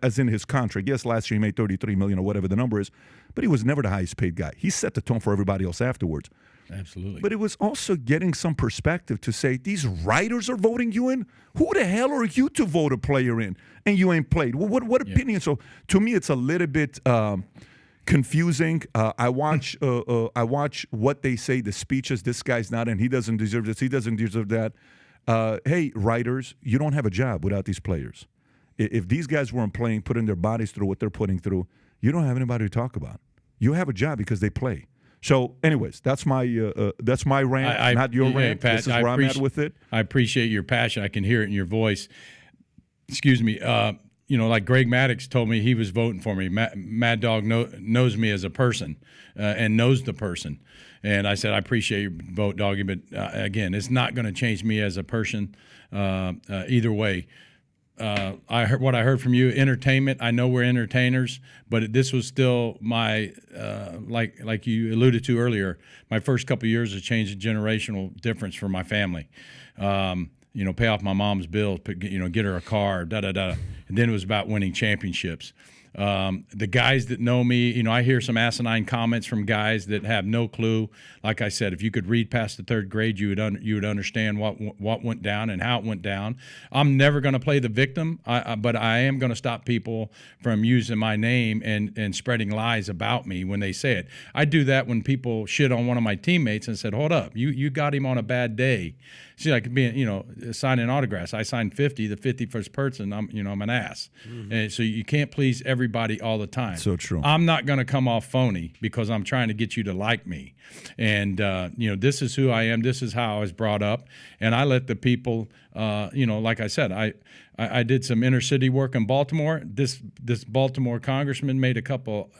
As in his contract, yes, last year he made $33 million or whatever the number is, but he was never the highest paid guy. He set the tone for everybody else afterwards. Absolutely. But it was also getting some perspective to say these writers are voting you in. Who the hell are you to vote a player in, and you ain't played? Well, what opinion? So to me, it's a little bit confusing. I watch what they say, the speeches. This guy's not in. He doesn't deserve this. He doesn't deserve that. Hey, writers, you don't have a job without these players. If these guys weren't playing, putting their bodies through what they're putting through, you don't have anybody to talk about. You have a job because they play. So, anyways, that's my rant, not your rant. Pat, this is where I'm at with it. I appreciate your passion. I can hear it in your voice. Excuse me. You know, like Greg Maddux told me he was voting for me. Mad Dog knows me as a person and knows the person. And I said, I appreciate your vote, Doggy, but again, it's not going to change me as a person either way. What I heard from you, entertainment. I know we're entertainers, but this was still my like you alluded to earlier. My first couple of years of changing generational difference for my family. You know, pay off my mom's bills, you know, get her a car, and then it was about winning championships. The guys that know me, you know, I hear some asinine comments from guys that have no clue. Like I said, if you could read past the third grade, you would understand what went down and how it went down. I'm never going to play the victim, but I am going to stop people from using my name and spreading lies about me when they say it. I do that when people shit on one of my teammates and said, "Hold up, you got him on a bad day." See, like being, you know, signing autographs. I signed 50, the 51st person. I'm an ass, and so you can't please everybody all the time. So true. I'm not going to come off phony because I'm trying to get you to like me, and you know, this is who I am. This is how I was brought up, and I let the people, you know, like I said, I did some inner city work in Baltimore. This Baltimore congressman made a couple.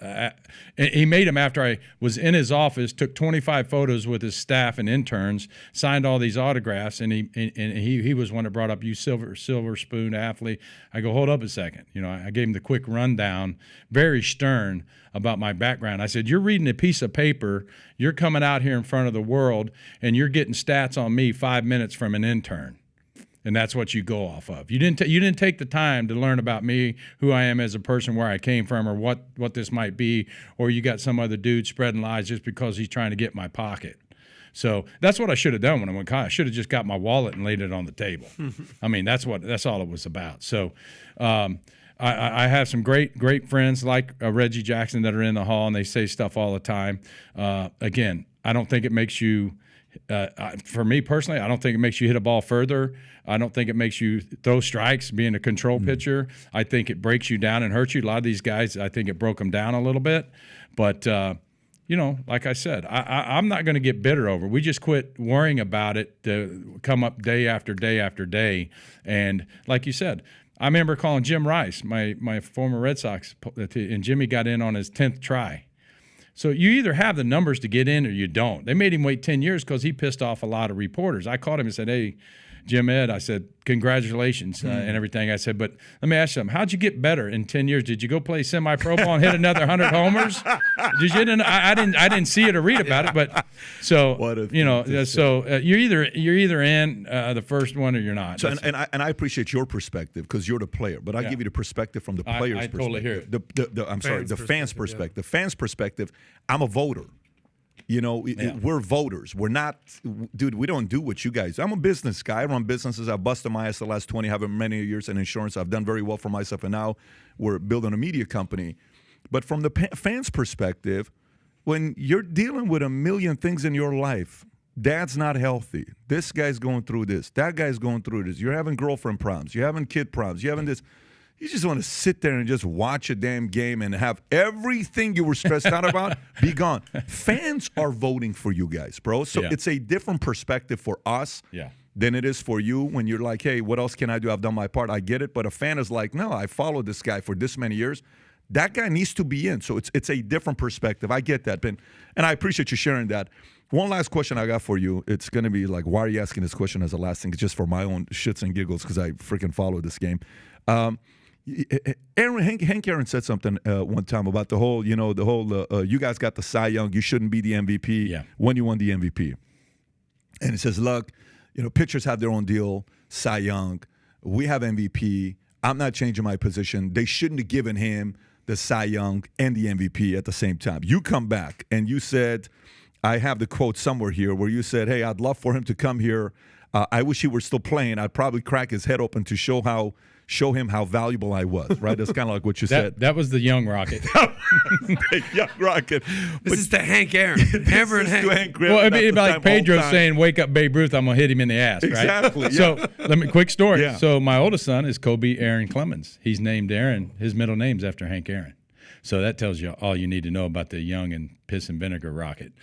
He made them after I was in his office. Took 25 photos with his staff and interns. Signed all these autographs, and he was one that brought up, you silver spoon athlete. I go, hold up a second. You know, I gave him the quick rundown, very stern about my background. I said, you're reading a piece of paper. You're coming out here in front of the world, and you're getting stats on me 5 minutes from an intern. And that's what you go off of. You didn't take the time to learn about me, who I am as a person, where I came from, or what this might be, or you got some other dude spreading lies just because he's trying to get my pocket. So that's what I should have done when I went college. I should have just got my wallet and laid it on the table. I mean, that's all it was about. So I have some great friends like Reggie Jackson that are in the hall, and they say stuff all the time. Again, I don't think it makes you For me personally, I don't think it makes you hit a ball further. I don't think it makes you throw strikes, being a control pitcher. I think it breaks you down and hurts you. A lot of these guys, I think it broke them down a little bit. But, like I said, I'm not going to get bitter over it. We just quit worrying about it to come up day after day after day. And like you said, I remember calling Jim Rice, my former Red Sox, and Jimmy got in on his 10th try. So you either have the numbers to get in or you don't. They made him wait 10 years because he pissed off a lot of reporters. I called him and said, hey, Jim Ed, I said, congratulations and everything. I said, but let me ask you something. How'd you get better in 10 years? Did you go play semi-pro ball and hit another 100 homers? Did you? I didn't see it or read about it, but so you're either in the first one or you're not. So and I appreciate your perspective because you're the player, but I give you the perspective from the player's perspective. I totally hear it. The fans' perspective. The fans' perspective. I'm a voter. We're voters. We're not, dude, we don't do what you guys. I'm a business guy. I run businesses. I've busted my ass the last 20, having many years in insurance. I've done very well for myself, and now we're building a media company. But from the fans' perspective, when you're dealing with a million things in your life, dad's not healthy. This guy's going through this. That guy's going through this. You're having girlfriend problems. You're having kid problems. You're having this. You just want to sit there and just watch a damn game and have everything you were stressed out about be gone. Fans are voting for you guys, bro. So it's a different perspective for us than it is for you when you're like, hey, what else can I do? I've done my part. I get it. But a fan is like, no, I followed this guy for this many years. That guy needs to be in. So it's a different perspective. I get that, Ben. And I appreciate you sharing that. One last question I got for you. It's going to be like, why are you asking this question as a last thing? It's just for my own shits and giggles because I freaking follow this game. Hank Aaron said something one time about the whole, you guys got the Cy Young, you shouldn't be the MVP when you won the MVP. And he says, look, pitchers have their own deal, Cy Young, we have MVP, I'm not changing my position. They shouldn't have given him the Cy Young and the MVP at the same time. You come back and you said, I have the quote somewhere here where you said, hey, I'd love for him to come here. I wish he were still playing. I'd probably crack his head open to show him how valuable I was, right? That's kind of like what you said. That was the young Rocket. The young Rocket. This is the Hank Aaron. Hammer and Hank. Well, it'd be like Pedro saying, wake up Babe Ruth, I'm going to hit him in the ass, right? Exactly. So, quick story. Yeah. So, my oldest son is Kody Aaron Clemens. He's named Aaron. His middle name's after Hank Aaron. So that tells you all you need to know about the young and piss and vinegar Rocket.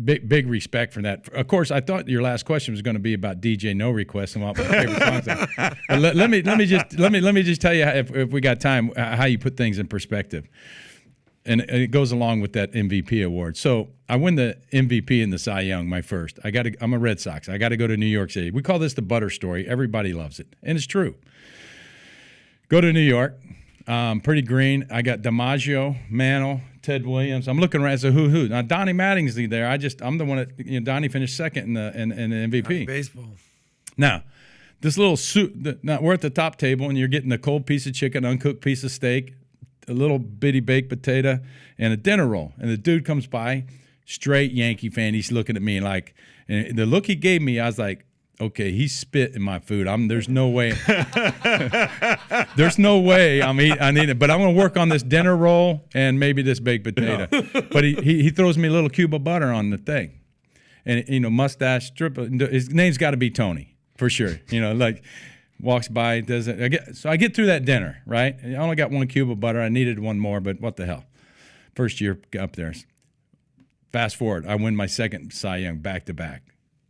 Big respect for that. Of course, I thought your last question was going to be about DJ No Request and what my favorite songs are. But let me just tell you if we got time how you put things in perspective. And it goes along with that MVP award. So I win the MVP and the Cy Young, my first. I'm a Red Sox. I got to go to New York City. We call this the butter story. Everybody loves it, and it's true. Go to New York. Pretty green. I got DiMaggio, Mantle, Ted Williams. I'm looking around as a who. Now Donnie Mattingsley there. I'm the one that Donnie finished second in the MVP. Baseball. Now, this little suit. Now we're at the top table and you're getting a cold piece of chicken, uncooked piece of steak, a little bitty baked potato, and a dinner roll. And the dude comes by, straight Yankee fan. He's looking at me like, and the look he gave me, I was like, okay, he spit in my food. There's no way. There's no way I need it. But I'm going to work on this dinner roll and maybe this baked potato. Yeah. But he throws me a little cube of butter on the thing. And, mustache, strip. His name's got to be Tony, for sure. Walks by, does it. So I get through that dinner, right? I only got one cube of butter. I needed one more, but what the hell. First year up there. Fast forward, I win my second Cy Young back-to-back.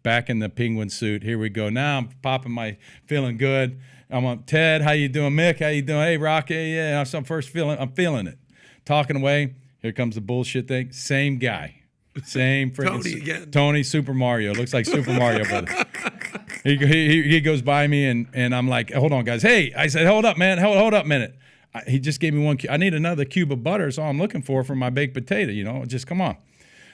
Back in the penguin suit. Here we go. Now I'm feeling good. I'm on Ted. How you doing, Mick? How you doing? Hey, Rocky. Yeah, I'm feeling it. Talking away. Here comes the bullshit thing. Same guy. Same freaking Tony again. Tony Super Mario. Looks like Super Mario brother. He goes by me and I'm like, hold on, guys. Hey, I said, hold up, man. Hold up a minute. He just gave me one. I need another cube of butter. That's all I'm looking for my baked potato. Just come on.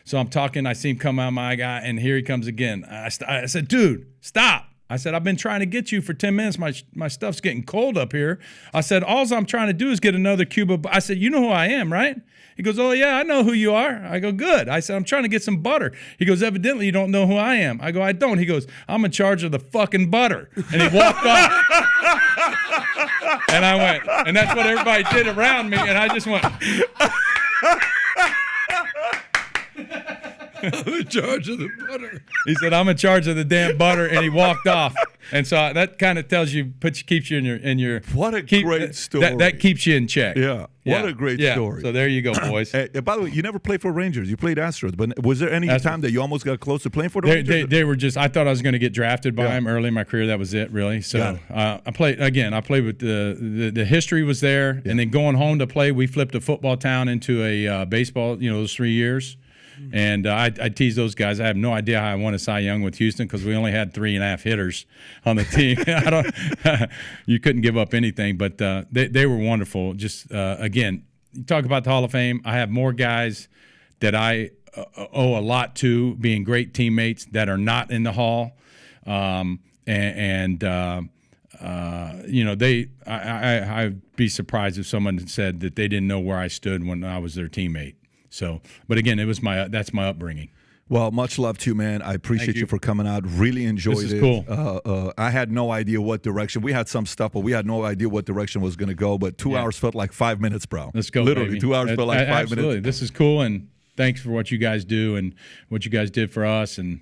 So I'm talking, I see him come out, my guy, and here he comes again. I said, dude, stop. I said, I've been trying to get you for 10 minutes. My stuff's getting cold up here. I said, all I'm trying to do is get another cube of, I said, you know who I am, right? He goes, oh, yeah, I know who you are. I go, good. I said, I'm trying to get some butter. He goes, evidently you don't know who I am. I go, I don't. He goes, I'm in charge of the fucking butter. And he walked off. And I went, and that's what everybody did around me, and I just went. I'm in charge of the butter. He said, "I'm in charge of the damn butter," and he walked off. And so that kind of tells you, keeps you in your. What a great story. That keeps you in check. Yeah. What a great story. So there you go, boys. By the way, you never played for Rangers. You played Astros. But was there any time that you almost got close to playing for the Rangers? They were just. I thought I was going to get drafted by them early in my career. That was it, really. So I played with the history was there, and then going home to play, we flipped a football town into a baseball. Those 3 years. And I tease those guys. I have no idea how I won a Cy Young with Houston because we only had 3.5 hitters on the team. You couldn't give up anything, but they were wonderful. Just again, you talk about the Hall of Fame. I have more guys that I owe a lot to being great teammates that are not in the Hall, I'd be surprised if someone said that they didn't know where I stood when I was their teammate. So, but again, that's my upbringing. Well, much love to you, man. I appreciate you for coming out. Really enjoyed it. This is cool. I had no idea what direction. We had some stuff, but we had no idea what direction was going to go. But 2 hours felt like 5 minutes, bro. Let's go, Literally, baby. 2 hours felt like 5 Absolutely. minutes. This is cool, and thanks for what you guys do and what you guys did for us, and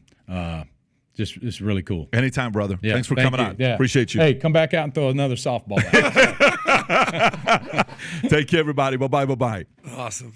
just it's really cool. Anytime, brother. Yeah, Thanks for coming out. Yeah. Appreciate you. Hey, come back out and throw another softball out. Take care, everybody. Bye-bye. Awesome.